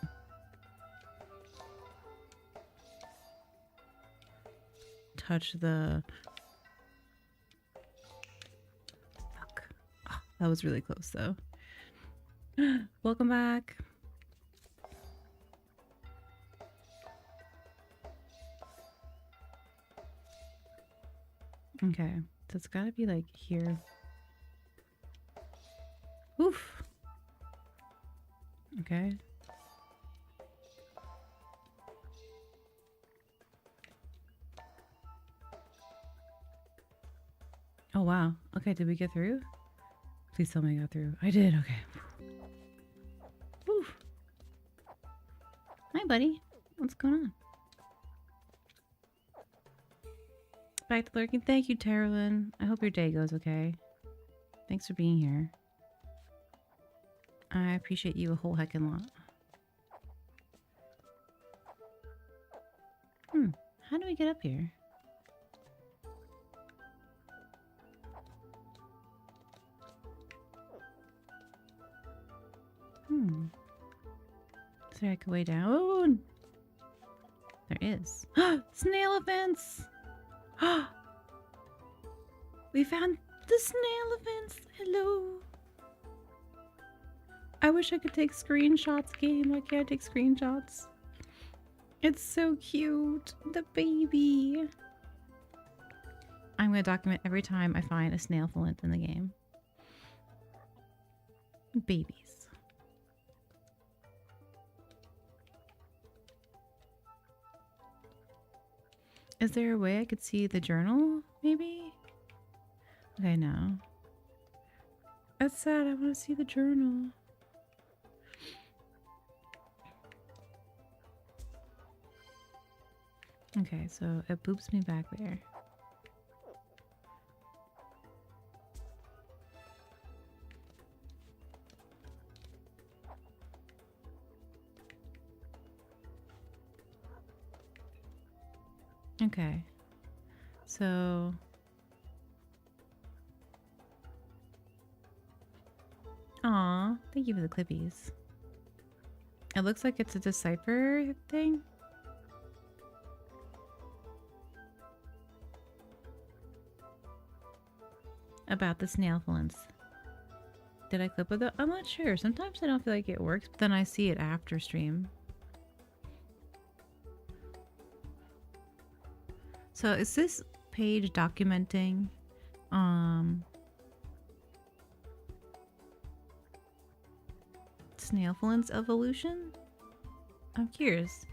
[SPEAKER 1] touch the... Fuck. Oh, that was really close though. Welcome back. Okay, so it's gotta be like here. Oof. Okay. Oh wow. Okay, did we get through? Please tell me I got through. I did, okay. Oof. Hi buddy. What's going on? Back to lurking. Thank you, Terralyn. I hope your day goes okay. Thanks for being here. I appreciate you a whole heckin' lot. How do we get up here? Is there like a way down? There is. Snail events! We found the snail events! Hello! I wish I could take screenshots, game. I can't take screenshots. It's so cute. The baby. I'm going to document every time I find a snail flint in the game. Babies. Is there a way I could see the journal, maybe? Okay, no. That's sad. I want to see the journal. Okay, so it boops me back there. Okay. So... Aw, thank you for the clippies. It looks like it's a decipher thing. About the snail flints. Did I clip with it? I'm not sure. Sometimes I don't feel like it works, but then I see it after stream. So is this page documenting snail flints evolution? I'm curious.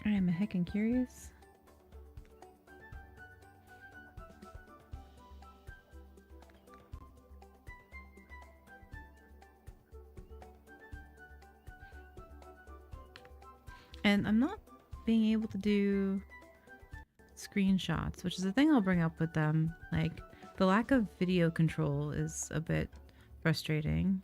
[SPEAKER 1] I am heckin' curious. And I'm not being able to do screenshots, which is the thing I'll bring up with them. Like, the lack of video control is a bit frustrating.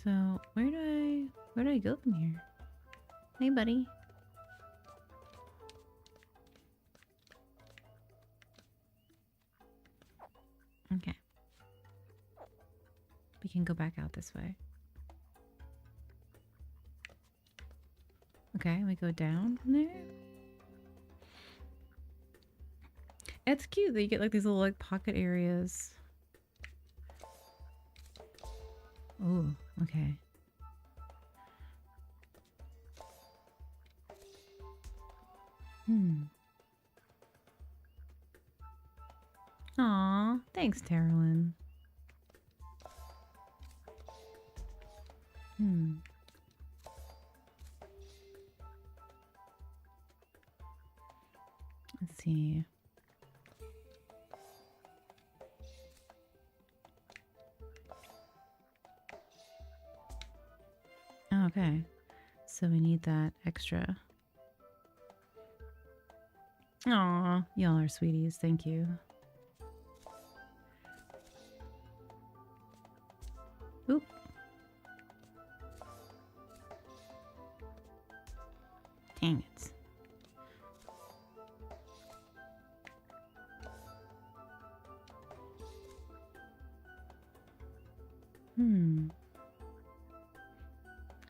[SPEAKER 1] So, where do I go from here? Hey, buddy. Okay. We can go back out this way. Okay, we go down from there. It's cute that you get like these little like pocket areas. Oh, okay. Aw, thanks, Terrelyn. Let's see. Oh, okay. So we need that extra. Aw, y'all are sweeties. Thank you. Oop. Dang it.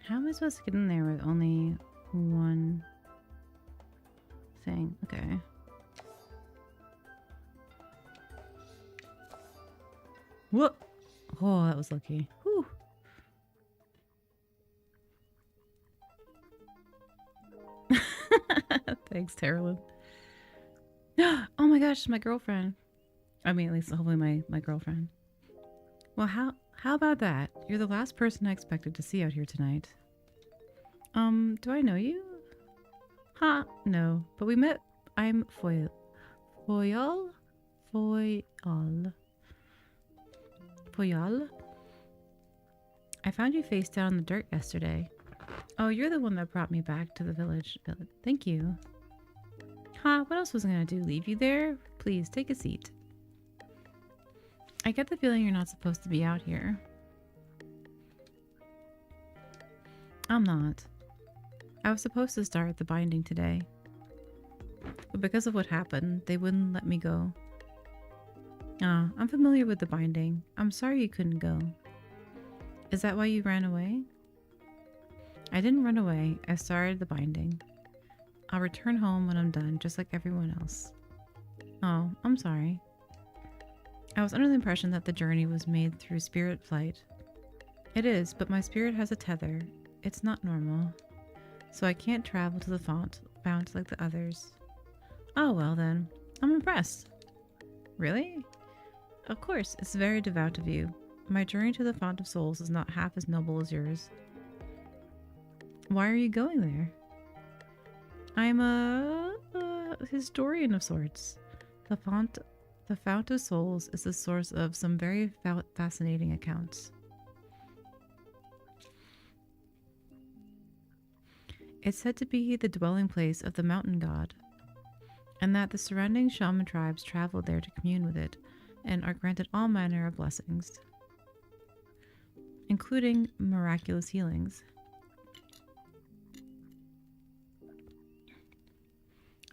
[SPEAKER 1] How am I supposed to get in there with only one thing? Okay. Whoop! Oh, that was lucky. Whew. Thanks, Terrelyn. Oh my gosh, my girlfriend. I mean, at least hopefully my girlfriend. Well, how about that? You're the last person I expected to see out here tonight. Do I know you? Huh? No, but we met. I'm Foil. Foil? Foil. Foil? I found you face down in the dirt yesterday. Oh, you're the one that brought me back to the village. Thank you. Huh? What else was I gonna do? Leave you there? Please, take a seat. I get the feeling you're not supposed to be out here. I'm not. I was supposed to start the binding today. But because of what happened, they wouldn't let me go. Ah, I'm familiar with the binding. I'm sorry you couldn't go. Is that why you ran away? I didn't run away. I started the binding. I'll return home when I'm done, just like everyone else. Oh, I'm sorry. I was under the impression that the journey was made through spirit flight. It is, but my spirit has a tether. It's not normal. So I can't travel to the font like the others. Oh well then. I'm impressed. Really? Of course, it's very devout of you. My journey to the Font of Souls is not half as noble as yours. Why are you going there? I'm a historian of sorts. The Font of Souls is the source of some very fascinating accounts. It's said to be the dwelling place of the mountain god, and that the surrounding shaman tribes travel there to commune with it and are granted all manner of blessings, including miraculous healings.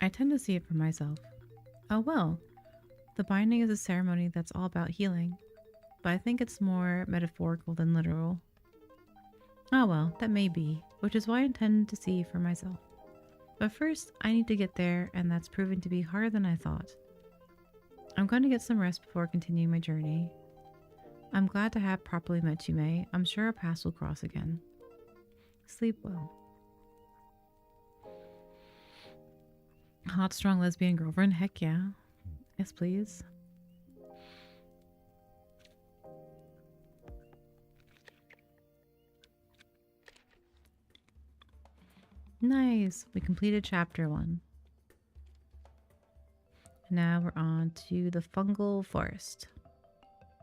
[SPEAKER 1] I tend to see it for myself. Oh well, the binding is a ceremony that's all about healing, but I think it's more metaphorical than literal. Oh well, that may be, which is why I intend to see for myself. But first, I need to get there, and that's proving to be harder than I thought. I'm going to get some rest before continuing my journey. I'm glad to have properly met you, May. I'm sure our paths will cross again. Sleep well. Hot, strong lesbian girlfriend? Heck yeah. Yes, please. Nice. We completed chapter 1. Now we're on to the fungal forest.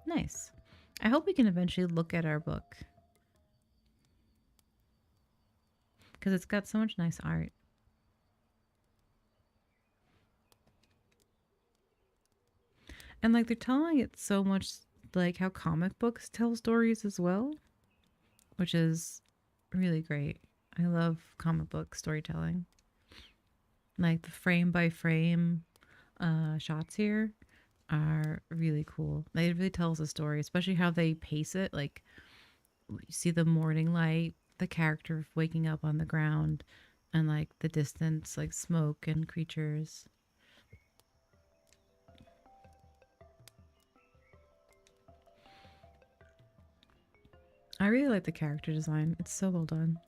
[SPEAKER 1] Nice. I hope we can eventually look at our book, because it's got so much nice art. And like they're telling it so much like how comic books tell stories as well, which is really great. I love comic book storytelling. Like the frame by frame shots here are really cool. It really tells a story, especially how they pace it. Like you see the morning light, the character waking up on the ground, and like the distance, like smoke and creatures. I really like the character design. It's so well done.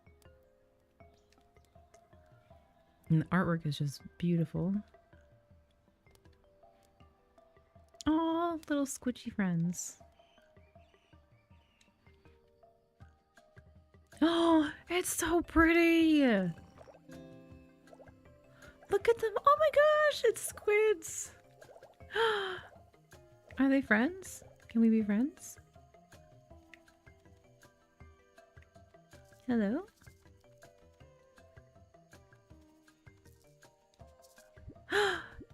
[SPEAKER 1] And the artwork is just beautiful. Aw, little squishy friends. Oh, it's so pretty. Look at them. Oh my gosh, it's squids. Are they friends? Can we be friends? Hello?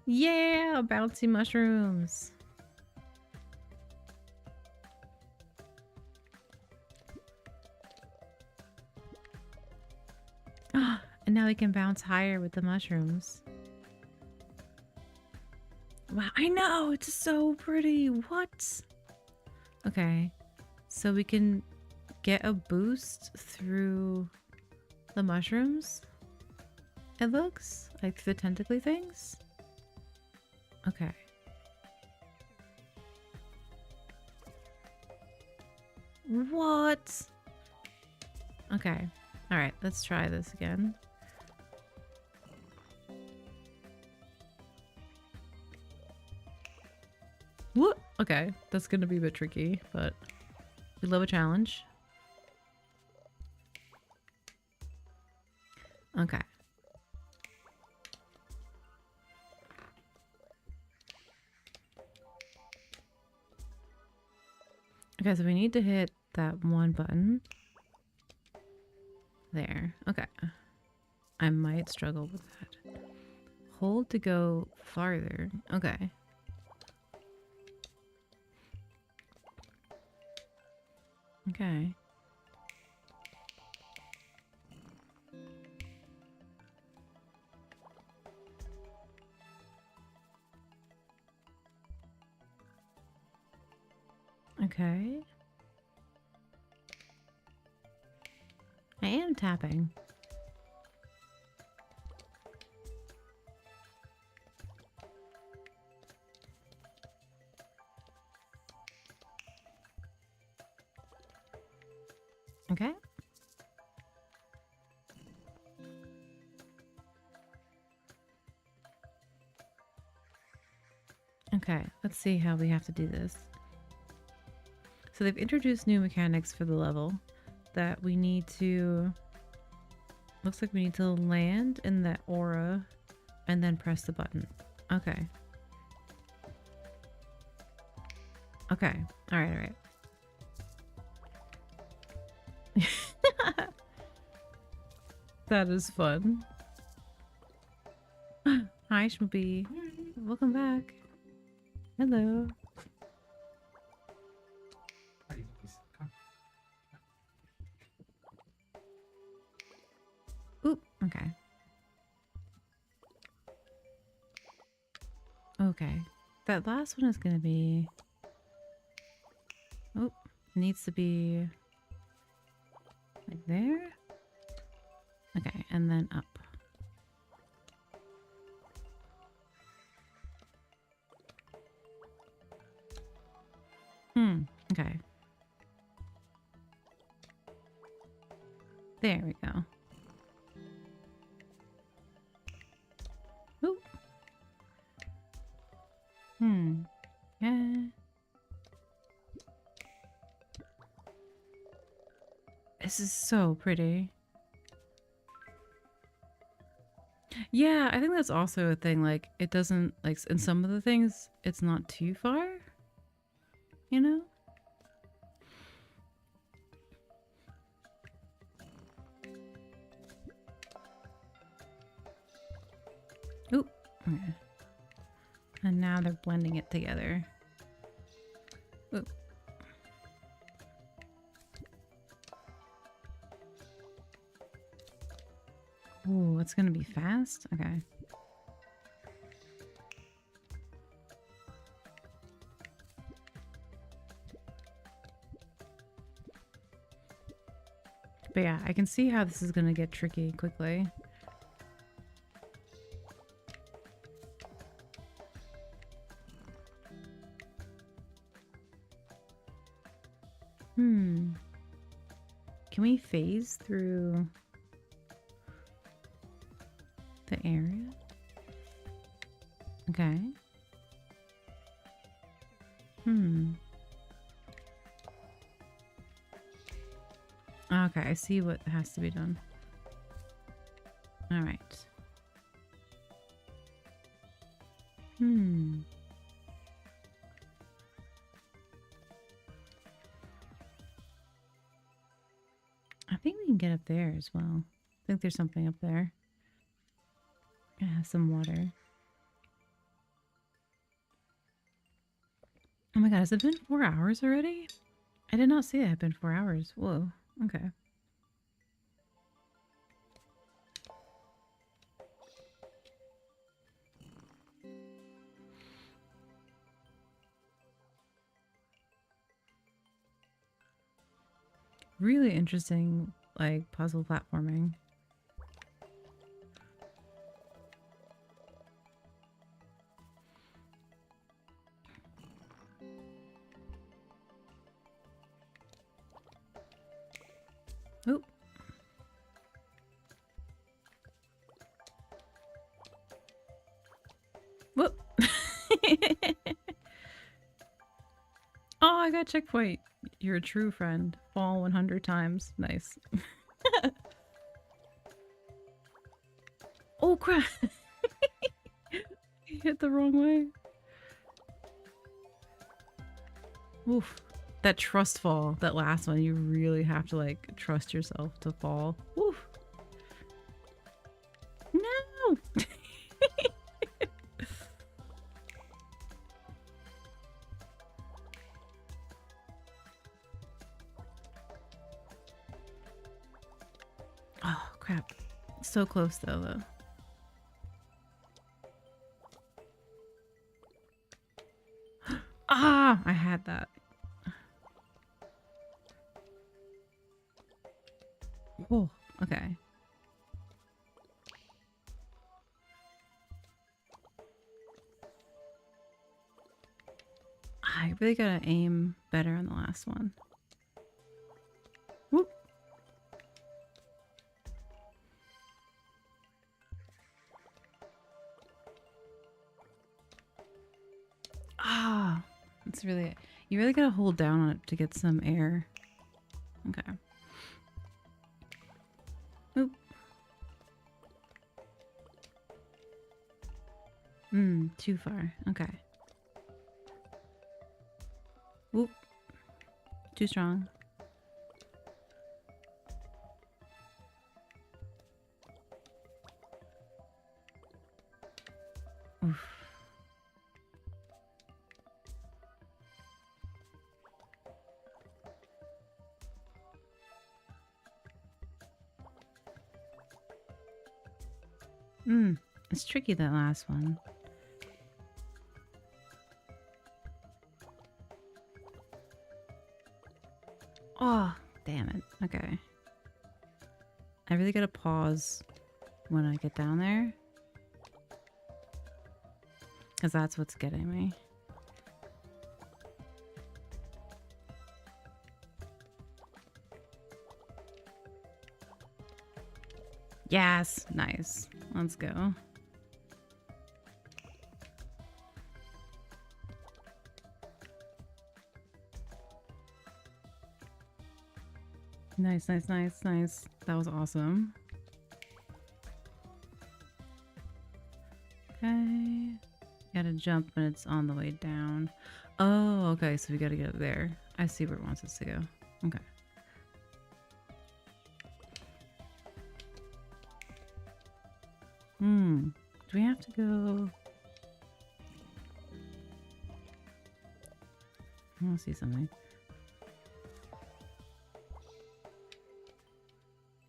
[SPEAKER 1] Yeah, bouncy mushrooms. And now we can bounce higher with the mushrooms. Wow, I know, it's so pretty. What? Okay, so we can get a boost through the mushrooms? It looks like the tentacly things. Okay. What? Okay. All right, let's try this again. What? Okay, that's gonna be a bit tricky, but we love a challenge. Okay. Okay, so we need to hit that one button. There. Okay. I might struggle with that. Hold to go farther. Okay. Okay. Okay. I am tapping. Okay. Okay, let's see how we have to do this. So they've introduced new mechanics for the level that we need to... Looks like we need to land in that aura and then press the button. Okay. Okay. Alright, alright. That is fun. Hi, Schmoopy. Welcome back. Hello.
[SPEAKER 2] Hi, please. Come.
[SPEAKER 1] Oop. Okay. Okay. That last one is going to be... Oh, needs to be... like there? Okay, and then up. Okay. There we go. Oop. Yeah. This is so pretty. Yeah, I think that's also a thing. Like, it doesn't, like, in some of the things, it's not too far. You know? Oop. Okay. And now they're blending it together. Oop. Ooh, it's gonna be fast? Okay. But yeah, I can see how this is gonna get tricky quickly. Can we phase through the area? Okay. Okay, I see what has to be done. All right. I think we can get up there as well. I think there's something up there. I have some water. Oh my god, has it been 4 hours already? I did not see it had been 4 hours. Whoa, okay. Really interesting, like, puzzle platforming. Oop. Whoop. Oh, I got checkpoint. You're a true friend. Fall 100 times. Nice. Oh, crap. You hit the wrong way. Oof. That trust fall, that last one, you really have to, like, trust yourself to fall. Oof. No! Oh, crap. So close, though. Ah! I had that. Oh, Okay. I really gotta aim better on the last one. Whoop. Ah, it's really, you really gotta hold down on it to get some air. Okay. Oop. Too far. Okay. Oop. Too strong. Oof. It's tricky, that last one. Oh, damn it. Okay. I really gotta pause when I get down there, because that's what's getting me. Yes, nice. Let's go. Nice, nice, nice, nice. That was awesome. Okay. Gotta jump when it's on the way down. Oh, okay, so we gotta get up there. I see where it wants us to go. Okay. Do we have to go? I want to see something.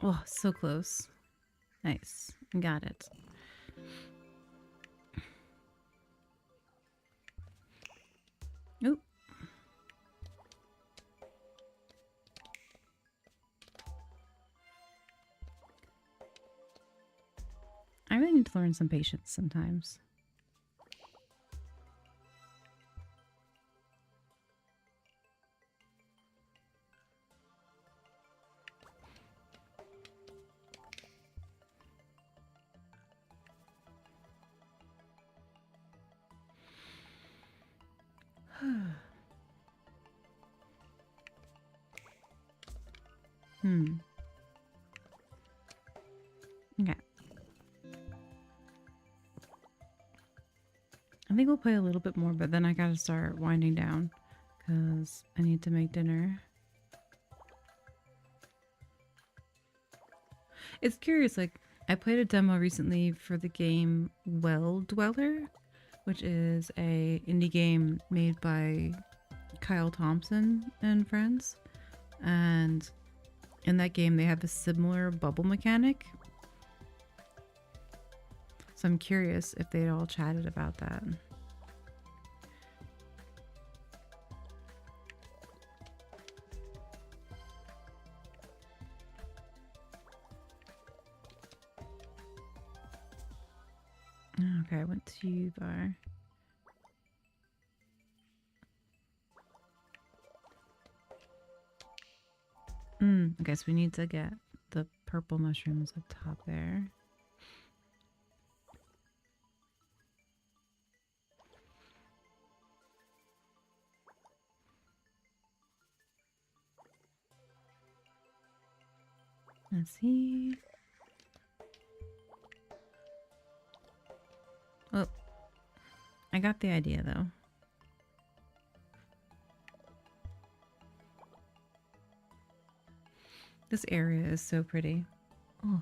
[SPEAKER 1] Oh, so close. Nice. Got it. Oop. I really need to learn some patience sometimes. Okay. I think we'll play a little bit more, but then I gotta start winding down because I need to make dinner. It's curious, like, I played a demo recently for the game Well Dweller, which is a indie game made by Kyle Thompson and friends. And in that game, they have a similar bubble mechanic. So I'm curious if they all chatted about that. Okay, I went too far. Okay, so we need to get the purple mushrooms up top there. Let's see. Oh, I got the idea though. This area is so pretty. Oh.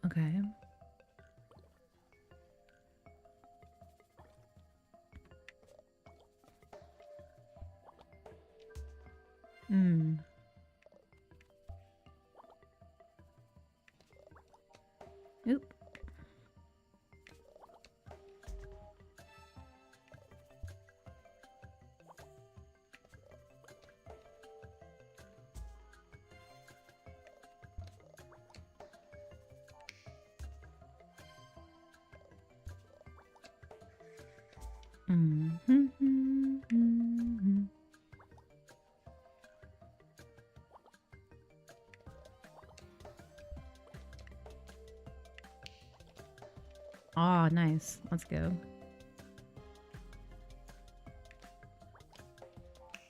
[SPEAKER 1] Okay. Oop. Oh, nice. Let's go.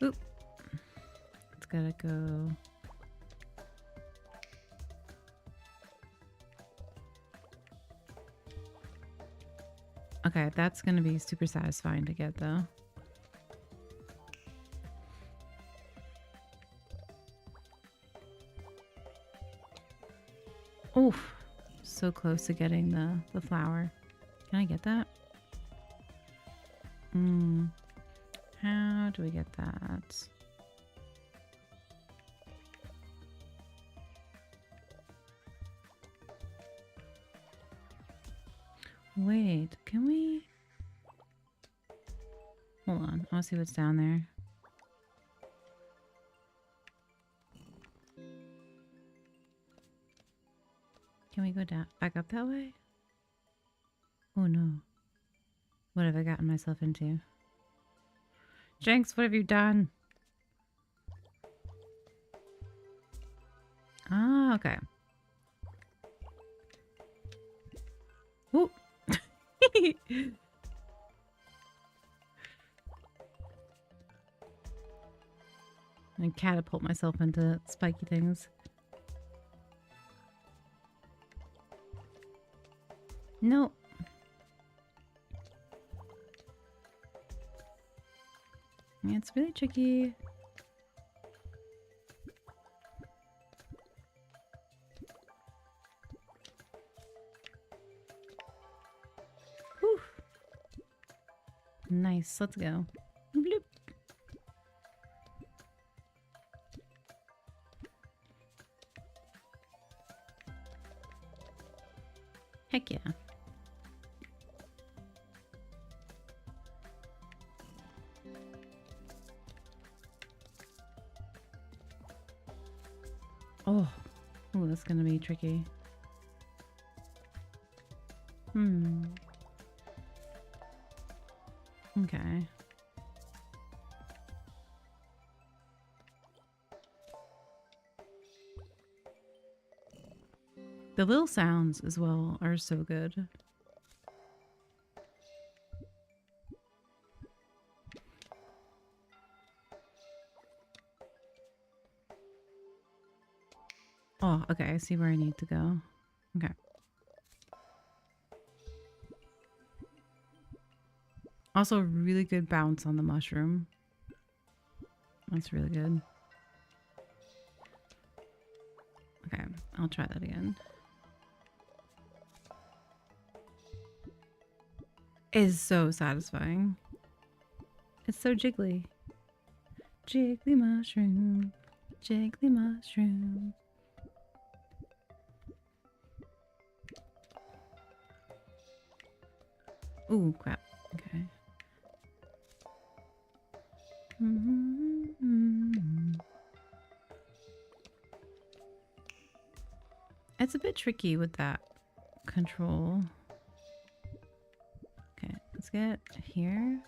[SPEAKER 1] Oop. It's gotta go. Okay, that's gonna be super satisfying to get though. Oof. So close to getting the flower. Can I get that? How do we get that? Wait, can we? Hold on, I want to see what's down there. Can we go down, back up that way? Oh no. What have I gotten myself into? Jenks, what have you done? Ah, okay. Whoop. I catapult myself into spiky things. Nope. It's really tricky. Whew. Nice, let's go. Bloop. Heck yeah. Oh, that's gonna be tricky. Okay. The little sounds as well are so good. Oh, okay. I see where I need to go. Okay. Also, really good bounce on the mushroom. That's really good. Okay, I'll try that again. It is so satisfying. It's so jiggly. Jiggly mushroom. Jiggly mushroom. Ooh, crap. Okay. It's a bit tricky with that control. Okay, let's get here.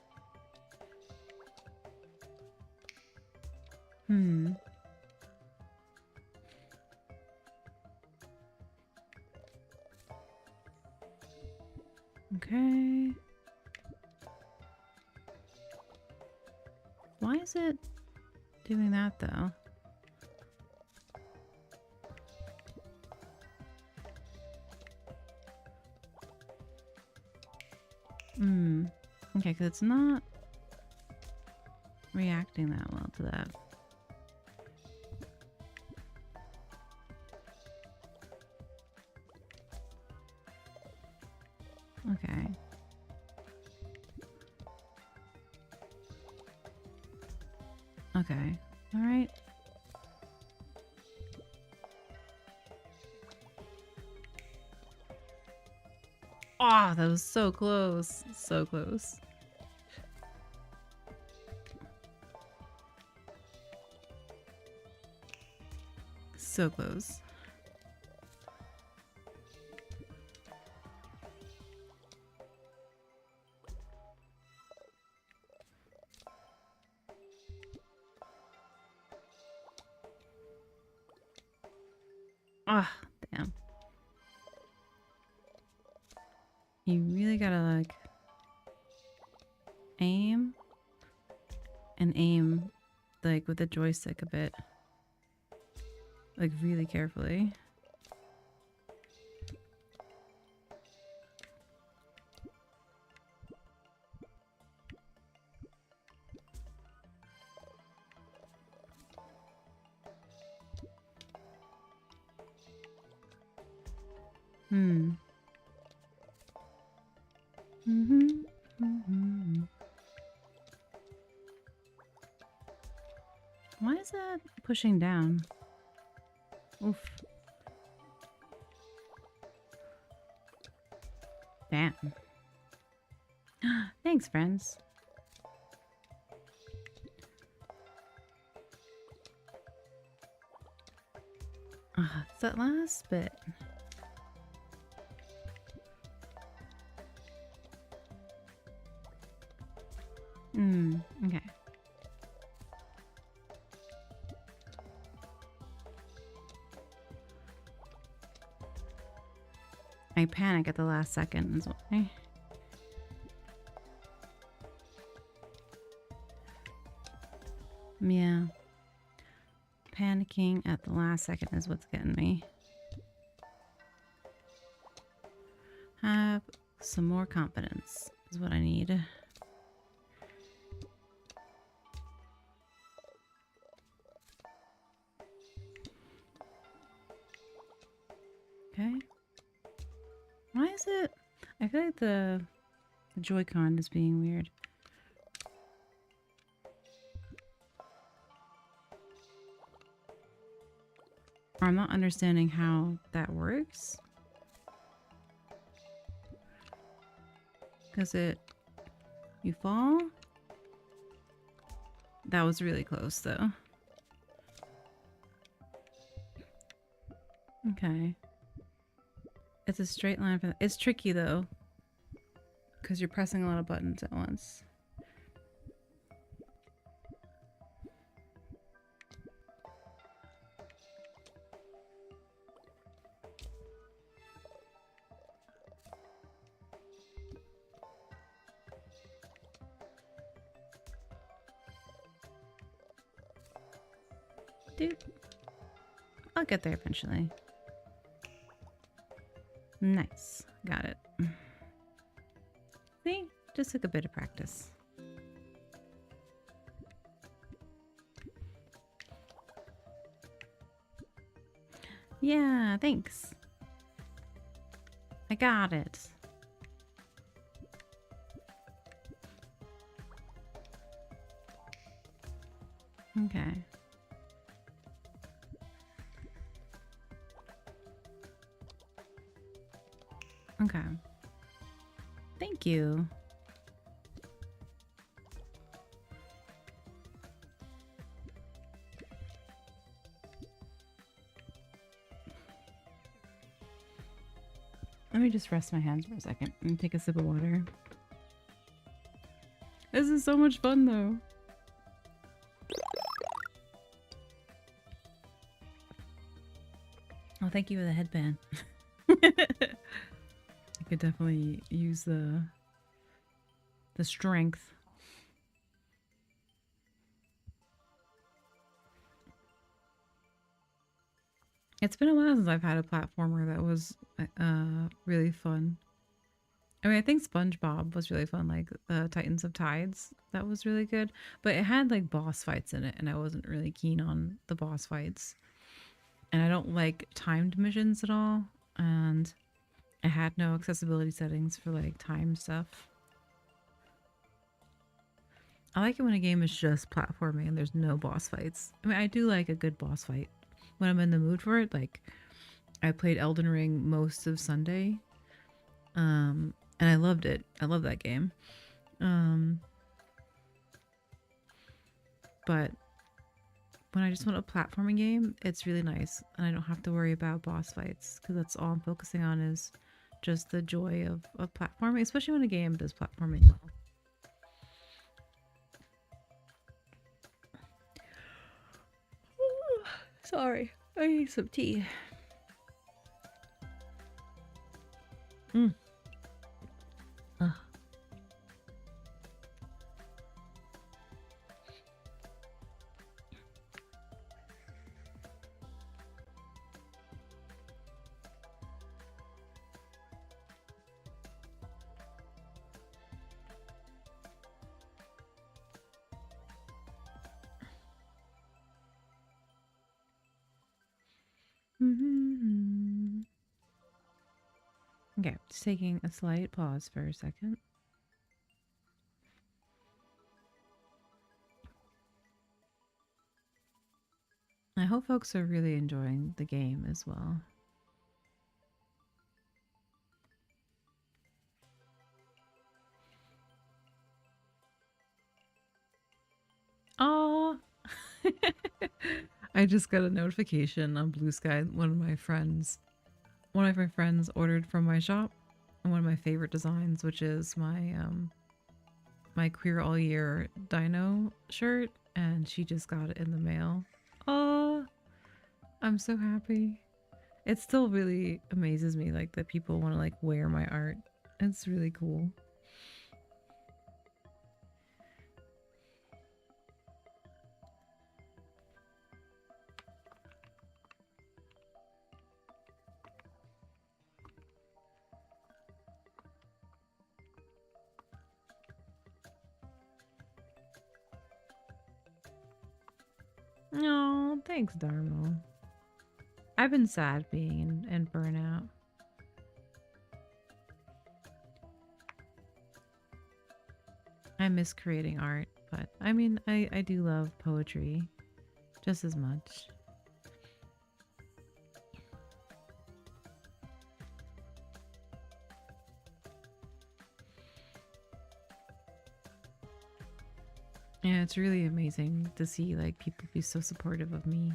[SPEAKER 1] Okay. Why is it doing that though? Okay, because it's not reacting that well to that. Okay. Okay. All right. Oh, that was so close. So close. So close. Ah, damn. You really gotta like aim and aim like with the joystick a bit. Like really carefully. Hmm. Why is that pushing down? Oof. Damn. Thanks, friends. It's that last bit. Okay. I panic at the last second is why. Yeah. Panicking at the last second is what's getting me. Have some more confidence is what I need. Okay. Why is it? I feel like the Joy-Con is being weird. Or I'm not understanding how that works. Because you fall? That was really close though. Okay. It's a straight line for it's tricky though. Because you're pressing a lot of buttons at once. Dude. I'll get there eventually. Nice. Got it. See? Just took a bit of practice. Yeah, thanks. I got it. Okay. Okay. Thank you. Let me just rest my hands for a second and take a sip of water. This is so much fun though. Oh, thank you for the headband. I could definitely use the strength. It's been a while since I've had a platformer that was really fun. I mean, I think SpongeBob was really fun, like Titans of Tides. That was really good. But it had like boss fights in it, and I wasn't really keen on the boss fights. And I don't like timed missions at all. And I had no accessibility settings for like time stuff. I like it when a game is just platforming and there's no boss fights. I mean, I do like a good boss fight when I'm in the mood for it. Like, I played Elden Ring most of Sunday. And I loved it. I love that game. But when I just want a platforming game, it's really nice. And I don't have to worry about boss fights because that's all I'm focusing on is just the joy of platforming, especially when a game does platforming well. Sorry, I need some tea. Okay, just taking a slight pause for a second. I hope folks are really enjoying the game as well. Oh, I just got a notification on Blue Sky. One of my friends ordered from my shop, and one of my favorite designs, which is my Queer All Year Dino shirt, and she just got it in the mail. Oh, I'm so happy. It still really amazes me, like that people want to like wear my art. It's really cool. Oh, thanks, Darmo. I've been sad being in burnout. I miss creating art, but I mean, I do love poetry just as much. Yeah, it's really amazing to see like people be so supportive of me.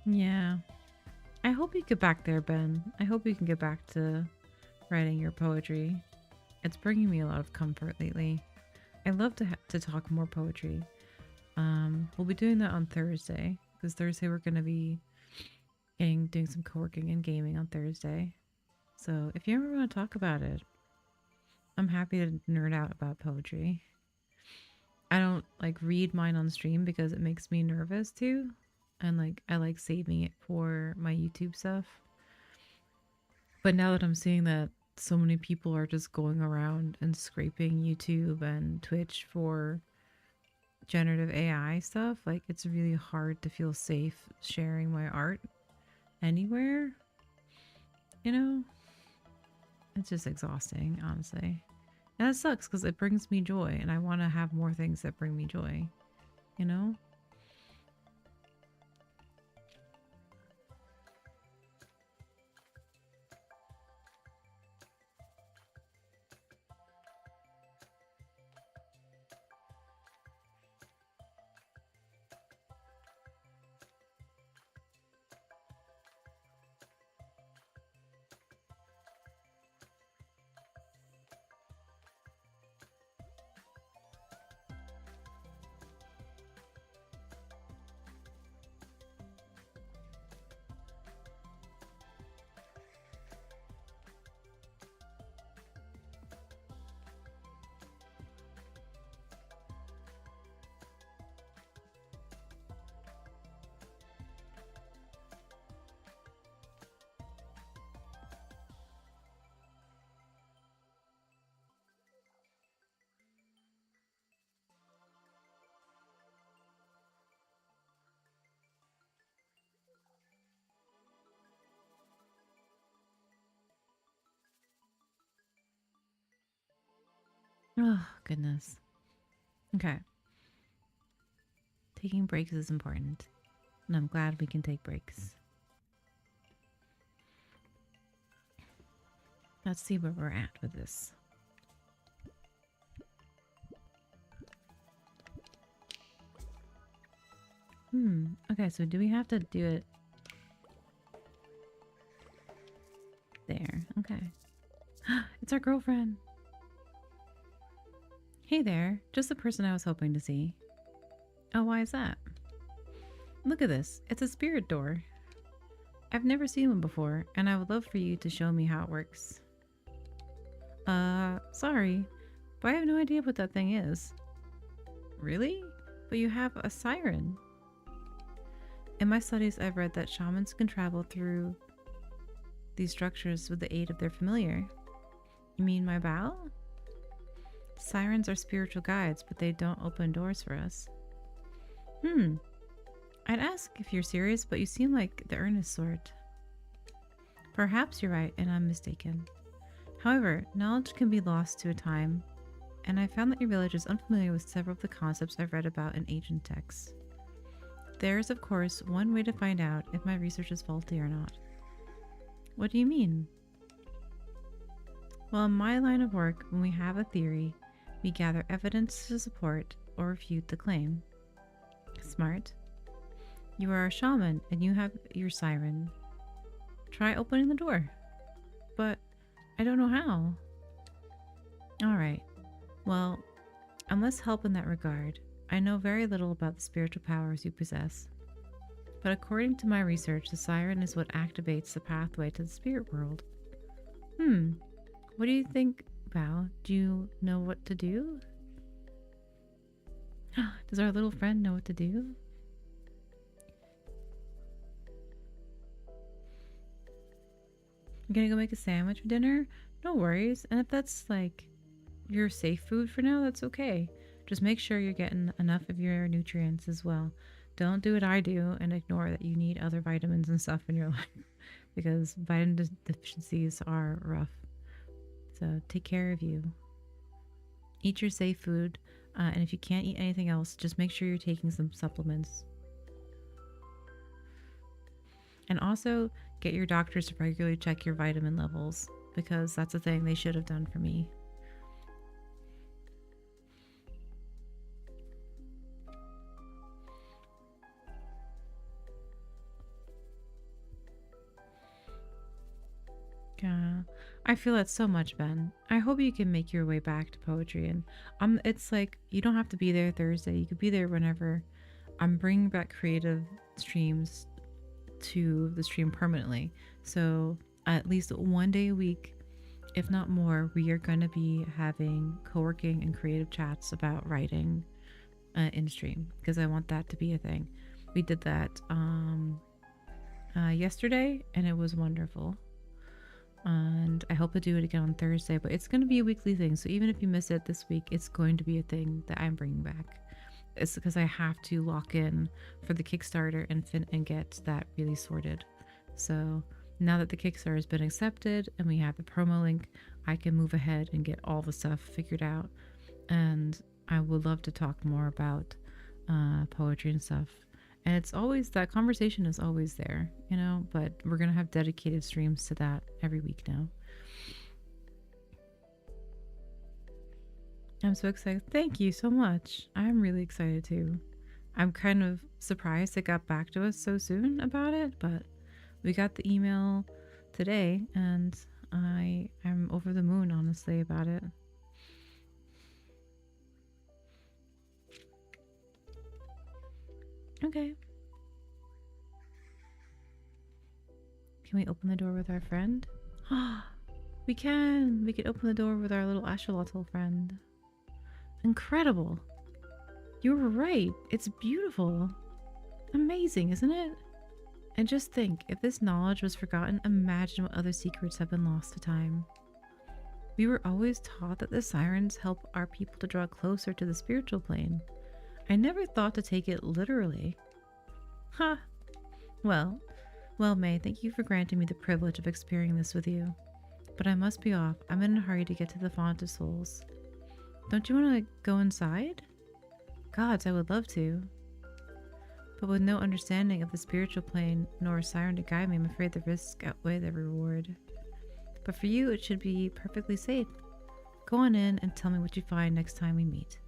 [SPEAKER 1] Yeah. I hope you get back there, Ben. I hope you can get back to writing your poetry. It's bringing me a lot of comfort lately. I love to talk more poetry. We'll be doing that on Thursday because Thursday we're gonna be doing some co-working and gaming on Thursday. So if you ever want to talk about it, I'm happy to nerd out about poetry. I don't like read mine on stream because it makes me nervous too, and like I like saving it for my YouTube stuff. But now that I'm seeing that so many people are just going around and scraping YouTube and Twitch for generative AI stuff, like it's really hard to feel safe sharing my art anywhere. You know, it's just exhausting, honestly. And that sucks because it brings me joy and I want to have more things that bring me joy, you know? Oh, goodness. Okay. Taking breaks is important, and I'm glad we can take breaks. Let's see where we're at with this. Okay, so do we have to do it there? Okay. It's our girlfriend. Hey there, just the person I was hoping to see. Oh, why is that? Look at this. It's a spirit door. I've never seen one before, and I would love for you to show me how it works. Sorry, but I have no idea what that thing is. Really? But you have a siren. In my studies, I've read that shamans can travel through these structures with the aid of their familiar. You mean my bow? Sirens are spiritual guides, but they don't open doors for us. I'd ask if you're serious, but you seem like the earnest sort. Perhaps you're right, and I'm mistaken. However, knowledge can be lost to a time, and I found that your village is unfamiliar with several of the concepts I've read about in ancient texts. There is, of course, one way to find out if my research is faulty or not. What do you mean? Well, in my line of work, when we have a theory, we gather evidence to support or refute the claim. Smart. You are a shaman and you have your siren. Try opening the door. But I don't know how. Alright. Well, I'm less help in that regard. I know very little about the spiritual powers you possess. But according to my research, the siren is what activates the pathway to the spirit world. What do you think, Bao? Do you know what to do? Does our little friend know what to do? I'm gonna go make a sandwich for dinner? No worries. And if that's like your safe food for now, that's okay. Just make sure you're getting enough of your nutrients as well. Don't do what I do and ignore that you need other vitamins and stuff in your life because vitamin deficiencies are rough. So take care of you. Eat your safe food, and if you can't eat anything else, just make sure you're taking some supplements. And also get your doctors to regularly check your vitamin levels because that's a thing they should have done for me. Yeah, I feel that so much, Ben. I hope you can make your way back to poetry, and it's like you don't have to be there Thursday. You could be there whenever. I'm bringing back creative streams to the stream permanently, so at least one day a week, if not more, we are going to be having co-working and creative chats about writing in stream because I want that to be a thing. We did that yesterday, and it was wonderful. And I hope to do it again on Thursday, but it's going to be a weekly thing. So even if you miss it this week, it's going to be a thing that I'm bringing back. It's because I have to lock in for the Kickstarter and get that really sorted. So now that the Kickstarter has been accepted and we have the promo link, I can move ahead and get all the stuff figured out. And I would love to talk more about poetry and stuff. And it's always, that conversation is always there, you know, but we're going to have dedicated streams to that every week now. I'm so excited. Thank you so much. I'm really excited too. I'm kind of surprised it got back to us so soon about it, but we got the email today and I'm over the moon, honestly, about it. Okay. Can we open the door with our friend? We can! We can open the door with our little axolotl friend. Incredible! You were right. It's beautiful. Amazing, isn't it? And just think, if this knowledge was forgotten, imagine what other secrets have been lost to time. We were always taught that the sirens help our people to draw closer to the spiritual plane. I never thought to take it literally. Ha! Well, May, thank you for granting me the privilege of experiencing this with you. But I must be off. I'm in a hurry to get to the Font of Souls. Don't you want to go inside? Gods, I would love to. But with no understanding of the spiritual plane, nor a siren to guide me, I'm afraid the risks outweigh the reward. But for you, it should be perfectly safe. Go on in and tell me what you find next time we meet.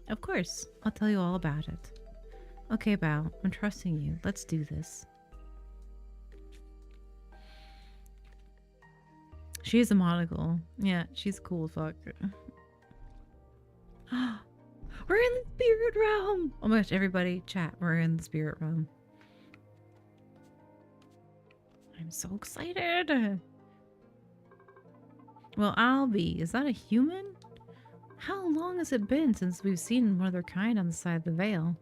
[SPEAKER 1] Of course, I'll tell you all about it. Okay, Bao, I'm trusting you. Let's do this. She is a monocle. Yeah, she's cool as fuck. We're in the spirit realm! Oh my gosh, everybody, chat. We're in the spirit realm. I'm so excited. Well, Albie, is that a human? How long has it been since we've seen one of their kind on the side of the veil?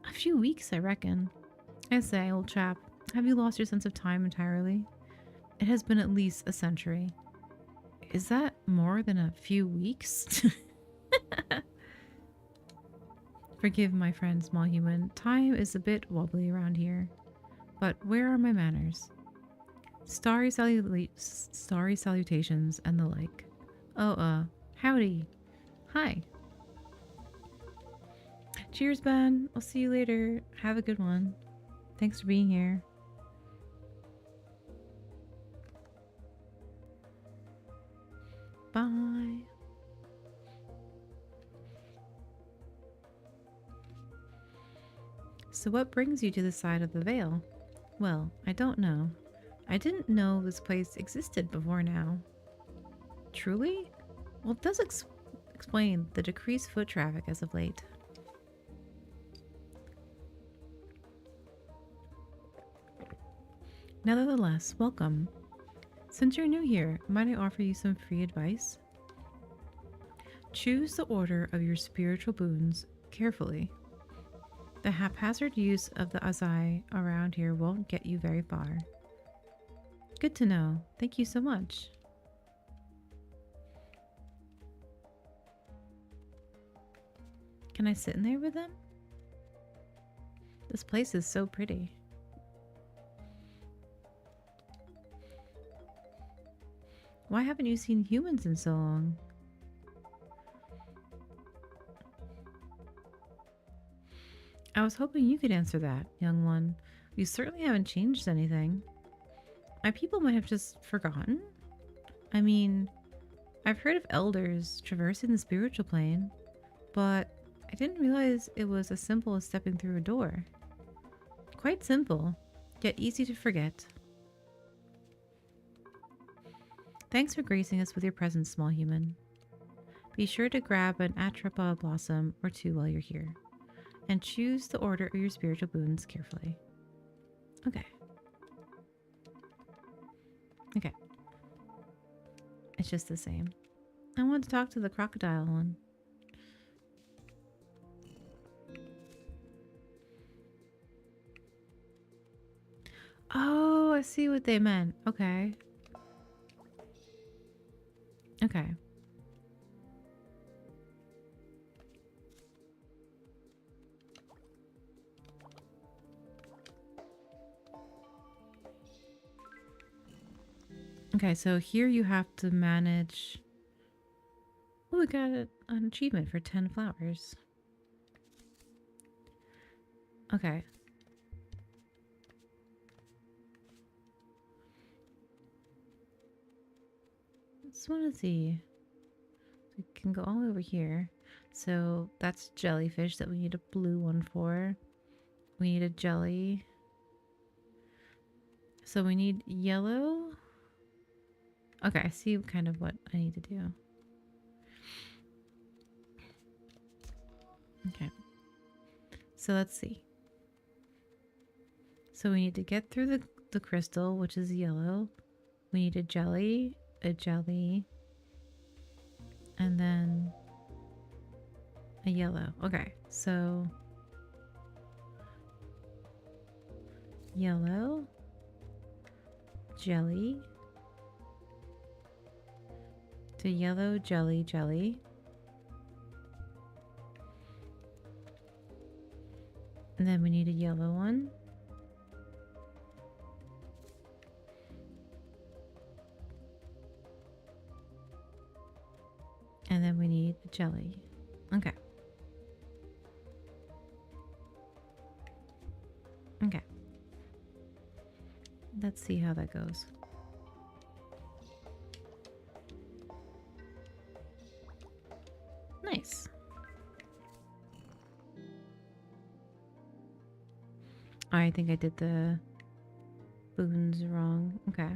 [SPEAKER 1] A few weeks, I reckon. I say, old chap, have you lost your sense of time entirely? It has been at least a century. Is that more than a few weeks? Forgive my friend, small human. Time is a bit wobbly around here. But where are my manners? Starry salutations and the like. Oh, howdy. Hi. Cheers, Ben. I'll see you later. Have a good one. Thanks for being here. Bye. So what brings you to the side of the veil? Well, I don't know. I didn't know this place existed before now. Truly? Well, it does explain the decreased foot traffic as of late. Nevertheless, welcome. Since you're new here, might I offer you some free advice? Choose the order of your spiritual boons carefully. The haphazard use of the Azai around here won't get you very far. Good to know. Thank you so much. Can I sit in there with them? This place is so pretty. Why haven't you seen humans in so long? I was hoping you could answer that, young one. You certainly haven't changed anything. My people might have just forgotten. I mean, I've heard of elders traversing the spiritual plane, but I didn't realize it was as simple as stepping through a door. Quite simple, yet easy to forget. Thanks for gracing us with your presence, small human. Be sure to grab an atrapa blossom or two while you're here, and choose the order of your spiritual boons carefully. Okay. Okay. It's just the same. I want to talk to the crocodile one. Oh, I see what they meant. Okay. Okay. Okay, so here you have to manage... Oh, we got an achievement for 10 flowers. Okay. Just want to see. We can go all over here. So that's jellyfish that we need a blue one for. We need a jelly. So we need yellow. Okay, I see kind of what I need to do. Okay. So let's see. So we need to get through the crystal, which is yellow. We need a jelly, and then a yellow. Okay, so yellow, jelly, to yellow, jelly. And then we need a yellow one. And then we need a jelly. Okay. Okay. Let's see how that goes. Nice. I think I did the boons wrong. Okay.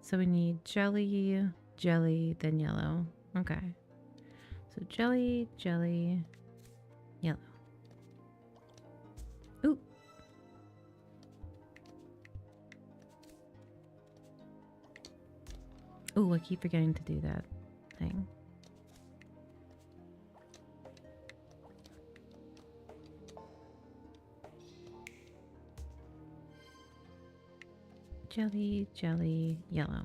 [SPEAKER 1] So we need jelly, then yellow. Okay. So jelly, yellow. Ooh. Ooh, I keep forgetting to do that thing. Jelly, jelly, yellow.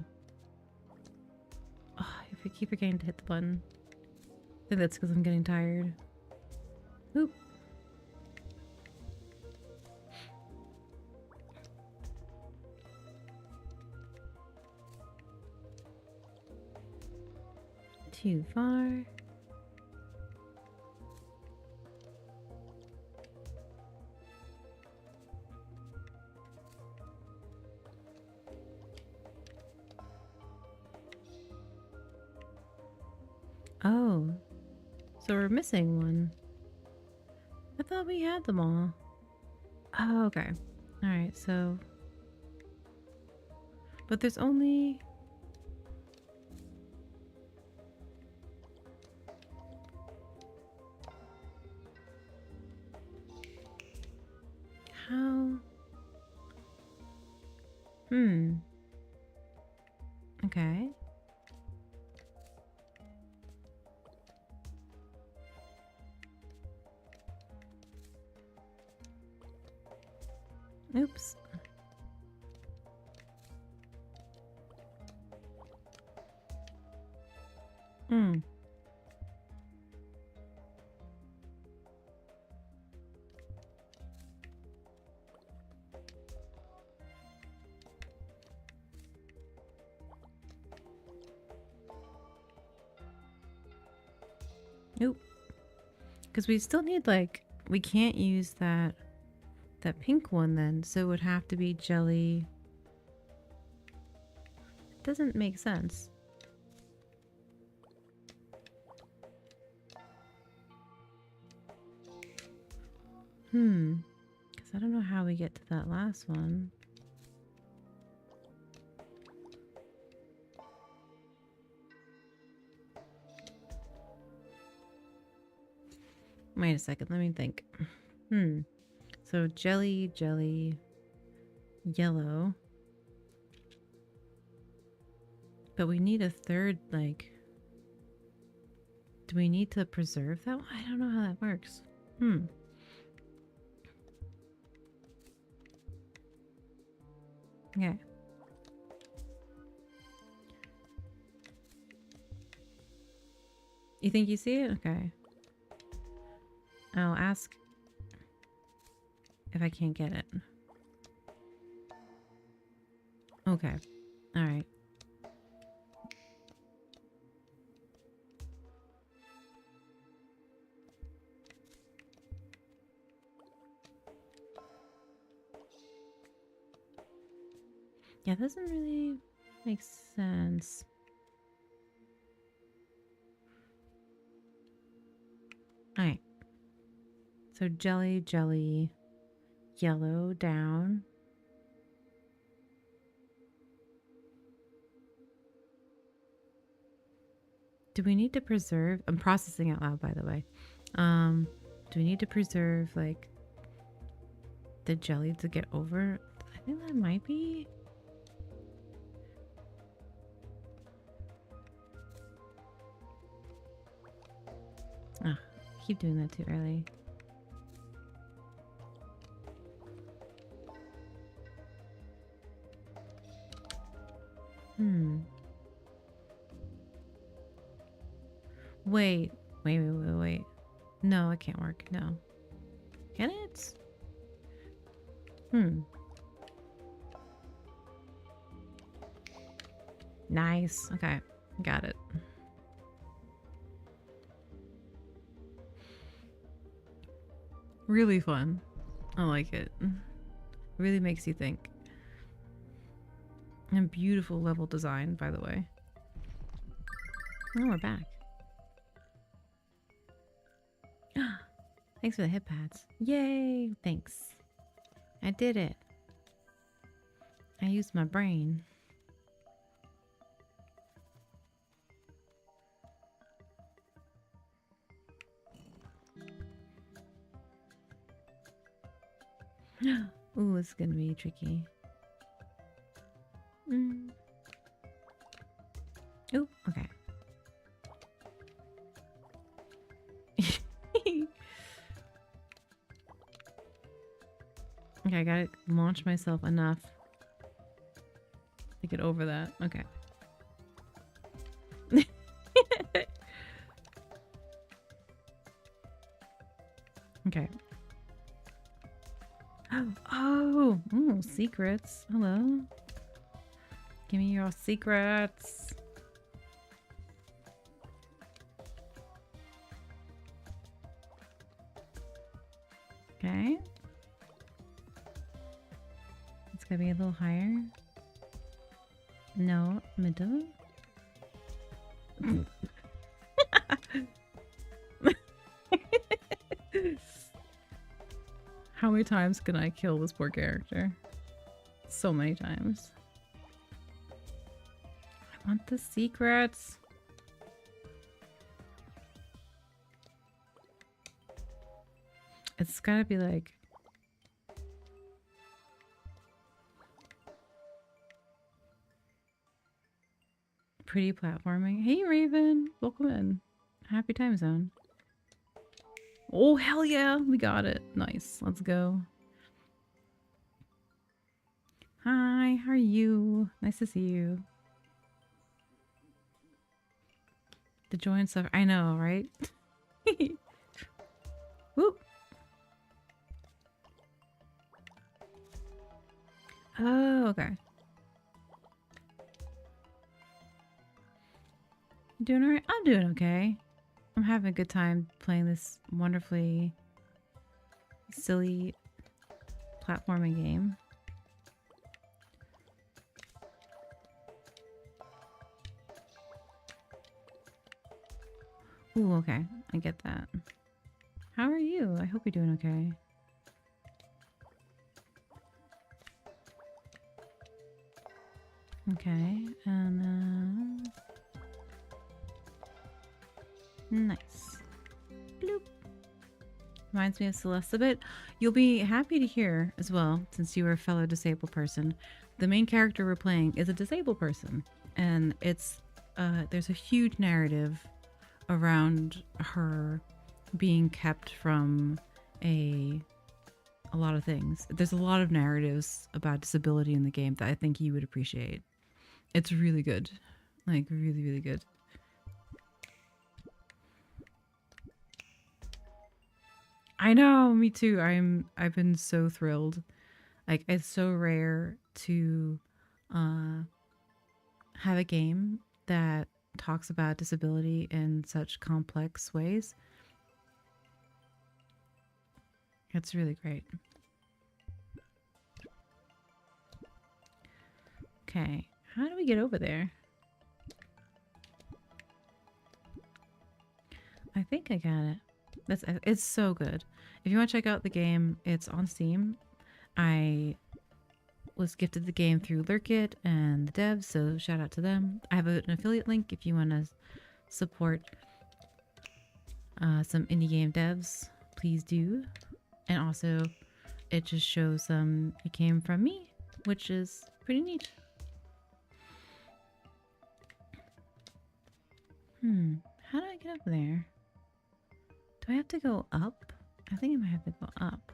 [SPEAKER 1] Oh, if I keep forgetting to hit the button. I think that's because I'm getting tired. Oop. Too far. Oh, so we're missing one. I thought we had them all. Oh, okay. Alright, so... But there's only... How? Okay. Oops. Hmm. Nope. Because we still need, like... We can't use that pink one then, so it would have to be jelly. It doesn't make sense. Because I don't know how we get to that last one. Wait a second, let me think. So jelly, jelly, yellow. But we need a third, like... Do we need to preserve that one? I don't know how that works. Okay. You think you see it? Okay. I'll ask if I can't get it. Okay. Alright. Yeah, that doesn't really make sense. Alright. So jelly, jelly, yellow down. Do we need to preserve? I'm processing out loud, by the way. Do we need to preserve, like, the jelly to get over? I think that might be... Ah, I keep doing that too early. Wait. No, it can't work. No. Can it? Nice. Okay. Got it. Really fun. I like it. Really makes you think. And beautiful level design, by the way. Oh, we're back. Thanks for the hip pads. Yay! Thanks. I did it. I used my brain. Ooh, it's gonna be tricky. Ooh, okay. Okay, I gotta launch myself enough. To get over that. Okay. Okay. Oh, ooh, secrets. Hello. Give me your secrets. Okay. It's gonna be a little higher. No, middle. How many times can I kill this poor character? So many times. I want the secrets. It's gotta be like... pretty platforming. Hey Raven, welcome in. Happy time zone. Oh hell yeah, we got it. Nice, let's go. Hi, how are you? Nice to see you. The join stuff, I know, right? Whoop. Oh, okay. You doing alright? I'm doing okay. I'm having a good time playing this wonderfully silly platforming game. Ooh, okay. I get that. How are you? I hope you're doing okay. Okay, and nice. Bloop. Reminds me of Celeste a bit. You'll be happy to hear as well, since you are a fellow disabled person. The main character we're playing is a disabled person, and it's there's a huge narrative around her being kept from a lot of things. There's a lot of narratives about disability in the game that I think you would appreciate. It's really good. Like, really, really good. I know, me too. I've been so thrilled. Like, it's so rare to have a game that talks about disability in such complex ways. It's really great. Okay, how do we get over there? I think I got it. It's so good. If you want to check out the game, it's on Steam. I was gifted the game through Lurkit and the devs, so shout out to them. I have an affiliate link if you want to support some indie game devs. Please do. And also, it just shows it came from me, which is pretty neat. How do I get up there? Do I have to go up? I think I might have to go up.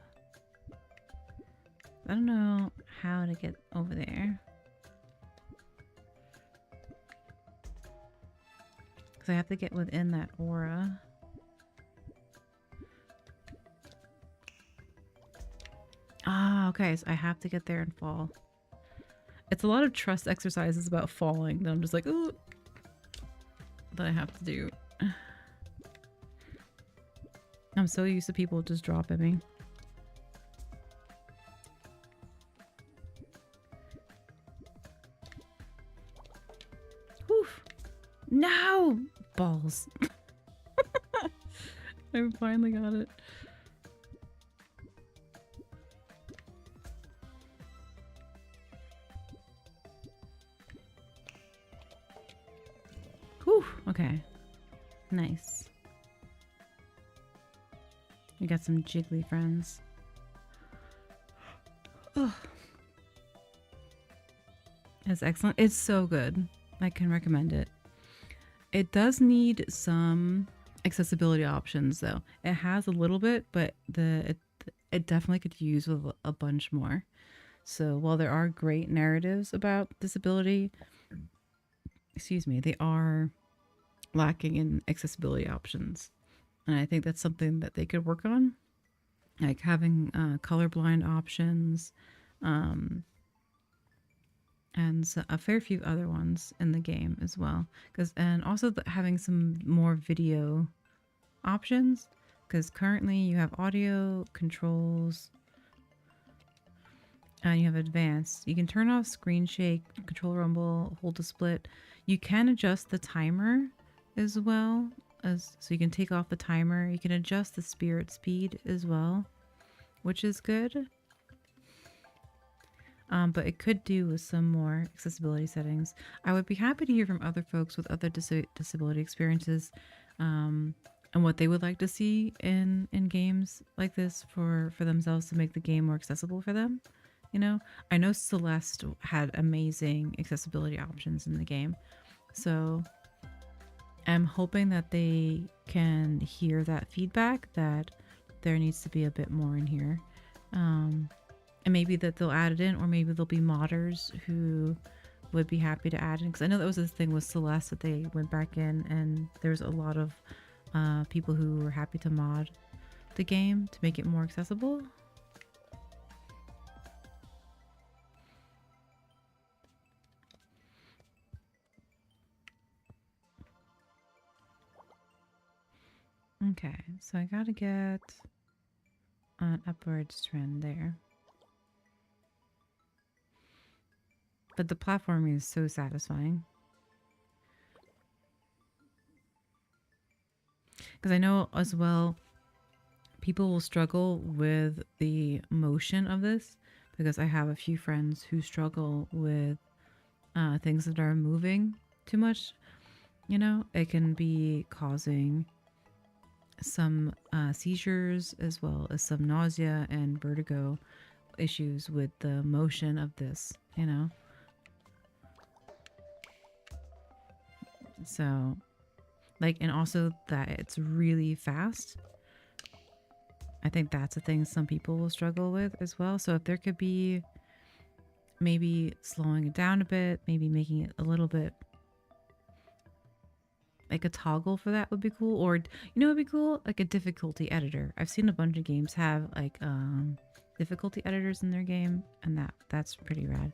[SPEAKER 1] I don't know how to get over there. Because I have to get within that aura. Ah, okay, so I have to get there and fall. It's a lot of trust exercises about falling that I'm just like, ooh, that I have to do. I'm so used to people just dropping me. Whew. No! Balls. I finally got it. Whew. Okay. Nice. We got some jiggly friends. Oh. It's excellent. It's so good. I can recommend it. It does need some accessibility options though. It has a little bit, but it definitely could use a bunch more. So while there are great narratives about disability, excuse me, they are lacking in accessibility options. And I think that's something that they could work on, like having colorblind options, um, and so a fair few other ones in the game as well. And also having some more video options, because currently you have audio controls and you have advanced. You can turn off screen shake, control rumble, hold to split. You can adjust the timer as well, as so you can take off the timer. You can adjust the spirit speed as well, which is good. But it could do with some more accessibility settings. I would be happy to hear from other folks with other disability experiences, and what they would like to see in games like this for themselves to make the game more accessible for them. You know, I know Celeste had amazing accessibility options in the game, so I'm hoping that they can hear that feedback, that there needs to be a bit more in here. And maybe that they'll add it in, or maybe there'll be modders who would be happy to add in. Because I know that was the thing with Celeste, that they went back in and there's a lot of people who were happy to mod the game to make it more accessible. Okay, so I gotta get an upwards trend there. But the platforming is so satisfying. Because I know as well, people will struggle with the motion of this, because I have a few friends who struggle with things that are moving too much. You know, it can be causing some seizures as well as some nausea and vertigo issues with the motion of this, you know. So, like, and also that it's really fast. I think that's a thing some people will struggle with as well. So if there could be maybe slowing it down a bit, maybe making it a little bit like a toggle for that would be cool. Or, you know, would be cool, like a difficulty editor. I've seen a bunch of games have like difficulty editors in their game, and that's pretty rad.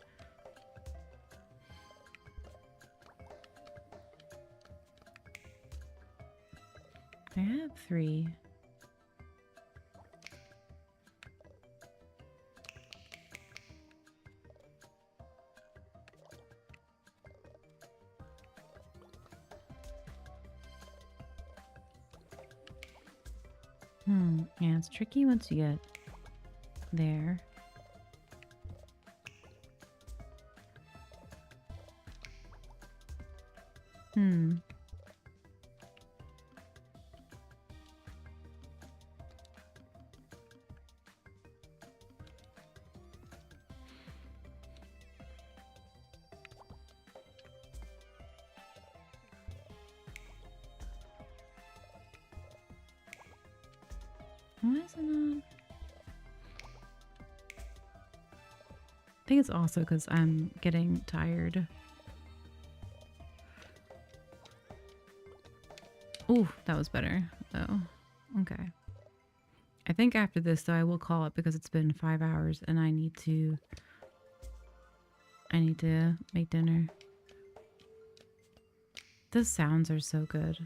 [SPEAKER 1] I have 3. Yeah, it's tricky once you get there. Why is it not? I think it's also because I'm getting tired. Ooh, that was better, though. Okay. I think after this, though, I will call it, because it's been 5 hours and I need to make dinner. The sounds are so good.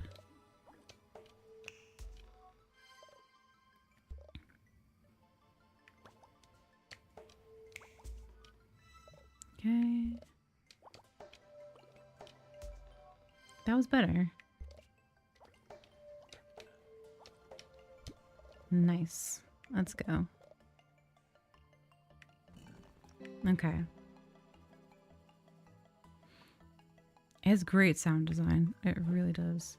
[SPEAKER 1] Okay. That was better. Nice. Let's go. Okay. It has great sound design. It really does.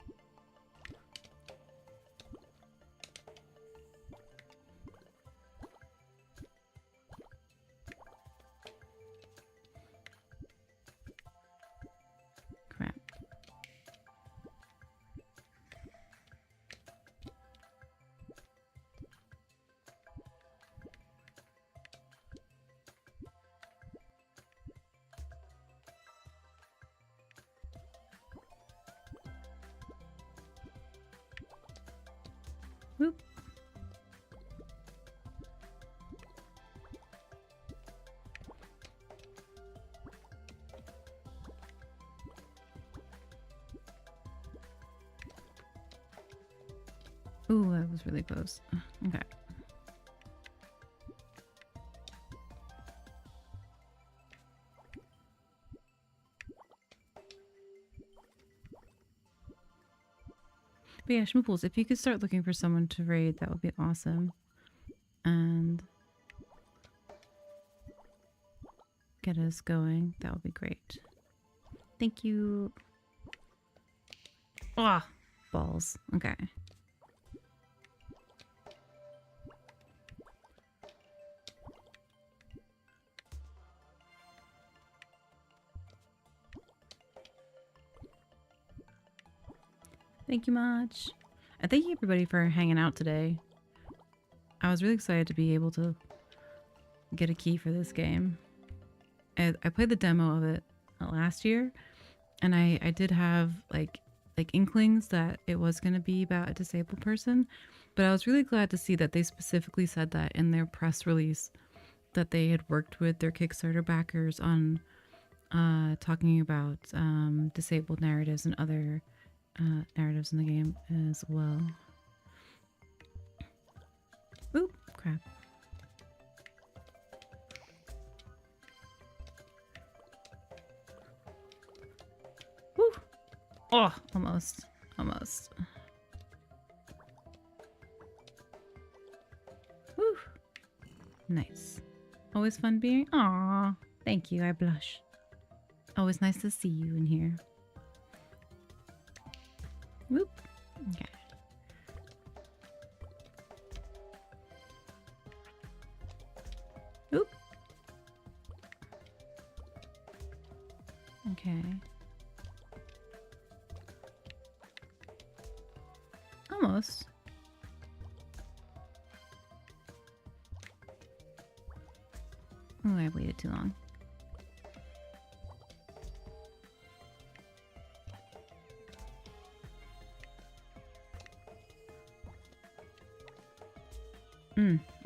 [SPEAKER 1] Crap. Whoop. Ooh, that was really close. Okay. But yeah, Schmooples, if you could start looking for someone to raid, that would be awesome. And get us going. That would be great. Thank you. Ah, balls. Okay. Thank you much. And thank you everybody for hanging out today. I was really excited to be able to get a key for this game. I played the demo of it last year, and I did have like inklings that it was going to be about a disabled person, but I was really glad to see that they specifically said that in their press release, that they had worked with their Kickstarter backers on talking about disabled narratives and other narratives in the game as well. Oop, crap. Woo! Oh, almost. Almost. Woo! Nice. Always fun being. Aw, thank you. I blush. Always nice to see you in here. Whoop. Okay. Oop. Okay. Almost. Oh, I waited too long.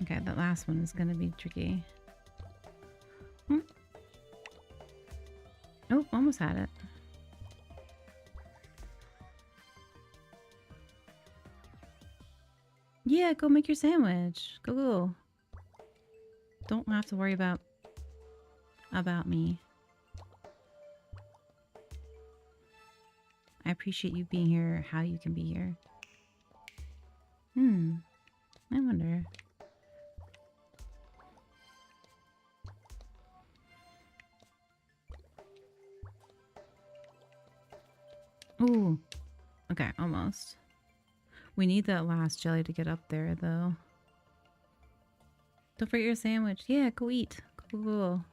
[SPEAKER 1] Okay, that last one is gonna be tricky. Oh, almost had it. Yeah, go make your sandwich. Go, go. Don't have to worry about me. I appreciate you being here, how you can be here. I wonder. Ooh. Okay, almost. We need that last jelly to get up there, though. Don't forget your sandwich. Yeah, go eat. Cool.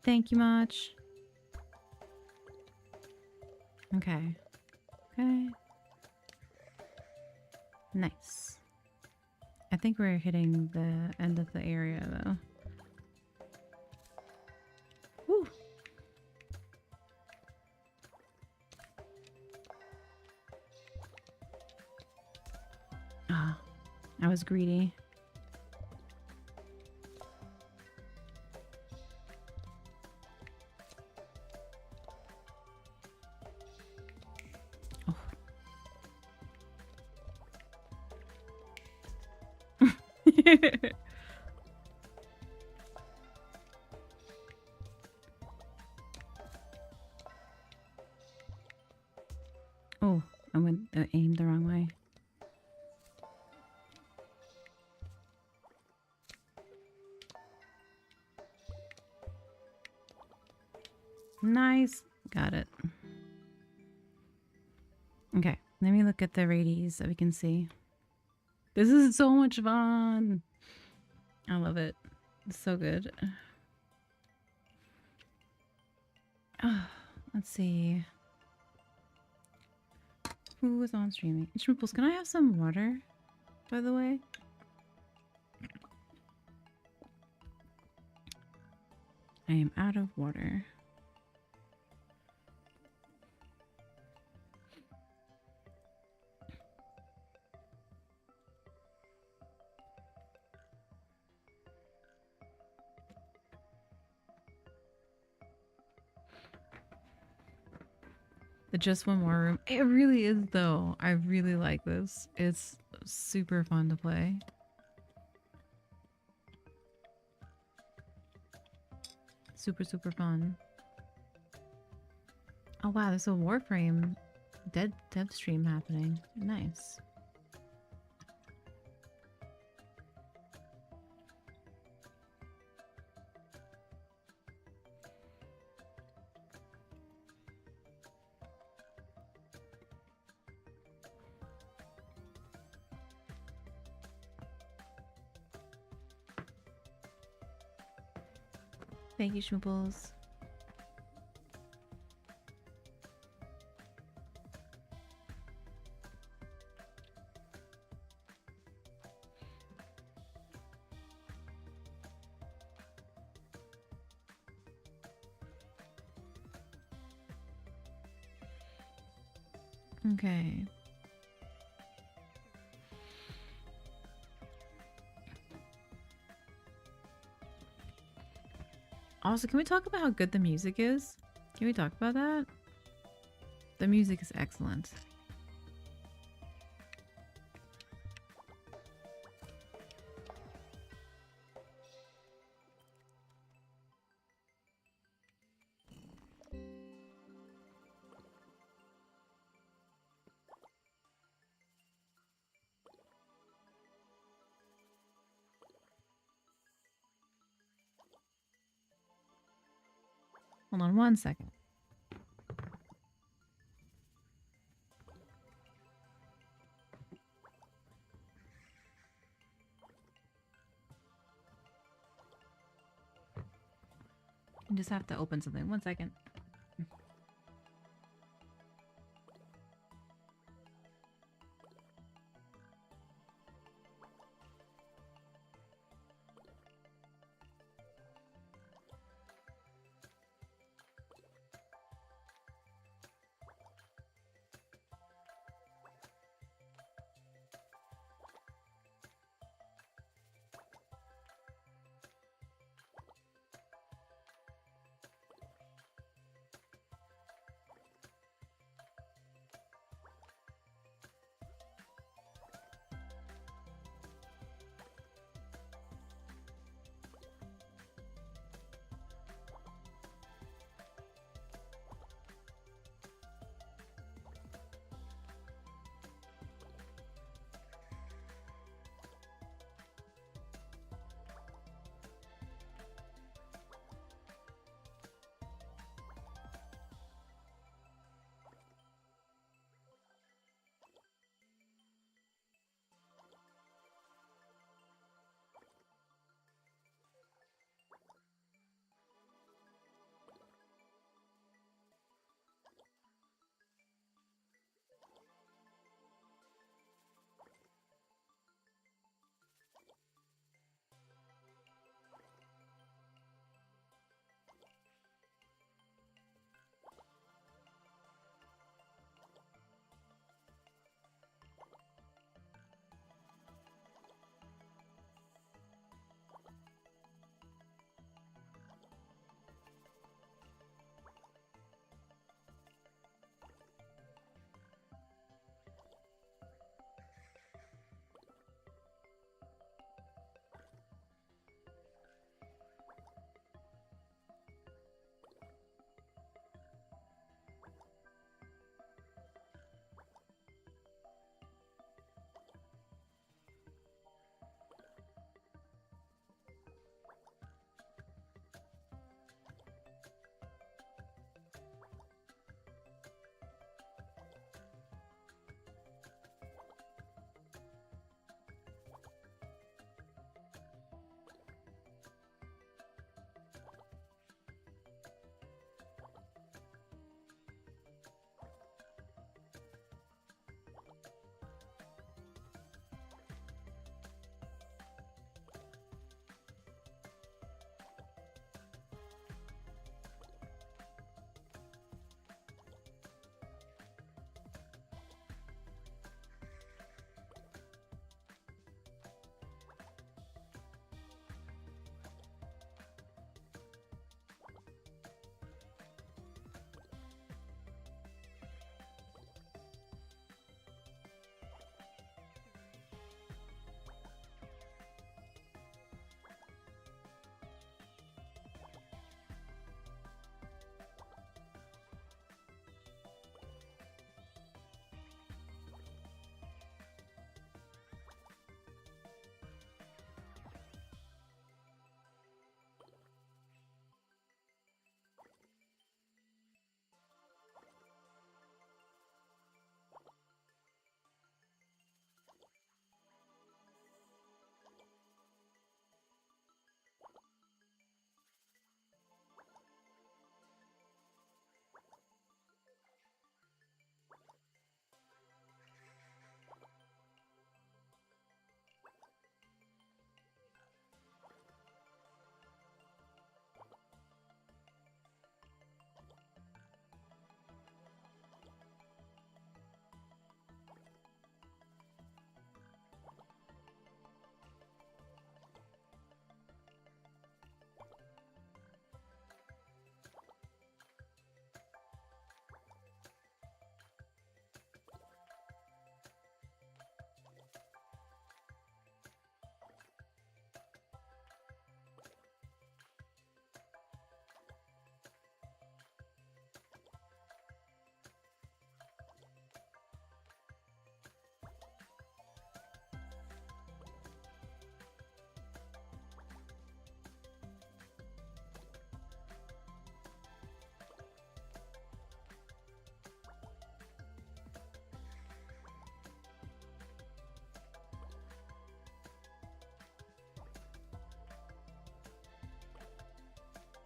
[SPEAKER 1] Thank you much. Okay. Okay. Nice. I think we're hitting the end of the area, though. Woo! Ah, I was greedy. Oh, I went aimed the wrong way. Nice. Got it. Okay, let me look at the radies that we can see. This is so much fun. I love it. It's so good. Oh, let's see. Who was on streaming? Schmooples, can I have some water, by the way? I am out of water. Just one more room. It really is, though. I really like this. It's super fun to play. Super, super fun. Oh, wow. There's a Warframe dev stream happening. Nice. Thank you, Schmooples. Okay. Also, can we talk about how good the music is? Can we talk about that? The music is excellent. Hold on one second. I just have to open something. 1 second.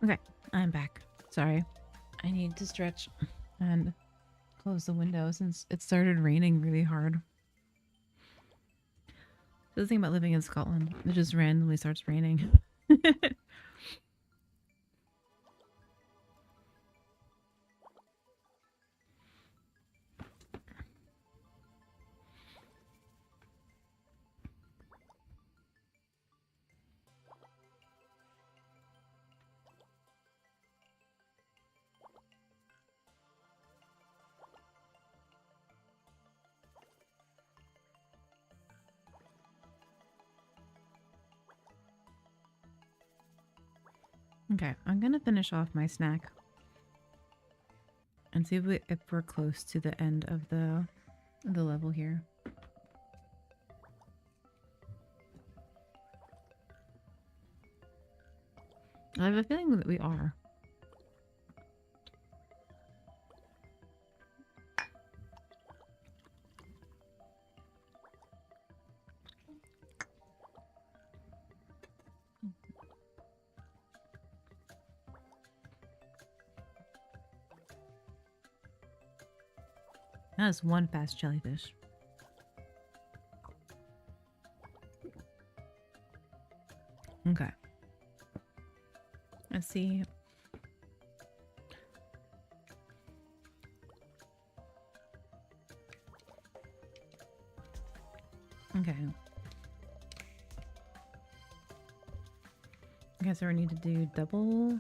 [SPEAKER 1] Okay, I'm back. Sorry. I need to stretch and close the window since it started raining really hard. The thing about living in Scotland, it just randomly starts raining. Okay, I'm gonna finish off my snack and see if we're close to the end of the level here. I have a feeling that we are. That is one fast jellyfish. Okay. Let's see. Okay. Okay, so we need to do double.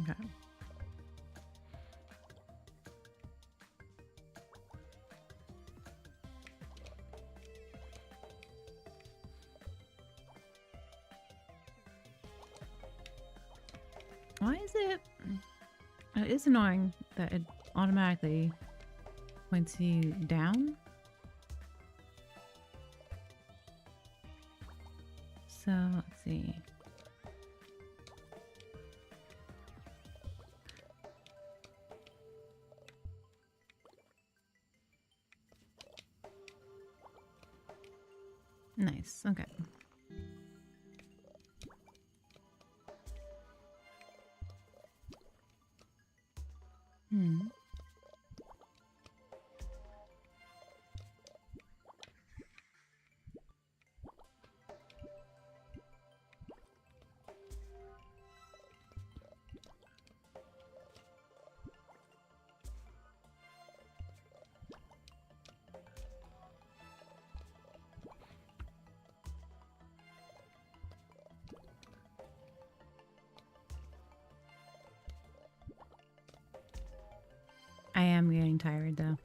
[SPEAKER 1] Okay. Why is it? It is annoying that it automatically points you down. So let's see. Nice. Okay. I am getting tired though.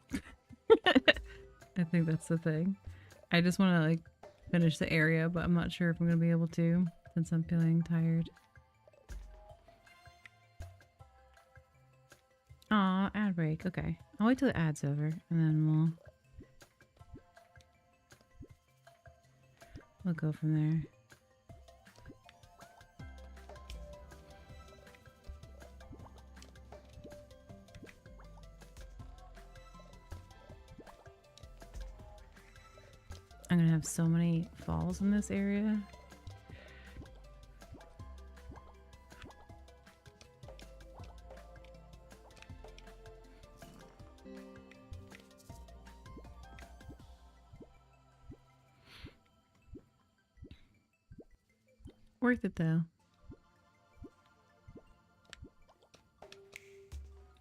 [SPEAKER 1] I think that's the thing. I just want to like finish the area, but I'm not sure if I'm going to be able to since I'm feeling tired. Aw, ad break. Okay. I'll wait till the ad's over and then we'll go from there. I'm gonna have so many falls in this area. Worth it though.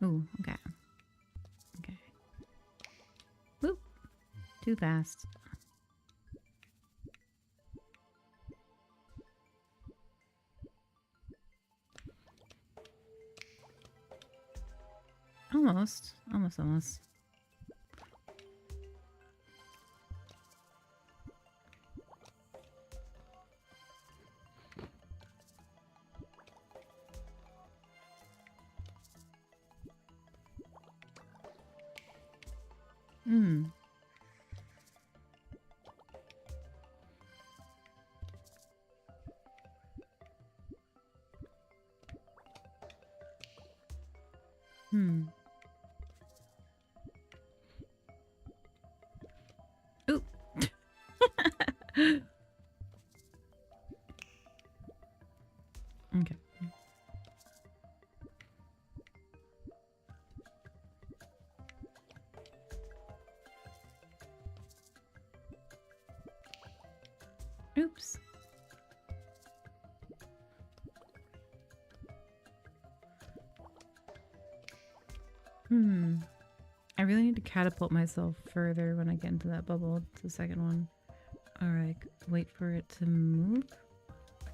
[SPEAKER 1] Ooh, okay. Okay. Whoop. Too fast. Almost. Almost. Hmm. Hmm. Okay. Oops. I really need to catapult myself further when I get into that bubble. It's the second one. Alright, wait for it to move.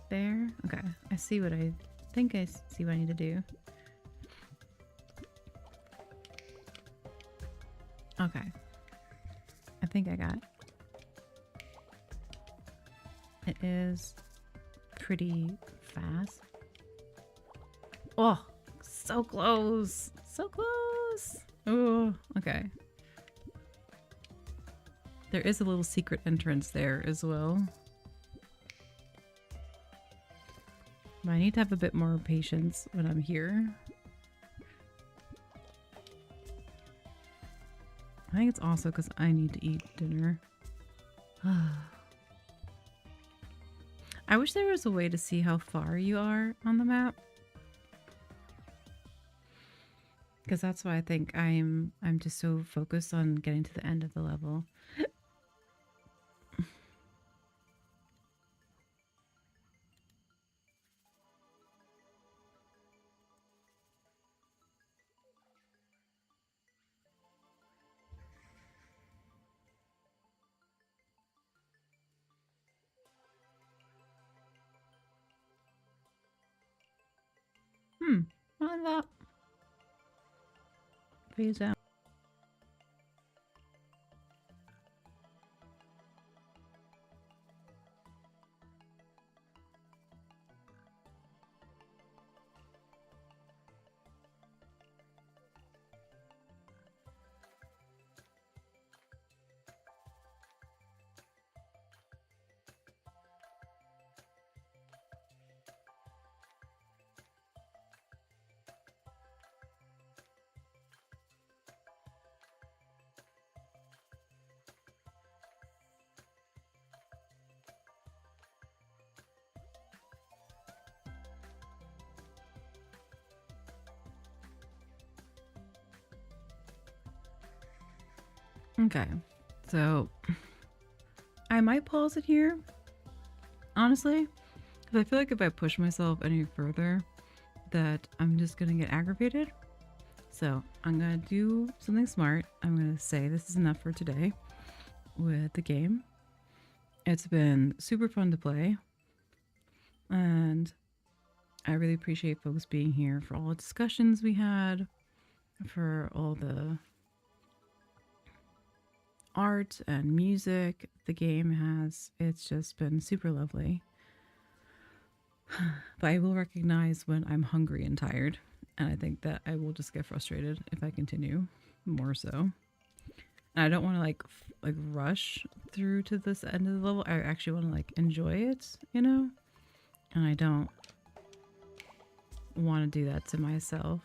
[SPEAKER 1] There. Okay, I see what I think I see what I need to do. Okay. I think I got it. It is pretty fast. Oh, so close. So close. Oh, okay. There is a little secret entrance there as well. But I need to have a bit more patience when I'm here. I think it's also because I need to eat dinner. I wish there was a way to see how far you are on the map. Because that's why I think I'm just so focused on getting to the end of the level. What that? Phase out. Okay, so I might pause it here, honestly, because I feel like if I push myself any further, that I'm just gonna get aggravated. So I'm gonna do something smart. I'm gonna say this is enough for today with the game. It's been super fun to play, and I really appreciate folks being here for all the discussions we had, for all the art and music the game has. It's just been super lovely. But I will recognize when I'm hungry and tired, and I think that I will just get frustrated if I continue more so. And I don't want to like rush through to this end of the level. I actually want to like enjoy it, you know? And I don't want to do that to myself.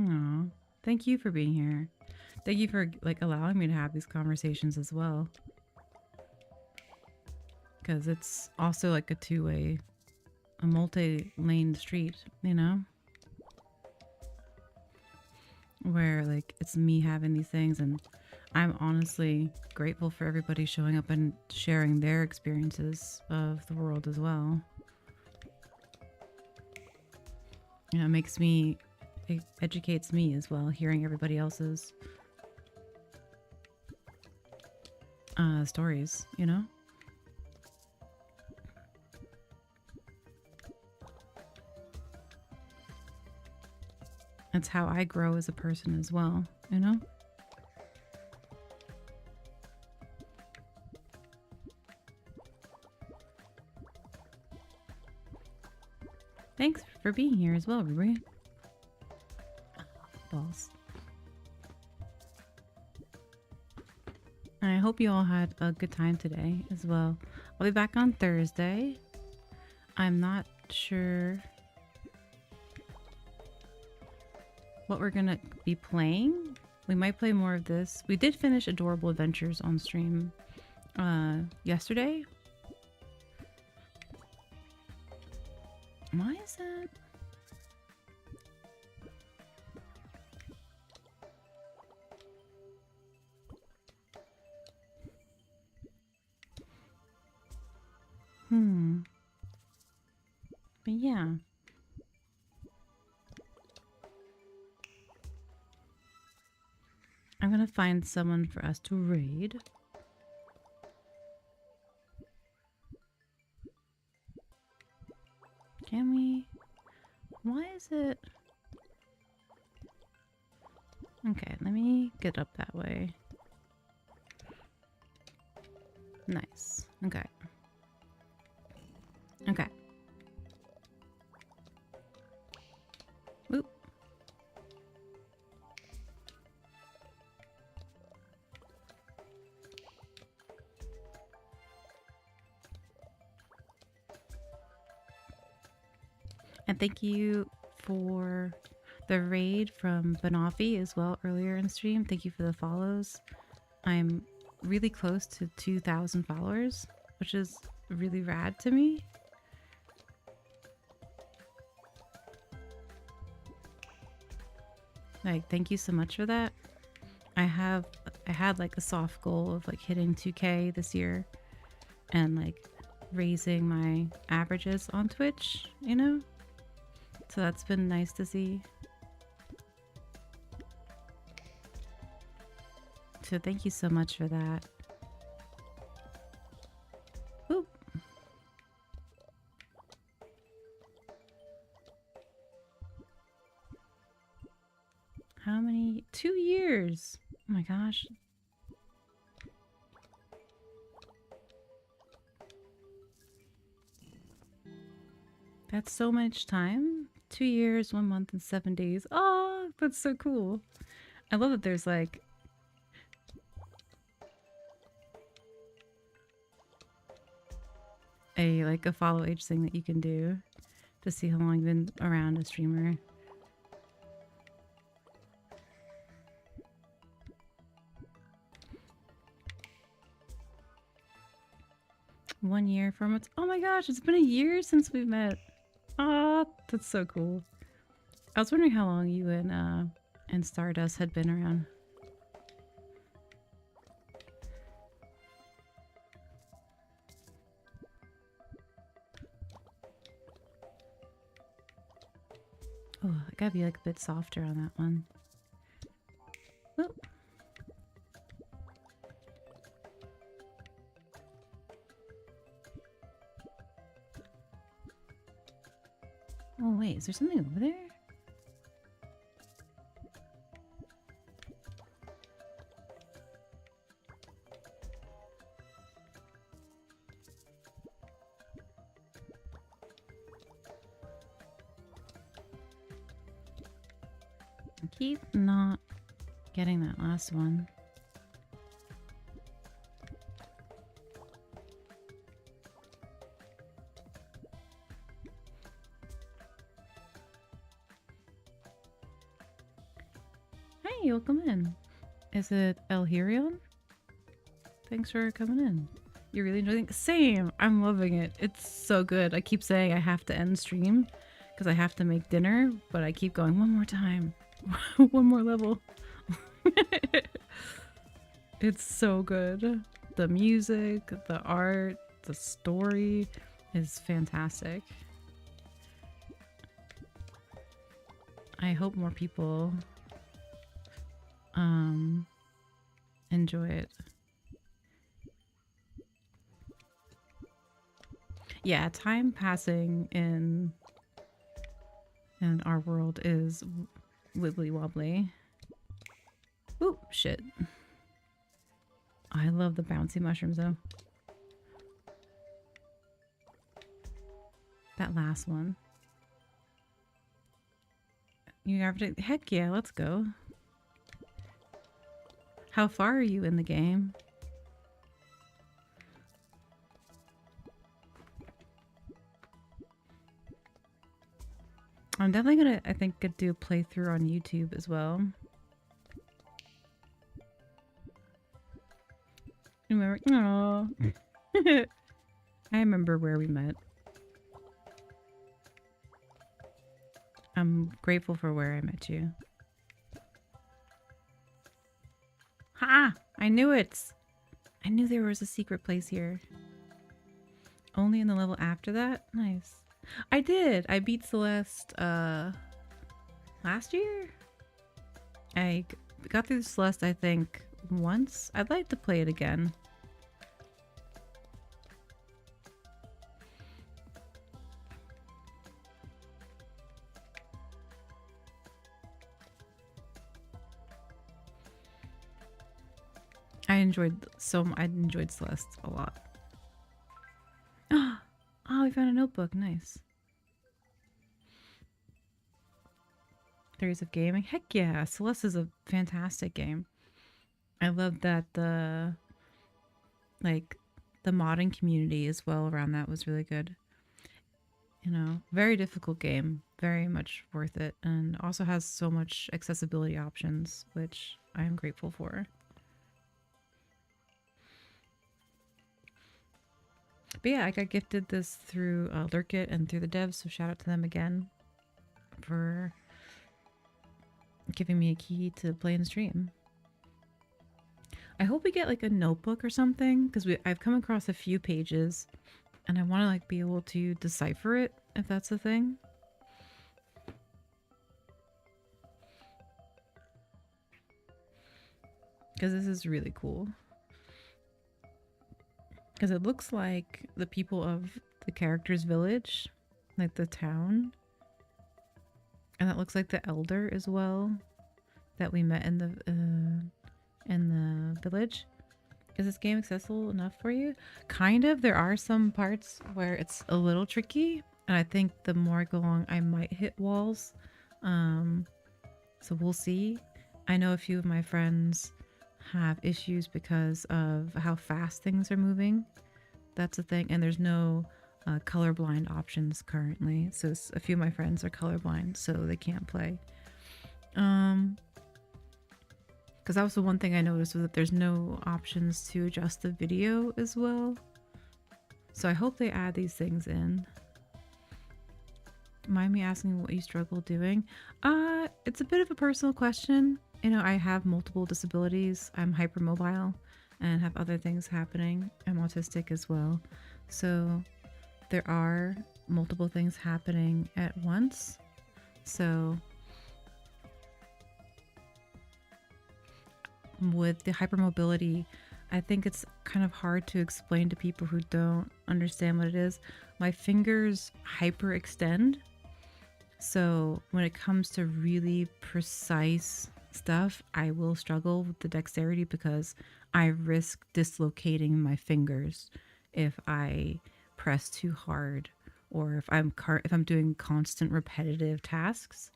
[SPEAKER 1] Aw, thank you for being here. Thank you for like allowing me to have these conversations as well. Because it's also like a two-way, a multi-lane street, you know? Where like it's me having these things, and I'm honestly grateful for everybody showing up and sharing their experiences of the world as well. You know, it educates me as well, hearing everybody else's stories, you know? That's how I grow as a person as well, you know? Thanks for being here as well, Ruby. Balls. I hope you all had a good time today as well. I'll be back on Thursday. I'm not sure what we're gonna be playing. We might play more of this. We did finish Adorable Adventures on stream yesterday. Why is that? But yeah. I'm gonna find someone for us to raid. Can we? Why is it? Okay, let me get up that way. Nice. Okay. Okay. Oop. And thank you for the raid from Banafi as well earlier in stream. Thank you for the follows. I'm really close to 2,000 followers, which is really rad to me. Like, thank you so much for that. I had like a soft goal of like hitting 2K this year and like raising my averages on Twitch, you know? So that's been nice to see. So thank you so much for that. Oop. How many? 2 years. Oh my gosh. That's so much time. 2 years, 1 month, and 7 days. Oh, that's so cool. I love that there's like a follow age thing that you can do to see how long you've been around a streamer. One year from it's oh my gosh, it's been a year since we met. Ah, that's so cool. I was wondering how long you and Stardust had been around. Oh, I gotta be like a bit softer on that one. Oh. Oh wait, is there something over there? I keep not getting that last one. Hey, welcome in. Is it El Hirion? Thanks for coming in. You're really enjoying it? Same. I'm loving it. It's so good. I keep saying I have to end stream because I have to make dinner, but I keep going one more time. One more level. It's so good. The music, the art, the story is fantastic. I hope more people enjoy it. Yeah, time passing in our world is wibbly wobbly. Oop, shit. I love the bouncy mushrooms though. That last one. You have to, heck yeah, let's go. How far are you in the game? I'm definitely gonna, I think, could do a playthrough on YouTube as well. Remember? Aww. I remember where we met. I'm grateful for where I met you. Ha! I knew it! I knew there was a secret place here. Only in the level after that? Nice. I did! I beat Celeste, last year? I got through Celeste, I think, once. I'd like to play it again. I enjoyed Celeste a lot. Oh, we found a notebook. Nice. Theories of gaming. Heck yeah, Celeste is a fantastic game. I love that the modding community as well around that was really good. You know, very difficult game, very much worth it, and also has so much accessibility options, which I am grateful for. But yeah, I got gifted this through Lurkit and through the devs, so shout out to them again for giving me a key to play and stream. I hope we get like a notebook or something, because I've come across a few pages and I want to like be able to decipher it, if that's a thing. Because this is really cool. Because it looks like the people of the character's village, like the town. And that looks like the elder as well that we met in the village. Is this game accessible enough for you? Kind of. There are some parts where it's a little tricky, and I think the more I go along, I might hit walls. So we'll see. I know a few of my friends have issues because of how fast things are moving. That's a thing, and there's no colorblind options currently. So a few of my friends are colorblind, so they can't play. Because that was the one thing I noticed, was that there's no options to adjust the video as well. So I hope they add these things in. Mind me asking what you struggle doing? It's a bit of a personal question. You know, I have multiple disabilities. I'm hypermobile and have other things happening. I'm autistic as well. So there are multiple things happening at once. So with the hypermobility, I think it's kind of hard to explain to people who don't understand what it is. My fingers hyperextend. So when it comes to really precise stuff, I will struggle with the dexterity because I risk dislocating my fingers if I press too hard, or if I'm doing constant repetitive tasks.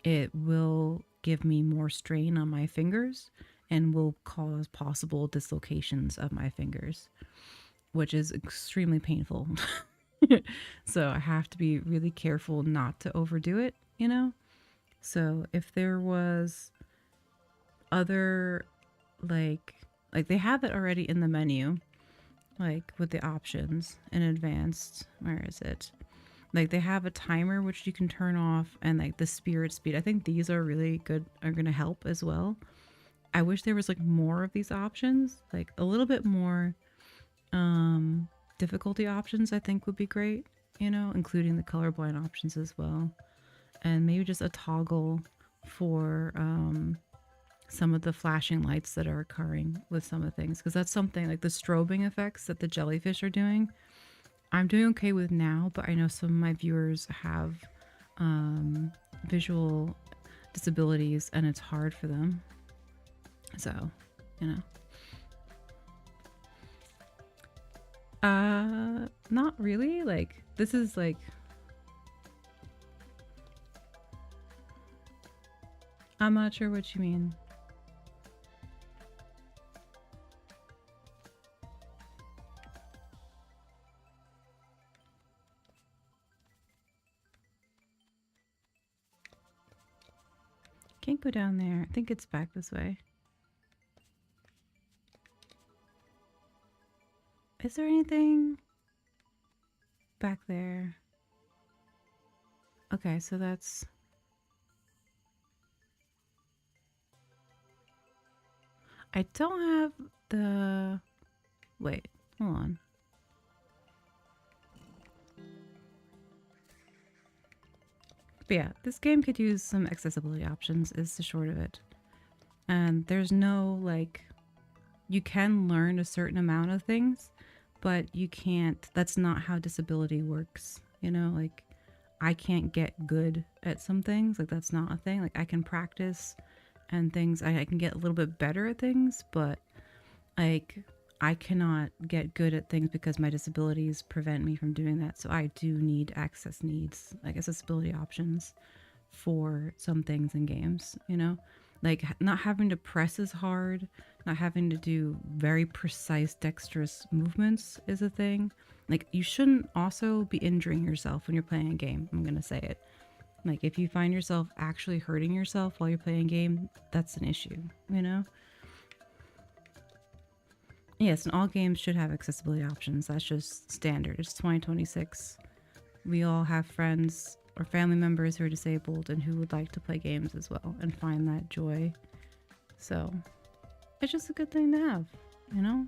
[SPEAKER 1] It will give me more strain on my fingers and will cause possible dislocations of my fingers, which is extremely painful. So I have to be really careful not to overdo it, you know? So if there was other, like they have it already in the menu, like with the options in advanced, where is it? Like they have a timer which you can turn off, and like the spirit speed. I think these are really good, are going to help as well. I wish there was like more of these options, like a little bit more difficulty options, I think would be great, you know, including the colorblind options as well. And maybe just a toggle for some of the flashing lights that are occurring with some of the things, because that's something like the strobing effects that the jellyfish are doing. I'm doing okay with now, but I know some of my viewers have visual disabilities and it's hard for them. So, you know. Not really. Like, this is like... I'm not sure what you mean. Can't go down there. I think it's back this way. Is there anything back there? Okay, so that's... I don't have the... Wait, hold on. But yeah, this game could use some accessibility options is the short of it. And there's no, like... You can learn a certain amount of things, but you can't... That's not how disability works. You know, like... I can't get good at some things. Like, that's not a thing. Like, I can practice and things. I can get a little bit better at things, but, like, I cannot get good at things because my disabilities prevent me from doing that. So I do need access needs, like accessibility options for some things in games, you know? Like, not having to press as hard, not having to do very precise, dexterous movements is a thing. Like, you shouldn't also be injuring yourself when you're playing a game. I'm gonna say it. Like, if you find yourself actually hurting yourself while you're playing a game, that's an issue, you know? Yes, and all games should have accessibility options. That's just standard. It's 2026. We all have friends or family members who are disabled and who would like to play games as well and find that joy. So, it's just a good thing to have, you know?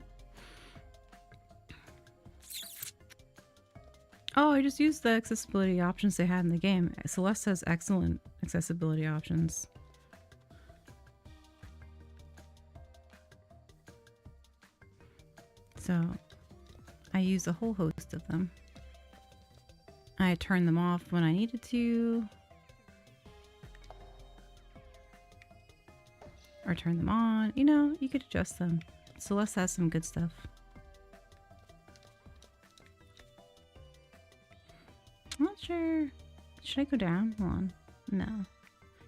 [SPEAKER 1] Oh, I just used the accessibility options they had in the game. Celeste has excellent accessibility options. So, I use a whole host of them. I turned them off when I needed to. Or turn them on. You know, you could adjust them. Celeste has some good stuff. I'm not sure. Should I go down? Hold on. No.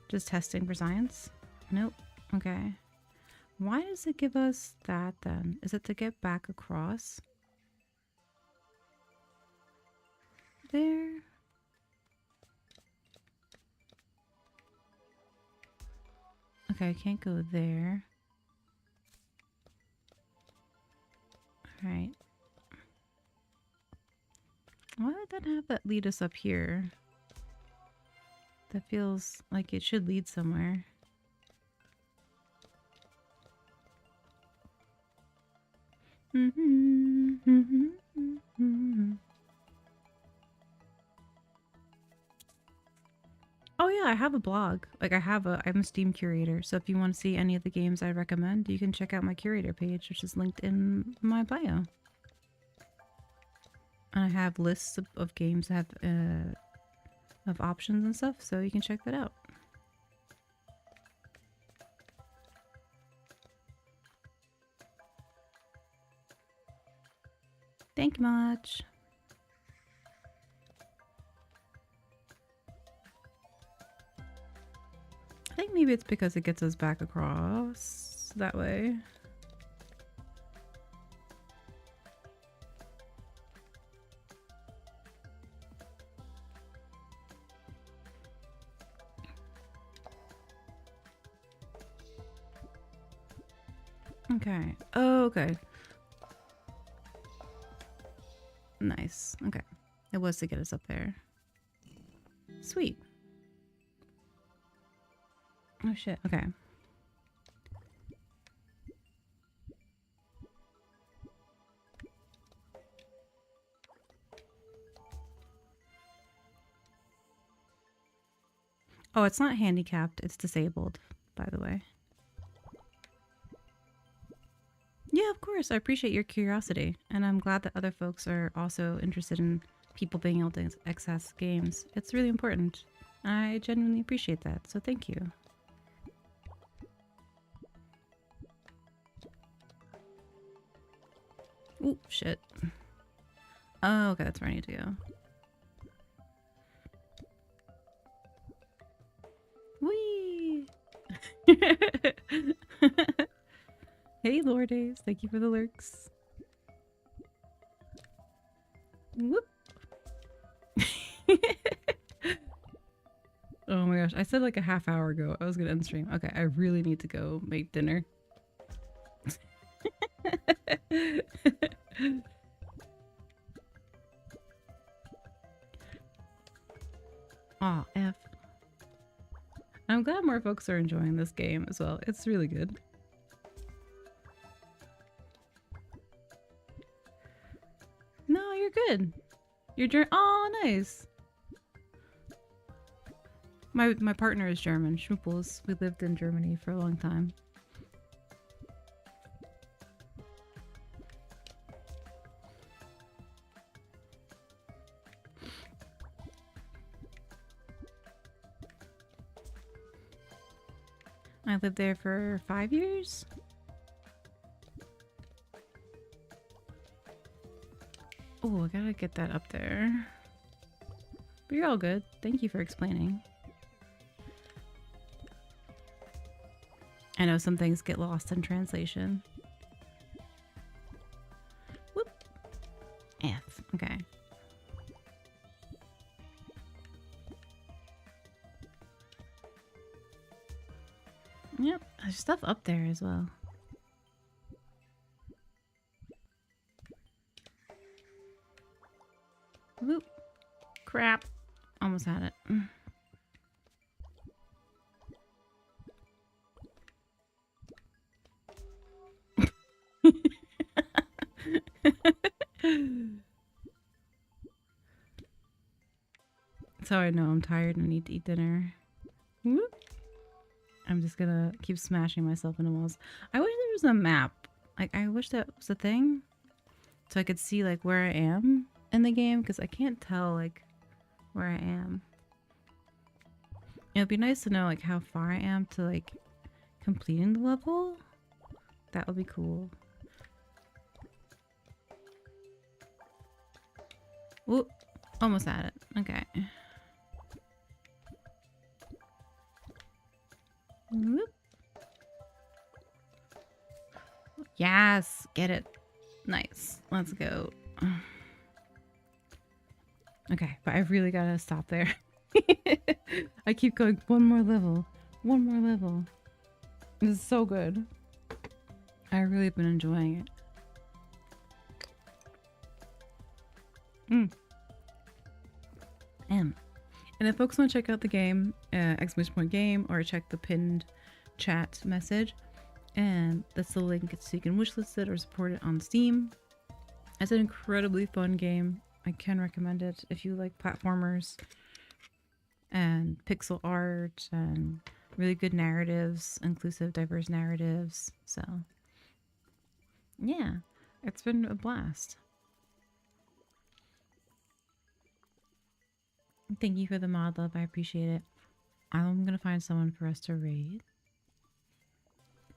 [SPEAKER 1] Just testing for science? Nope. Okay. Why does it give us that then? Is it to get back across? There. Okay, I can't go there. Alright. Why would that have that lead us up here? That feels like it should lead somewhere. Oh yeah, I have a blog. Like I'm a Steam curator. So if you want to see any of the games I recommend, you can check out my curator page, which is linked in my bio. And I have lists of games that have of options and stuff, so you can check that out. Thank you much. I think maybe it's because it gets us back across that way. Okay. Oh, okay. Nice. Okay. It was to get us up there. Sweet. Oh shit. Okay. Oh, it's not handicapped. It's disabled, by the way. Yeah, of course. I appreciate your curiosity. And I'm glad that other folks are also interested in people being able to access games. It's really important. I genuinely appreciate that. So thank you. Ooh, shit. Oh, okay. That's where I need to go. Whee! Hey, Lourdes. Thank you for the lurks. Whoop. Oh my gosh. I said like a half hour ago I was gonna end stream. Okay, I really need to go make dinner. Aw, F. I'm glad more folks are enjoying this game as well. It's really good. No, you're good. You're oh, nice. My partner is German. Schmoopels. We lived in Germany for a long time. I lived there for 5 years. Oh, I gotta get that up there. But you're all good. Thank you for explaining. I know some things get lost in translation. Whoop. F. Okay. Yep. There's stuff up there as well. Whoop. Crap. Almost had it. So I know I'm tired and I need to eat dinner. Whoop. I'm just gonna keep smashing myself into walls. I wish there was a map. Like, I wish that was a thing. So I could see, like, where I am in the game. Because I can't tell, like, where I am. It'd be nice to know, like, how far I am to, like, completing the level. That would be cool. Whoop. Almost at it. Okay. Whoop. Yes, get it. Nice. Let's go. Okay, but I really gotta stop there. I keep going, one more level. One more level. This is so good. I really have been enjoying it. And if folks want to check out the game, !game, or check the pinned chat message, and that's the link so you can wishlist it or support it on Steam. It's an incredibly fun game. I can recommend it if you like platformers and pixel art and really good narratives, inclusive, diverse narratives. So, yeah, it's been a blast. Thank you for the mod love. I appreciate it. I'm gonna find someone for us to raid.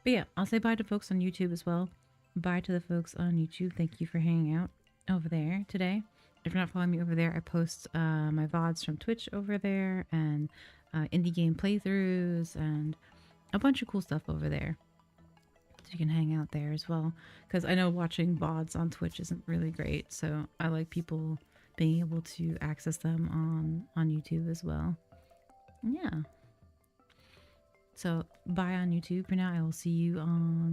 [SPEAKER 1] But yeah, I'll say bye to folks on YouTube as well. Bye to the folks on YouTube. Thank you for hanging out over there today. If you're not following me over there, I post my VODs from Twitch over there and indie game playthroughs and a bunch of cool stuff over there. So you can hang out there as well. Because I know watching VODs on Twitch isn't really great. So I like people being able to access them on YouTube as well. Yeah. So bye on YouTube for now. I will see you on